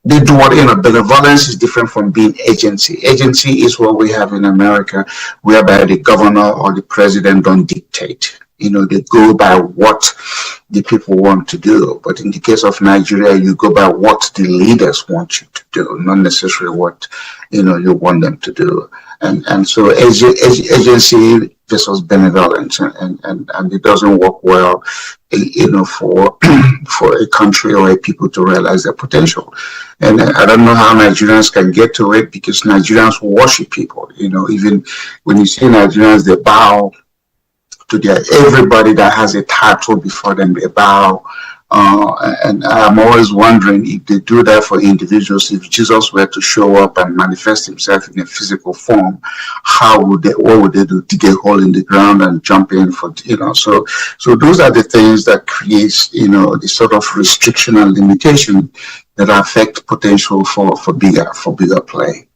they do what, benevolence is different from being agency. Agency is what we have in America, whereby the governor or the president don't dictate. They go by what the people want to do. But in the case of Nigeria, you go by what the leaders want you to do, not necessarily what, you want them to do. And so agency versus benevolence, and it doesn't work well, for a country or a people to realize their potential. And I don't know how Nigerians can get to it, because Nigerians worship people. Even when you see Nigerians, they bow to everybody that has a title before them, they bow. And I'm always wondering if they do that for individuals. If Jesus were to show up and manifest himself in a physical form, what would they do? Dig a hole in the ground and jump in for, so those are the things that creates, the sort of restriction and limitation that affect potential for bigger play.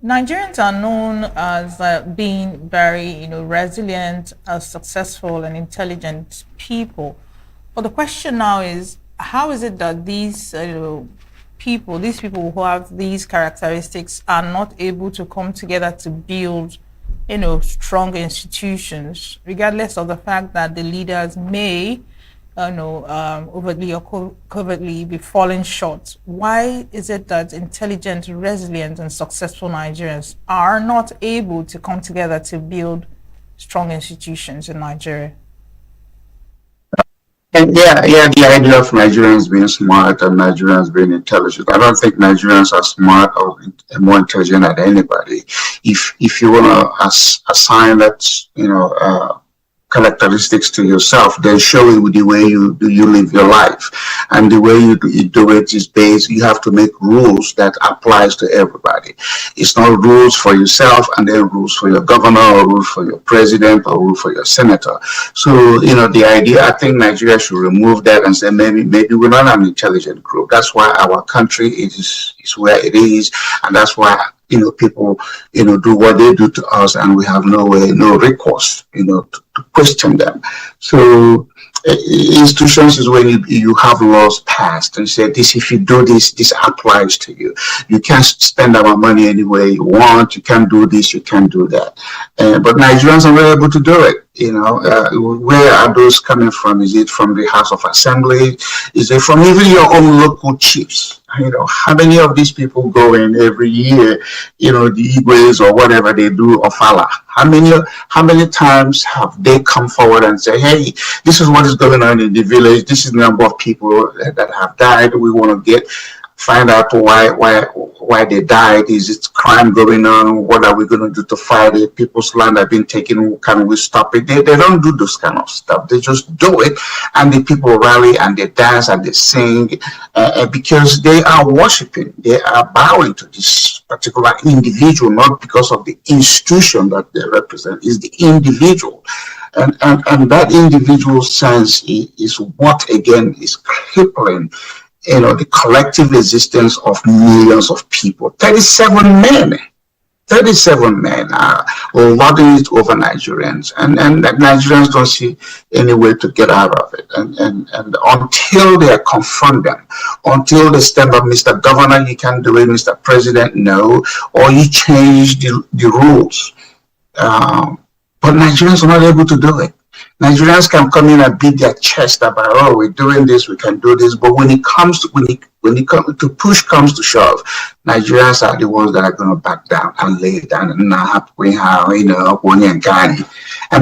Nigerians are known as being very, resilient, successful, and intelligent people. But the question now is, how is it that these people who have these characteristics are not able to come together to build, strong institutions, regardless of the fact that the leaders may, overtly or covertly be falling short? Why is it that intelligent, resilient, and successful Nigerians are not able to come together to build strong institutions in Nigeria? And the idea of Nigerians being smart and Nigerians being intelligent. I don't think Nigerians are smart or more intelligent than anybody. If you want to assign that, characteristics to yourself, then show it with the way you live your life. And the way you do it is you have to make rules that applies to everybody. It's not rules for yourself and then rules for your governor or rules for your president or rules for your senator. So, the idea, I think Nigeria should remove that and say, maybe we're not an intelligent group. That's why our country is where it is. And that's why people, do what they do to us, and we have no recourse, to question them. So institutions is when you have laws passed and say, this, if you do this applies to you. You can't spend our money any way you want. You can't do this, you can't do that. But Nigerians are not able to do it. Where are those coming from? Is it from the House of Assembly? Is it from even your own local chiefs? How many of these people go in every year, the Igwes or whatever they do, Ofala? How many times have they come forward and say, hey, this is what is going on in the village. This is the number of people that have died. We want to find out why they died. Is it crime going on? What are we going to do to fight it? People's land have been taken. Can we stop it? They don't do those kind of stuff. They just do it, and the people rally and they dance and they sing because they are worshiping. They are bowing to this particular individual, not because of the institution that they represent. It's the individual. And that individual sense is what, again, is crippling the collective existence of millions of people. 37 men are lording it over Nigerians, and Nigerians don't see any way to get out of it. And until they confront them, until they stand up, Mr. Governor, you can't do it, Mr. President, no, or you change the rules. But Nigerians are not able to do it. Nigerians can come in and beat their chest about, oh, we're doing this, we can do this. But when it comes to push comes to shove, Nigerians are the ones that are going to back down and lay it down. And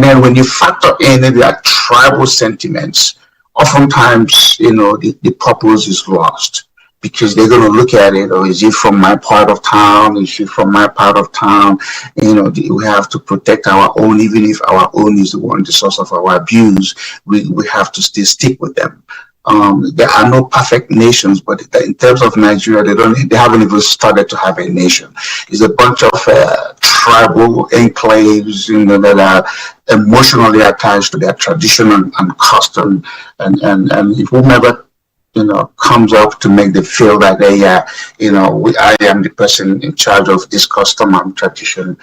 then when you factor in their tribal sentiments, oftentimes, the purpose is lost. Because they're going to look at it, or is it from my part of town? Is she from my part of town? We have to protect our own, even if our own is the source of our abuse. We have to still stick with them. There are no perfect nations, but in terms of Nigeria, they haven't even started to have a nation. It's a bunch of tribal enclaves, that are emotionally attached to their tradition and custom, and whomever comes up to make them feel that I am the person in charge of this custom and tradition.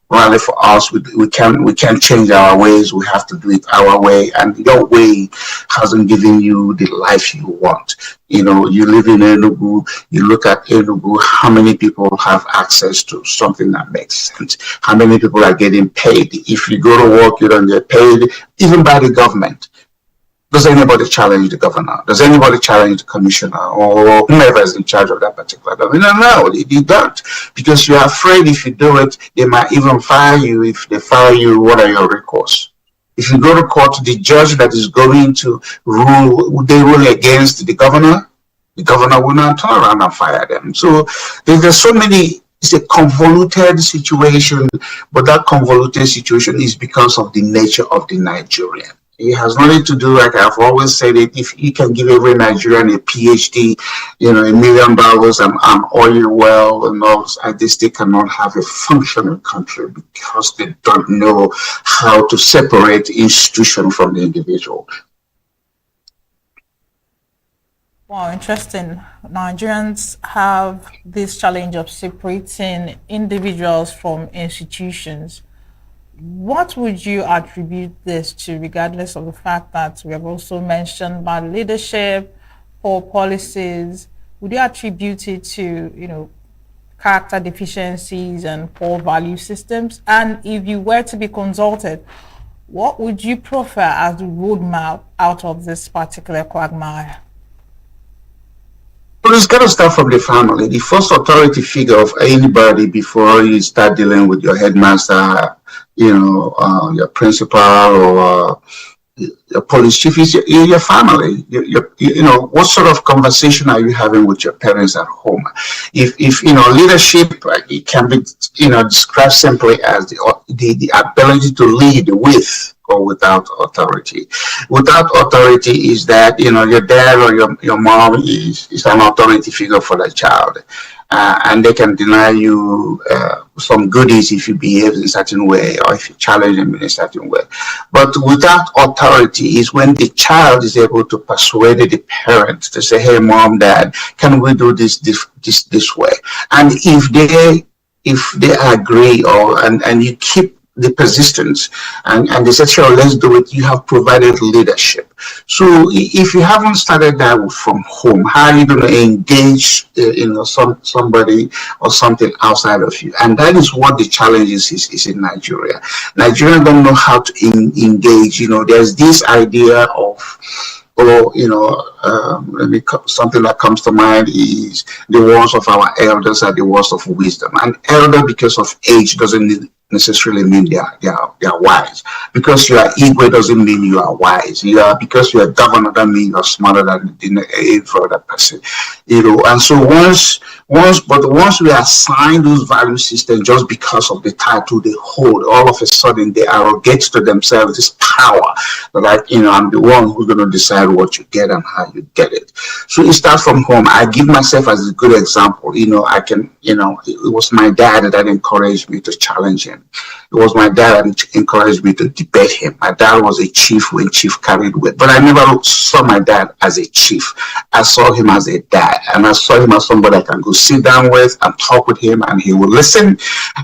Rather for us, we can't change our ways. We have to do it our way, and your way hasn't given you the life you want. You live in ENUGU. You look at ENUGU. How many people have access to something that makes sense? How many people are getting paid? If you go to work, you don't get paid, even by the government. Does anybody challenge the governor? Does anybody challenge the commissioner or whomever is in charge of that particular government? No, they don't. Because you're afraid if you do it, they might even fire you. If they fire you, what are your recourse? If you go to court, the judge that is going to rule, would they rule against the governor? The governor will not turn around and fire them. So there's so many. It's a convoluted situation, but that convoluted situation is because of the nature of the Nigerian. It has nothing to do, like I've always said it, if you can give every Nigerian a PhD, $1 million and oil well and all, they still cannot have a functioning country because they don't know how to separate the institution from the individual. Wow, interesting. Nigerians have this challenge of separating individuals from institutions. What would you attribute this to, regardless of the fact that we have also mentioned bad leadership, poor policies? Would you attribute it to, character deficiencies and poor value systems? And if you were to be consulted, what would you prefer as the roadmap out of this particular quagmire? Well, it's got to start from the family. The first authority figure of anybody before you start dealing with your headmaster, your principal or your police chief is your family. What sort of conversation are you having with your parents at home? If leadership, it can be described simply as the ability to lead with or without authority. Without authority is that your dad or your mom is an authority figure for the child. And they can deny you some goodies if you behave in a certain way or if you challenge them in a certain way. But without authority is when the child is able to persuade the parents to say, hey, mom, dad, can we do this way? And if they agree and you keep the persistence and they said, sure, let's do it, you have provided leadership. So if you haven't started that from home, how are you going to engage somebody or something outside of you? And that is what the challenge is in Nigeria. Nigerians don't know how to engage. There's this idea of something that comes to mind is the words of our elders are the words of wisdom. An elder, because of age, doesn't necessarily mean they are wise. Because you are Igwe doesn't mean you are wise. Because you are governor doesn't mean you are smarter than the other person. And so once we assign those value systems just because of the title they hold, all of a sudden they arrogate to themselves this power that I'm the one who's going to decide what you get and how you get it. So it starts from home. I give myself as a good example. It was my dad that encouraged me to challenge him. It was my dad that encouraged me to debate him. My dad was a chief when chief carried weight, but I never saw my dad as a chief. I saw him as a dad, and I saw him as somebody I can go sit down with and talk with him, and he will listen,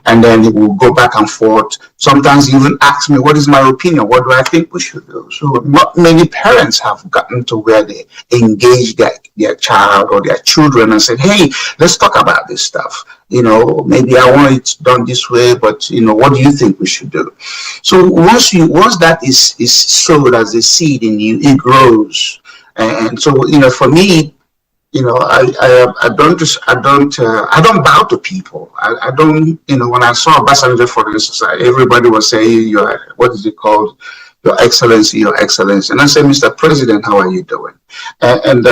and then he will go back and forth Sometimes even ask me, what is my opinion? What do I think we should do? So not many parents have gotten to where they engage their child or their children and said, hey, let's talk about this stuff. Maybe I want it done this way, but what do you think we should do? So once that is sowed as a seed in you, it grows. And so, for me, I don't bow to people. I don't, when I saw Obasanjo, for instance, everybody was saying, what is it called? Your Excellency, Your Excellency. And I said, Mr. President, how are you doing? And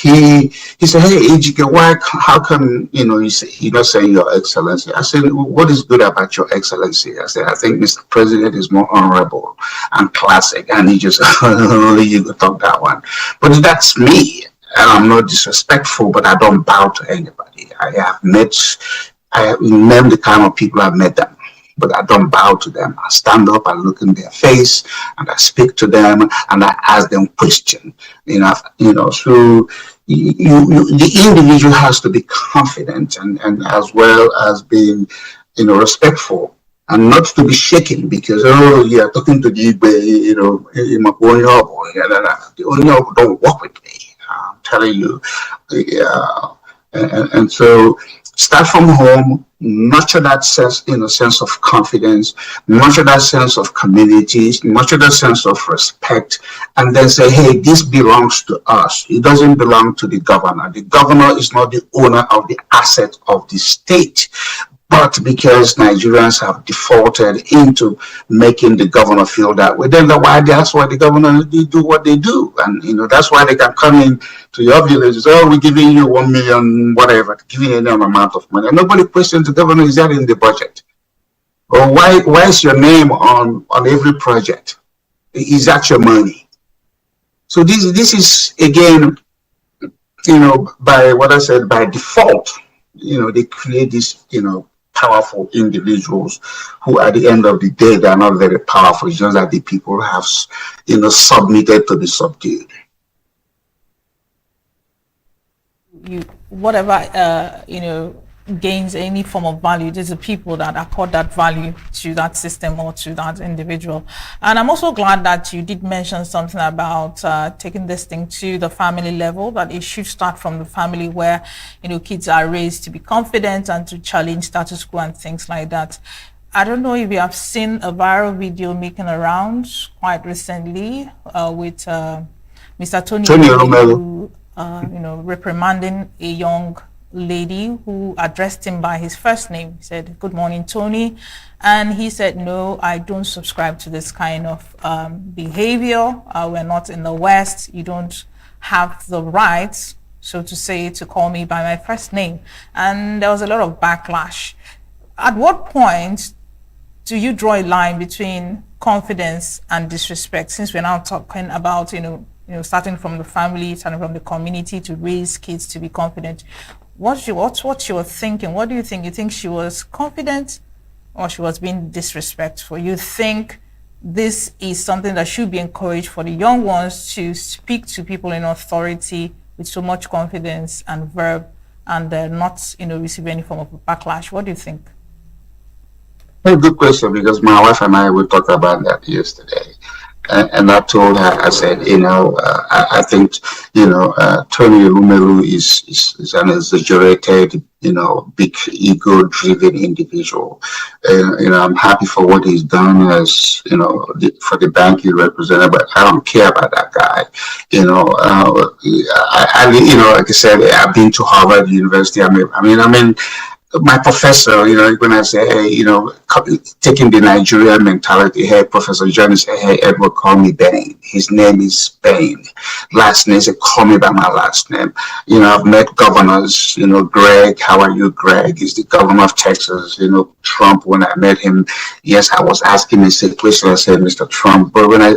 he said, hey, Ejike, how come, you're not saying Your Excellency? I said, what is good about Your Excellency? I said, I think Mr. President is more honorable and classic. And he just, only you could talk that one. But that's me. And I'm not disrespectful, but I don't bow to anybody. I have named the kind of people I've met them, but I don't bow to them. I stand up, I look in their face, and I speak to them, and I ask them questions. So the individual has to be confident and as well as being, respectful. And not to be shaken because, you're talking to the Onyobo don't work with me. I'm telling you. And so start from home, nurture that sense of confidence, nurture that sense of community, nurture that sense of respect, and then say, hey, this belongs to us. It doesn't belong to the governor. The governor is not the owner of the asset of the state. But because Nigerians have defaulted into making the governor feel that way, then that's why the governor do what they do. And, that's why they can come in to your village and say, we're giving you 1 million, whatever, giving any amount of money. And nobody questions the governor, is that in the budget? Or why is your name on every project? Is that your money? So this is, again, by what I said, by default, they create this, powerful individuals who at the end of the day, they are not very powerful. It's just that the people have, submitted to be subdued. Whatever, gains any form of value, there's the people that accord that value to that system or to that individual. And I'm also glad that you did mention something about taking this thing to the family level, that it should start from the family where, kids are raised to be confident and to challenge status quo and things like that. I don't know if you have seen a viral video making around quite recently with Mr. Tony Romelu, reprimanding a young lady who addressed him by his first name. He said, good morning, Tony. And he said, no, I don't subscribe to this kind of behavior. We're not in the West. You don't have the right, so to say, to call me by my first name. And there was a lot of backlash. At what point do you draw a line between confidence and disrespect, since we're now talking about, starting from the family, starting from the community to raise kids to be confident? What's your thinking? What do you think? You think she was confident or she was being disrespectful? You think this is something that should be encouraged for the young ones to speak to people in authority with so much confidence and verb and not, receive any form of backlash? What do you think? A good question, because my wife and I will talk about that yesterday. And I told her, I said, I think, Tony Romelu is an exaggerated, big ego-driven individual. I'm happy for what he's done as, for the bank he represented, but I don't care about that guy. Like I said, I've been to Harvard University. I mean, my professor, when I say, hey, taking the Nigerian mentality, hey, Professor John say, hey, Edward, call me Bain. His name is Bain. Last name, say, call me by my last name. I've met governors, Greg, how are you, Greg? He's the governor of Texas. Trump, when I met him, yes, I was asking him a question. I said, Mr. Trump, but when I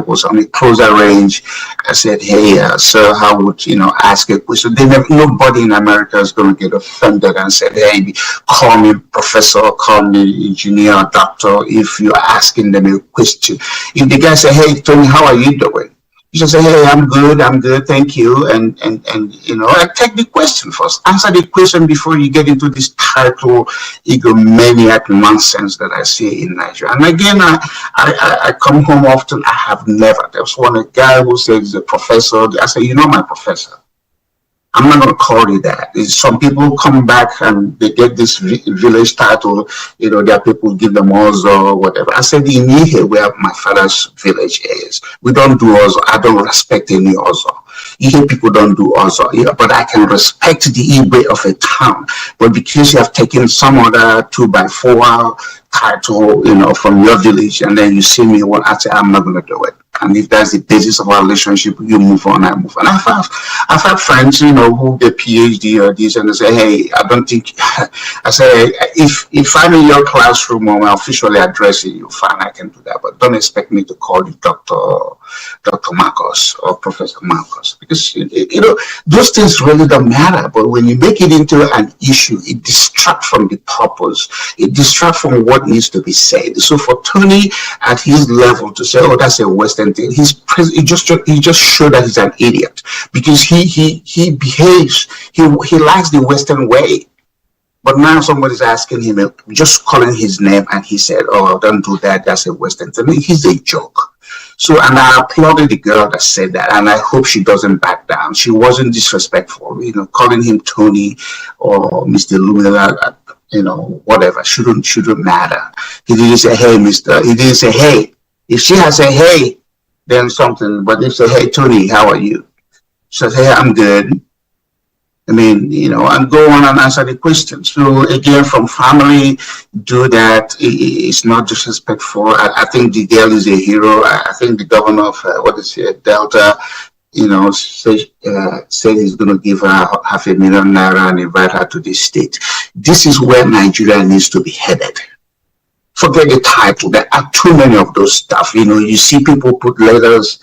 was on a closer range, I said, hey, sir, how would, ask a question? Nobody in America is going to get offended and say, hey, call me professor, call me engineer, doctor, if you're asking them a question. If the guy say, hey, Tony, how are you doing? You just say, hey, I'm good, thank you. And I take the question first. Answer the question before you get into this title egomaniac nonsense that I see in Nigeria. And again, I come home often. I have never. There was one guy who said he's a professor. I say, my professor. I'm not going to call it that. Some people come back and they get this village title. There are people give them Ozo or whatever. I said, in here where my father's village is, we don't do Ozo. I don't respect any Ozo. Here people don't do Ozo. But I can respect the Igwe of a town. But because you have taken some other 2x4 title, from your village, and then you see me, I say, I'm not going to do it. And if that's the basis of our relationship, you move on, I move on. I've had friends, who get PhD or this, and they say, hey, I don't think, I say, if I'm in your classroom or I'm officially addressing you, fine, I can do that. But don't expect me to call you Dr. Marcos or Professor Marcos, because, those things really don't matter. But when you make it into an issue, it distracts from the purpose. It distracts from what needs to be said. So for Tony at his level to say, oh, that's a Western thing, he just showed that he's an idiot, because he behaves, he likes the Western way. But now somebody's asking him, just calling his name, and he said, oh, don't do that, that's a Western thing. He's a joke. So, and I applauded the girl that said that, and I hope she doesn't back down. She wasn't disrespectful, calling him Tony or Mr. Lumina, whatever, shouldn't matter. He didn't say, hey, mister. He didn't say, hey. If she had said, hey, then something, but if say, hey, Tony, how are you? She says, hey, I'm good. And go on and answer the question. So again, from family, do that. It's not disrespectful. I think the girl is a hero. I think the governor of Delta, said he's going to give her $500,000 and invite her to the state. This is where Nigeria needs to be headed. Forget the title. There are too many of those stuff. You see people put letters,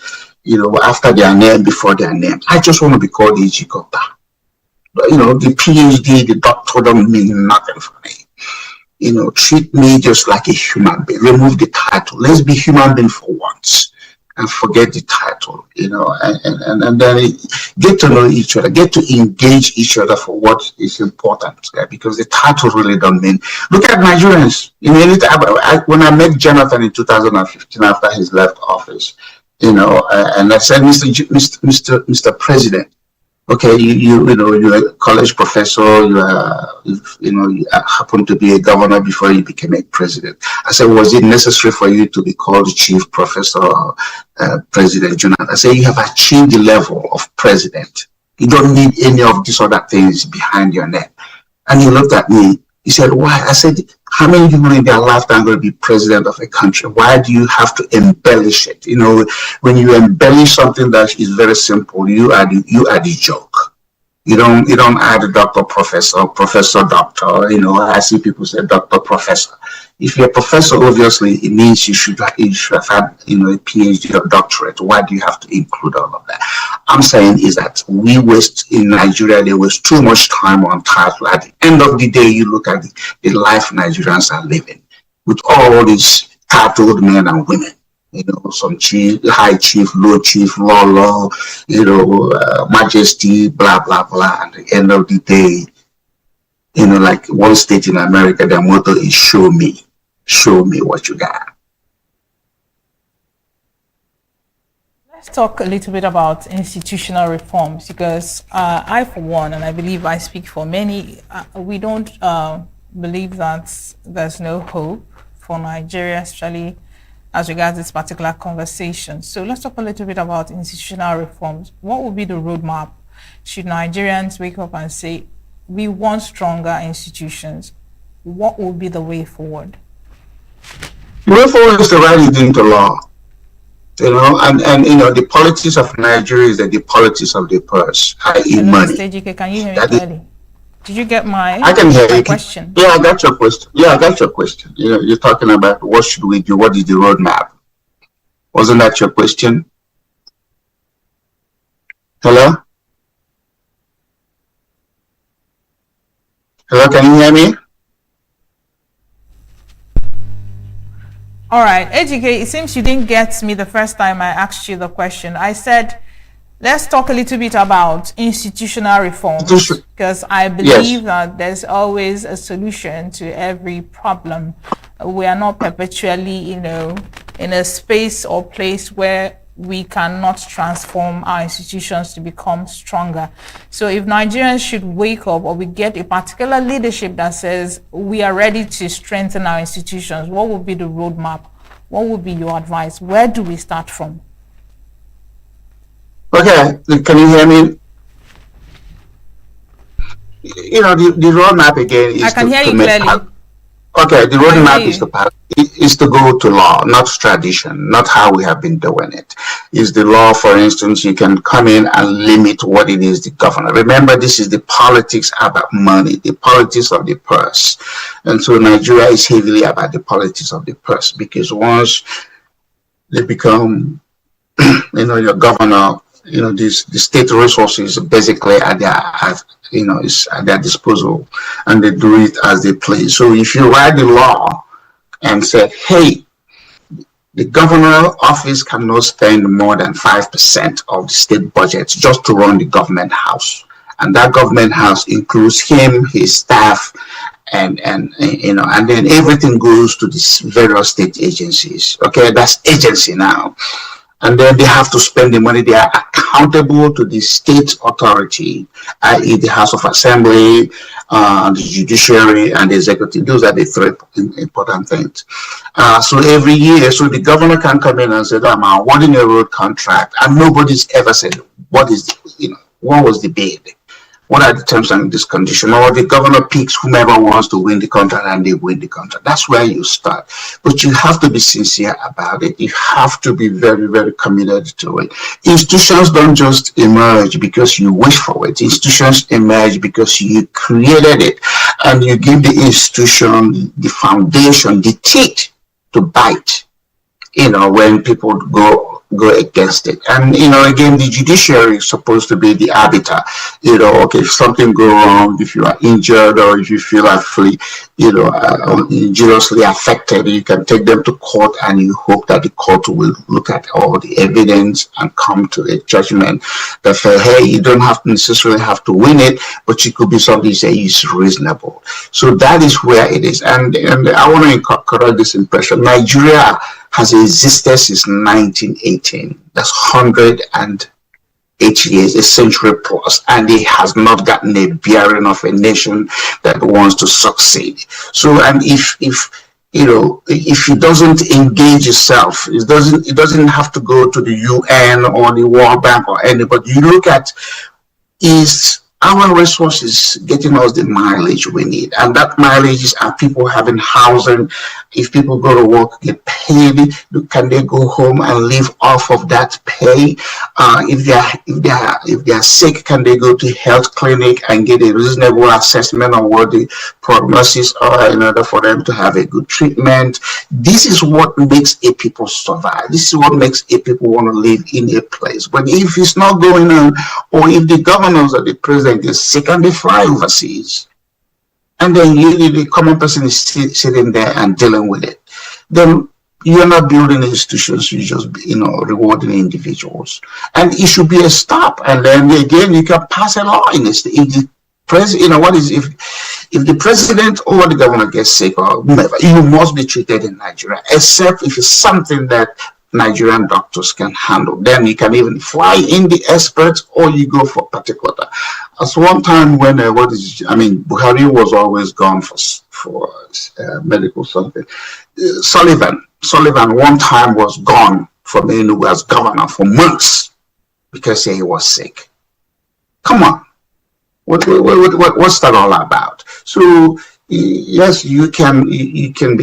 after their name, before their name. I just want to be called Ijikota. The PhD, the doctor don't mean nothing for me. Treat me just like a human being. Remove the title. Let's be human being for once and forget the title, and then get to know each other, get to engage each other for what is important, because the title really don't mean. Look at Nigerians. When I met Jonathan in 2015 after he's left office, and I said, Mr. President, okay, you're a college professor, you happen to be a governor before you became a president. I said, was it necessary for you to be called chief professor, President Jonathan? I said, you have achieved the level of president. You don't need any of these other things behind your name. And he looked at me. He said, why? I said, how many people in their lifetime are going to be president of a country? Why do you have to embellish it? When you embellish something that is very simple, you are the joke. You don't add a doctor, professor, doctor. I see people say doctor, professor. If you're a professor, obviously it means you should have had a PhD or doctorate. Why do you have to include all of that? I'm saying is that we waste in Nigeria. There was too much time on title. At the end of the day, you look at the life Nigerians are living with all these titled men and women. Some chief, high chief, low chief, law, majesty, blah, blah, blah. At the end of the day, like one state in America, their motto is show me what you got. Let's talk a little bit about institutional reforms, because I, for one, and I believe I speak for many, we don't believe that there's no hope for Nigeria, especially as regards this particular conversation. So let's talk a little bit about institutional reforms. What would be the roadmap should Nigerians wake up and say, we want stronger institutions? What would be the way forward? The way forward is to write it into law. And the politics of Nigeria is the politics of the purse, i.e. money. Can you hear me clearly? Did you get my question? Yeah, I got your question. You're talking about what should we do? What is the roadmap? Wasn't that your question? Hello? Hello, can you hear me? All right, AGK, it seems you didn't get me the first time I asked you the question. I said, let's talk a little bit about institutional reforms, because I believe that there's always a solution to every problem. We are not perpetually, in a space or place where we cannot transform our institutions to become stronger. So if Nigerians should wake up, or we get a particular leadership that says we are ready to strengthen our institutions, what would be the roadmap? What would be your advice? Where do we start from? Okay, can you hear me? The roadmap again is I can hear you clearly. Okay, the roadmap is to go to law, not tradition, not how we have been doing it. Is the law, for instance, you can come in and limit what it is the governor. Remember, this is the politics about money, the politics of the purse. And so Nigeria is heavily about the politics of the purse, because once they become, your governor, the state resources basically at is at their disposal, and they do it as they please. So if you write the law and say, hey, the governor office cannot spend more than 5% of the state budget just to run the government house, and that government house includes him, his staff, and then everything goes to these various state agencies. Okay, that's agency now. And then they have to spend the money. They are accountable to the state authority, i.e. the House of Assembly, the judiciary, and the executive. Those are the three important things. So every year, so the governor can come in and say, I'm awarding a road contract, and nobody's ever said, what was the bid? What are the terms and this condition? Or the governor picks whomever wants to win the contract, and they win the contract. That's where you start. But you have to be sincere about it. You have to be very, very committed to it. Institutions don't just emerge because you wish for it. Institutions emerge because you created it, and you give the institution the foundation, the teeth to bite, when people go against it. And again, the judiciary is supposed to be the arbiter. Okay, if something goes wrong, if you are injured, or if you feel injuriously affected, you can take them to court, and you hope that the court will look at all the evidence and come to a judgment that say, hey, you don't necessarily have to win it, but it could be something you say is reasonable. So that is where it is. And I want to correct this impression. Nigeria has existed since 1918. That's 108 years, a century plus, and it has not gotten a bearing of a nation that wants to succeed. So, and if it doesn't engage itself, it doesn't have to go to the UN or the World Bank or anybody. You look at, is our resources getting us the mileage we need? And that mileage is, are people having housing? If people go to work, get paid, can they go home and live off of that pay? If they are sick, can they go to health clinic and get a reasonable assessment of what the prognosis are in order for them to have a good treatment? This is what makes a people survive. This is what makes a people want to live in a place. But if it's not going on, or if the governors or the president is sick and they fly overseas, and then the common person is sitting there and dealing with it, then you're not building institutions, you're just rewarding individuals. And it should be a stop. And then again, you can pass a law in this. If the president, if the president or the governor gets sick or whomever, you must be treated in Nigeria, except if it's something that Nigerian doctors can handle. Then you can even fly in the experts, or you go for particular. As one time when Buhari was always gone for medical something. Sullivan one time was gone from ENUGU as governor for months because he was sick. Come on, what's that all about? So yes, you can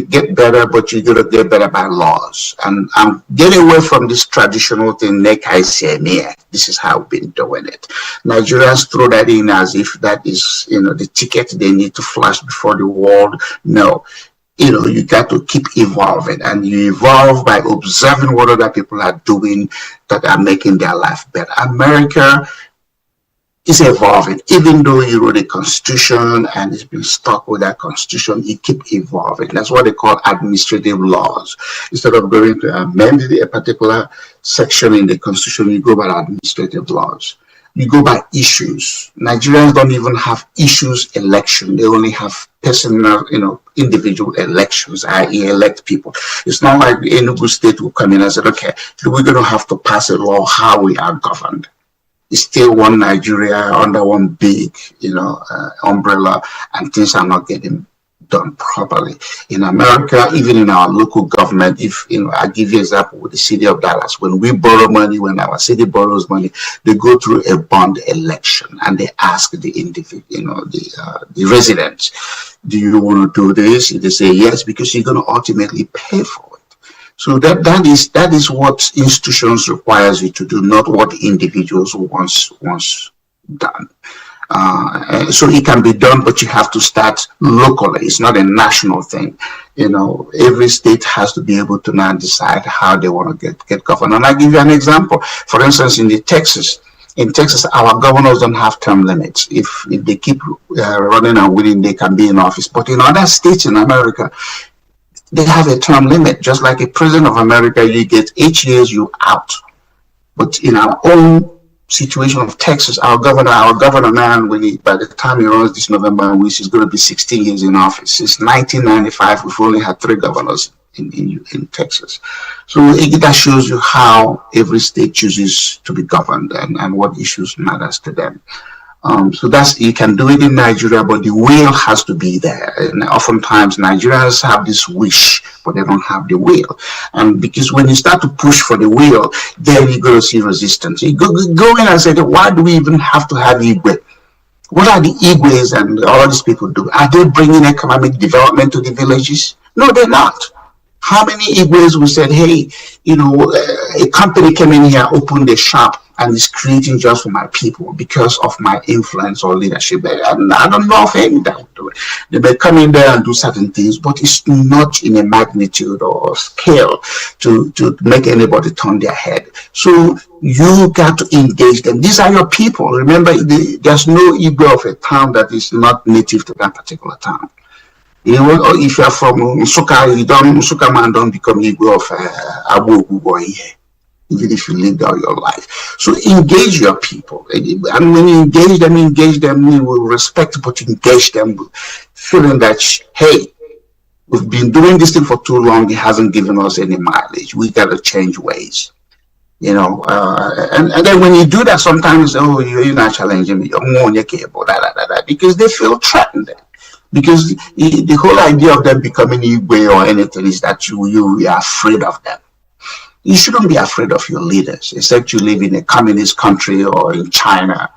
get better, but you gotta get better by laws. And I'm getting away from this traditional thing, this is how we've been doing it. Nigerians throw that in as if that is the ticket they need to flash before the world. No. You got to keep evolving, and you evolve by observing what other people are doing that are making their life better. America It's evolving. Even though you wrote a constitution and it's been stuck with that constitution, it keeps evolving. That's what they call administrative laws. Instead of going to amend a particular section in the constitution, you go by administrative laws. You go by issues. Nigerians don't even have issues election. They only have personal, individual elections, i.e. elect people. It's not like the ENUGU state will come in and say, okay, we're going to have to pass a law how we are governed. It's still one Nigeria under one big, umbrella, and things are not getting done properly. In America, even in our local government, I give you an example with the city of Dallas, when we borrow money, when our city borrows money, they go through a bond election and they ask the individual, the residents, do you want to do this? If they say yes, because you're going to ultimately pay for it. So that is what institutions requires you to do, not what individuals wants done. So it can be done, but you have to start locally. It's not a national thing. Every state has to be able to now decide how they want to get governed. And I'll give you an example. For instance, in Texas, our governors don't have term limits. If they keep running and winning, they can be in office. But in other states in America, they have a term limit. Just like a president of America, you get 8 years, you out. But in our own situation of Texas, our governor now, by the time he runs this November, which is going to be 16 years in office. Since 1995, we've only had 3 governors in Texas. So that shows you how every state chooses to be governed and what issues matters to them. So you can do it in Nigeria, but the will has to be there. And oftentimes Nigerians have this wish, but they don't have the will. And because when you start to push for the will, then you're going to see resistance. You go in and say, why do we even have to have Igwe? What are the Igwes and all these people do? Are they bringing economic development to the villages? No, they're not. How many Igwes we said, hey, a company came in here, opened a shop, and is creating jobs for my people because of my influence or leadership. And I don't know of any that do it. They may come in there and do certain things, but it's not in a magnitude or scale to make anybody turn their head. So you got to engage them. These are your people. Remember, there's no Igbo of a town that is not native to that particular town. If you're from Nsukka, Nsukka man don't become Igbo of Abu boy here, even if you lived all your life. So engage your people. And when you engage them, you will respect, but engage them feeling that, hey, we've been doing this thing for too long, it hasn't given us any mileage. We got to change ways. And then when you do that, sometimes, you're not challenging me, because they feel threatened. Because the whole idea of them becoming Igwe or anything is that you are afraid of them. You shouldn't be afraid of your leaders, except you live in a communist country or in China.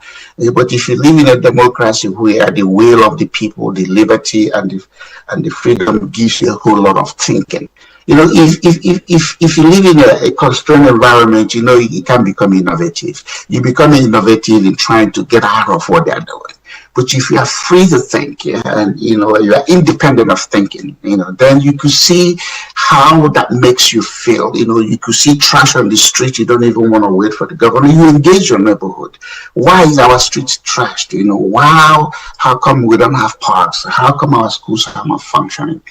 But if you live in a democracy where the will of the people, the liberty and the freedom gives you a whole lot of thinking. If you live in a constrained environment, you can become innovative. You become innovative in trying to get out of what they're doing. But if you are free to think, and you are independent of thinking, then you could see how that makes you feel. You could see trash on the street. You don't even want to wait for the government. You engage your neighborhood. Why is our streets trashed? Wow, how come we don't have parks? How come our schools are not functioning?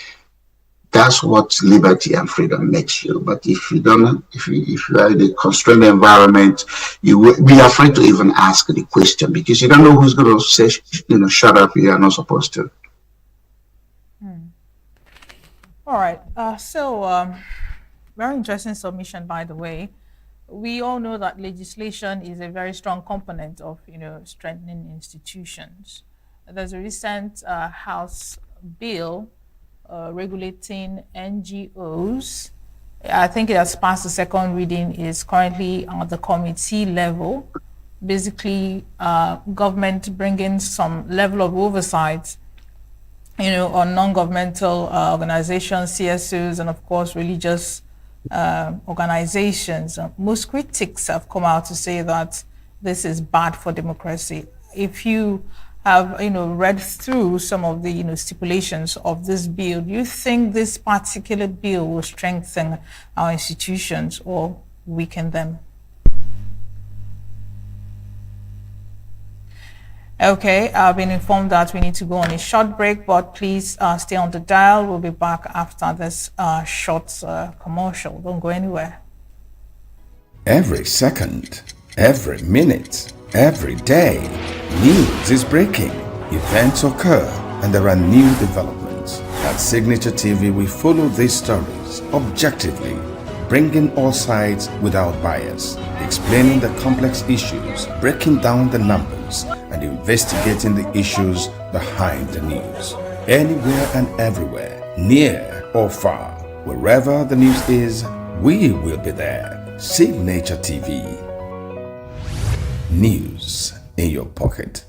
That's what liberty and freedom makes you. But if you are in a constrained environment, you will be afraid to even ask the question because you don't know who's going to say, shut up, you are not supposed to. All right. Very interesting submission, by the way. We all know that legislation is a very strong component of, strengthening institutions. There's a recent House bill regulating NGOs. I think it has passed the second reading, is currently at the committee level. Basically, government bringing some level of oversight, on non-governmental organizations, CSOs, and of course, religious organizations. Most critics have come out to say that this is bad for democracy. If you have read through some of the stipulations of this bill, do you think this particular bill will strengthen our institutions or weaken them? Okay, I've been informed that we need to go on a short break, but please stay on the dial. We'll be back after this short commercial. Don't go anywhere. Every second, every minute, every day, news is breaking. Events occur and there are new developments. At Signature TV, we follow these stories objectively, bringing all sides without bias, explaining the complex issues, breaking down the numbers, and investigating the issues behind the news. Anywhere and everywhere, near or far, wherever the news is, we will be there. Signature TV. News in your pocket.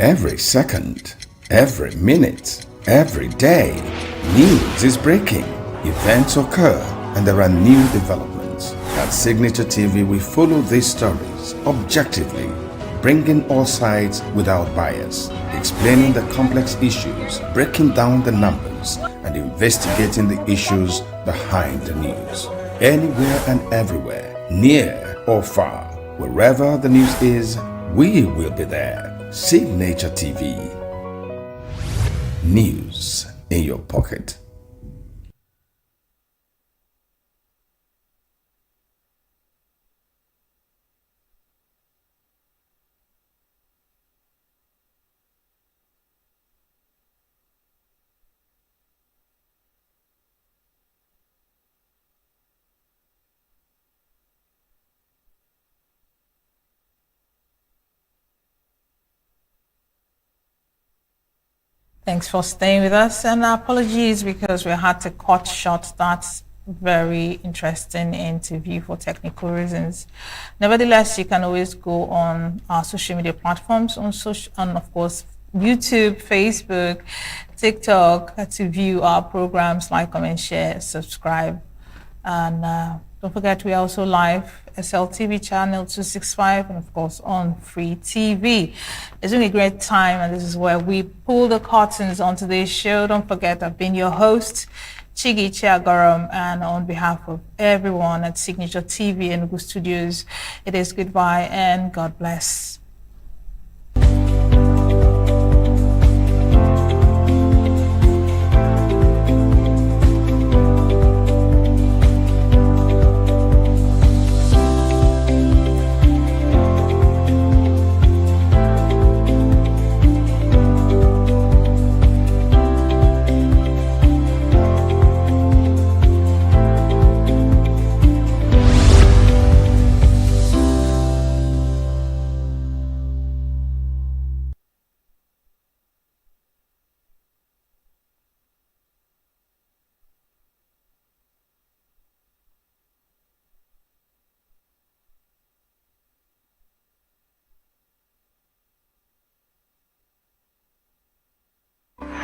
Every second, every minute, every day, news is breaking. Events occur and there are new developments. At Signature TV, we follow these stories objectively, bringing all sides without bias, explaining the complex issues, breaking down the numbers, and investigating the issues behind the news. Anywhere and everywhere, near or far, wherever the news is, we will be there. Signature TV. News in your pocket. Thanks for staying with us, and apologies because we had to cut short that very interesting interview for technical reasons. Nevertheless, you can always go on our social media platforms on of course YouTube, Facebook, TikTok to view our programs, like, comment, share, subscribe, and don't forget we are also live SLTV channel 265 and of course on Free TV. It's been a great time, and this is where we pull the curtains on today's show. Don't forget, I've been your host, Chigi Chiagoram, and on behalf of everyone at Signature TV and ENUGU Studios, it is goodbye and God bless.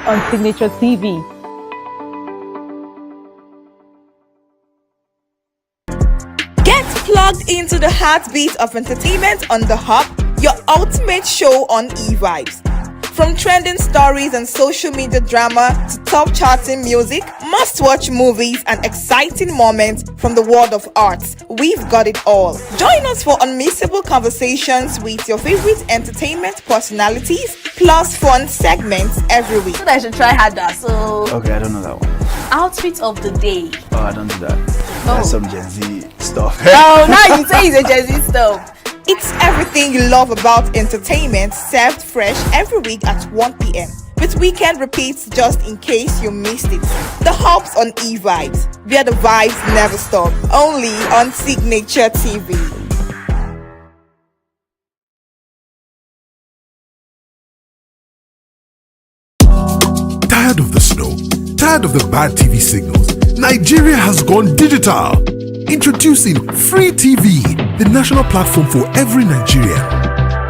On Signature TV. Get plugged into the heartbeat of entertainment on The Hub, your ultimate show on e-vibes. From trending stories and social media drama to top charting music, must-watch movies and exciting moments from the world of arts, we've got it all. Join us for unmissable conversations with your favorite entertainment personalities, plus fun segments every week. I should try harder, so... Okay, I don't know that one. Outfit of the day. Oh, I don't do that. That's some Gen Z stuff. Oh, now you say it's a Gen Z stuff. It's everything you love about entertainment, served fresh every week at 1 p.m. with weekend repeats just in case you missed it. The Hops on E-Vibes, where the vibes never stop. Only on Signature TV. Tired of the snow? Tired of the bad TV signals? Nigeria has gone digital. Introducing Free TV, the national platform for every Nigerian.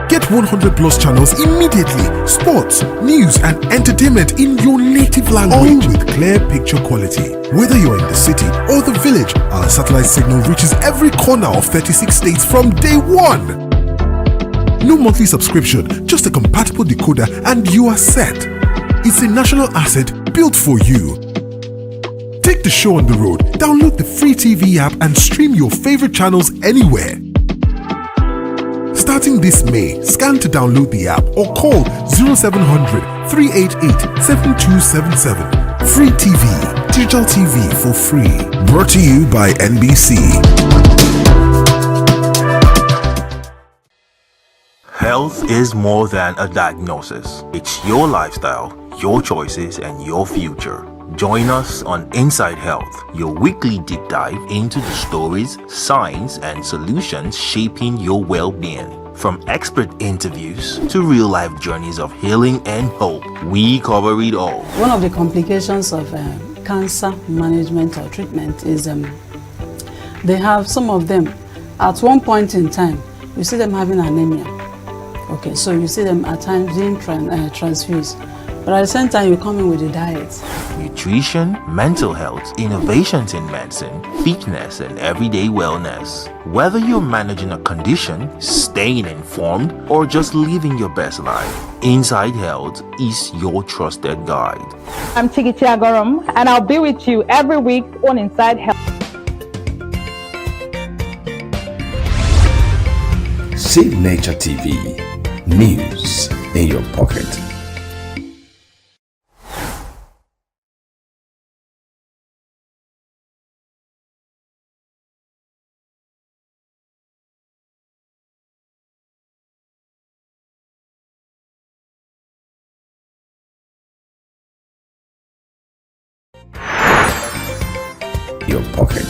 Get 100 plus channels immediately. Sports, news, and entertainment in your native language. All with clear picture quality. Whether you're in the city or the village, our satellite signal reaches every corner of 36 states from day one. No monthly subscription, just a compatible decoder and you are set. It's a national asset built for you. Take the show on the road, download the Free TV app and stream your favorite channels anywhere. Starting this May, scan to download the app or call 0700 388 7277. Free TV, digital TV for free. Brought to you by NBC. Health is more than a diagnosis. It's your lifestyle, your choices, and your future. Join us on Inside Health, your weekly deep dive into the stories, science, and solutions shaping your well-being. From expert interviews to real-life journeys of healing and hope, we cover it all. One of the complications of cancer management or treatment is they have some of them, at one point in time, you see them having anemia. Okay, so you see them at times being transfused. But at the same time, you come in with a diet. Nutrition, mental health, innovations in medicine, fitness, and everyday wellness. Whether you're managing a condition, staying informed, or just living your best life, Inside Health is your trusted guide. I'm Signaturetv, and I'll be with you every week on Inside Health. Signature TV. News in your pocket. Your pocket.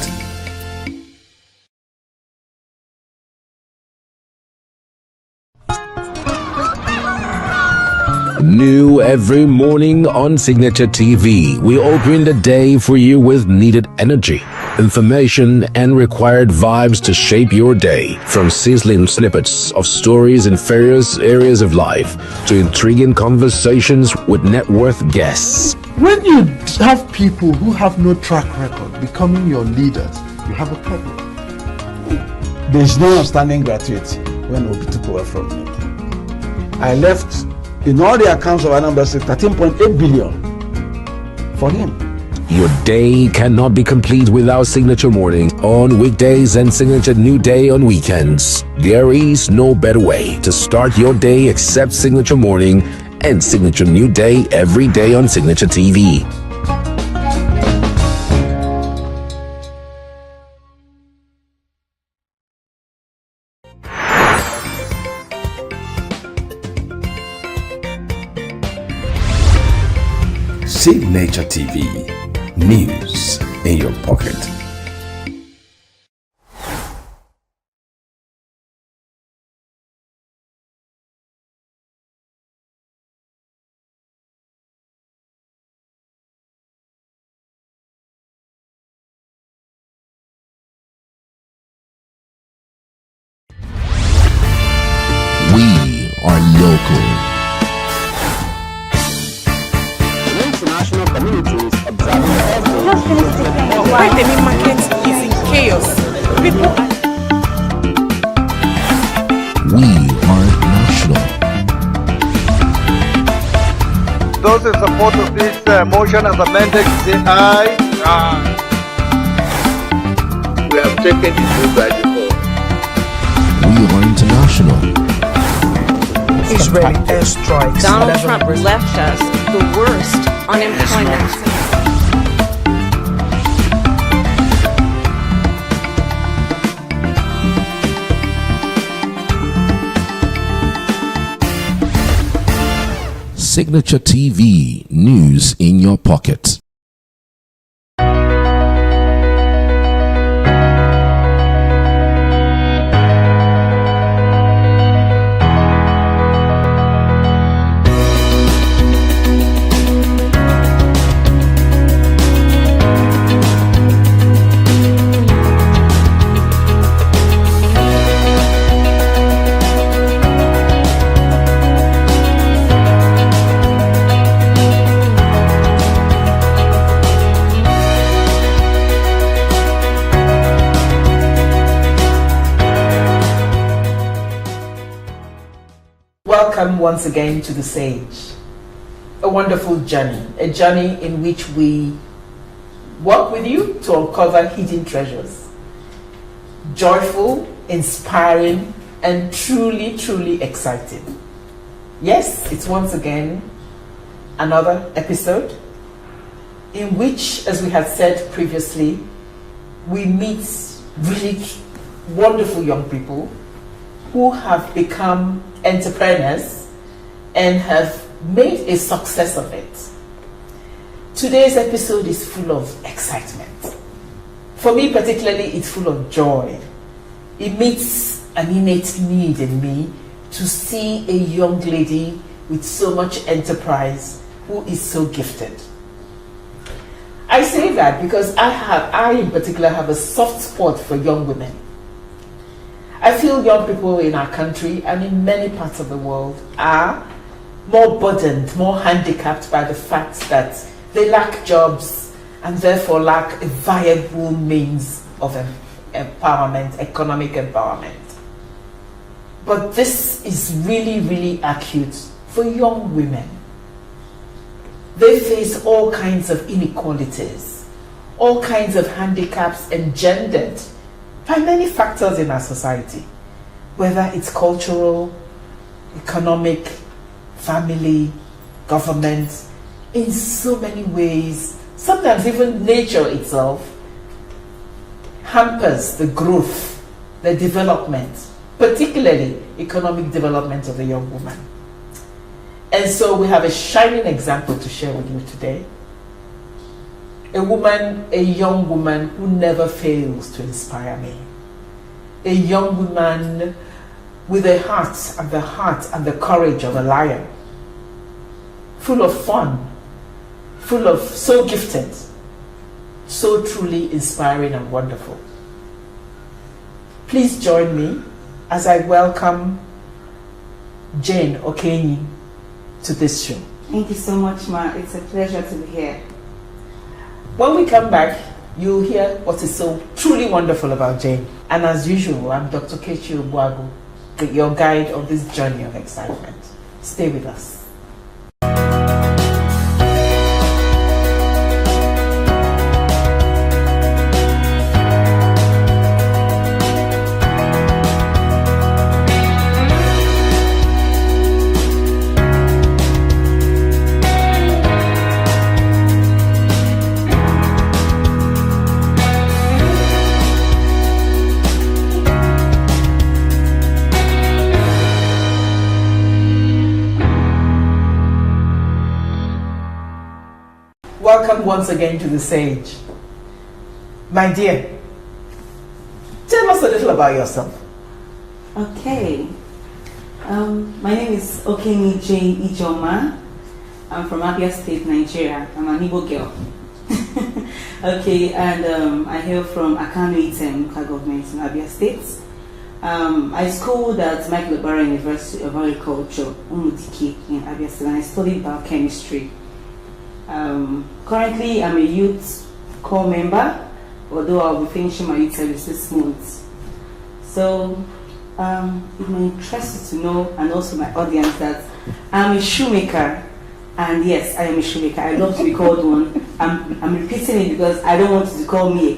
New every morning on Signature TV, we open the day for you with needed energy, information, and required vibes to shape your day. From sizzling snippets of stories in various areas of life to intriguing conversations with net worth guests. When you have people who have no track record becoming your leaders, you have a problem. There is no outstanding gratuity when Obi took over from me. I left, in all the accounts of Anambra State, 13.8 billion for him. Your day cannot be complete without Signature Morning on weekdays and Signature New Day on weekends. There is no better way to start your day except Signature Morning and Signature New Day every day on Signature TV. Signature TV. News in your pocket. We are local. International communities observing Where the main market is in chaos. People are... We are national. support of this motion as amended, say aye. Aye. We have taken this vote by default. We are international. Israeli airstrikes. Donald Trump left us the worst unemployment. Signature TV, news in your pocket. Welcome once again to the Sage. A wonderful journey, a journey in which we work with you to uncover hidden treasures. Joyful, inspiring, and truly, truly exciting. Yes, it's once again another episode in which, as we had said previously, we meet really wonderful young people who have become entrepreneurs and have made a success of it. Today's episode is full of excitement. For me particularly, it's full of joy. It meets an innate need in me to see a young lady with so much enterprise who is so gifted. I say that because I in particular have a soft spot for young women. I feel young people in our country and in many parts of the world are more burdened, more handicapped by the fact that they lack jobs and therefore lack a viable means of empowerment, economic empowerment. But this is really, really acute for young women. They face all kinds of inequalities, all kinds of handicaps engendered by many factors in our society, whether it's cultural, economic, family, government, in so many ways. Sometimes even nature itself hampers the growth, the development, particularly economic development of the young woman. And so we have a shining example to share with you today. A woman, a young woman who never fails to inspire me. A young woman with a heart and the courage of a lion. Full of fun, full of, so gifted, so truly inspiring and wonderful. Please join me as I welcome Jane Okenyi to this show. Thank you so much, Ma. It's a pleasure to be here. When we come back, you'll hear what is so truly wonderful about Jane. And as usual, I'm Dr. Kechi Obuagu, your guide on this journey of excitement. Stay with us. Welcome once again to the Sage. My dear, tell us a little about yourself. Okay. My name is Okenyi Jane Ijoma. I'm from Abia State, Nigeria. I'm an Igbo girl. Okay, and I hail from Akano Item local government in Abia State. I schooled at Michael Obara University of Agriculture, Umudiki in Abia State, and I studied biochemistry. Currently, I'm a youth corps member, although I'll be finishing my youth service this month. So, it may interest you to know, and also my audience, that I'm a shoemaker And yes, I am a shoemaker. I love to be called one. I'm repeating it because I don't want you to call me a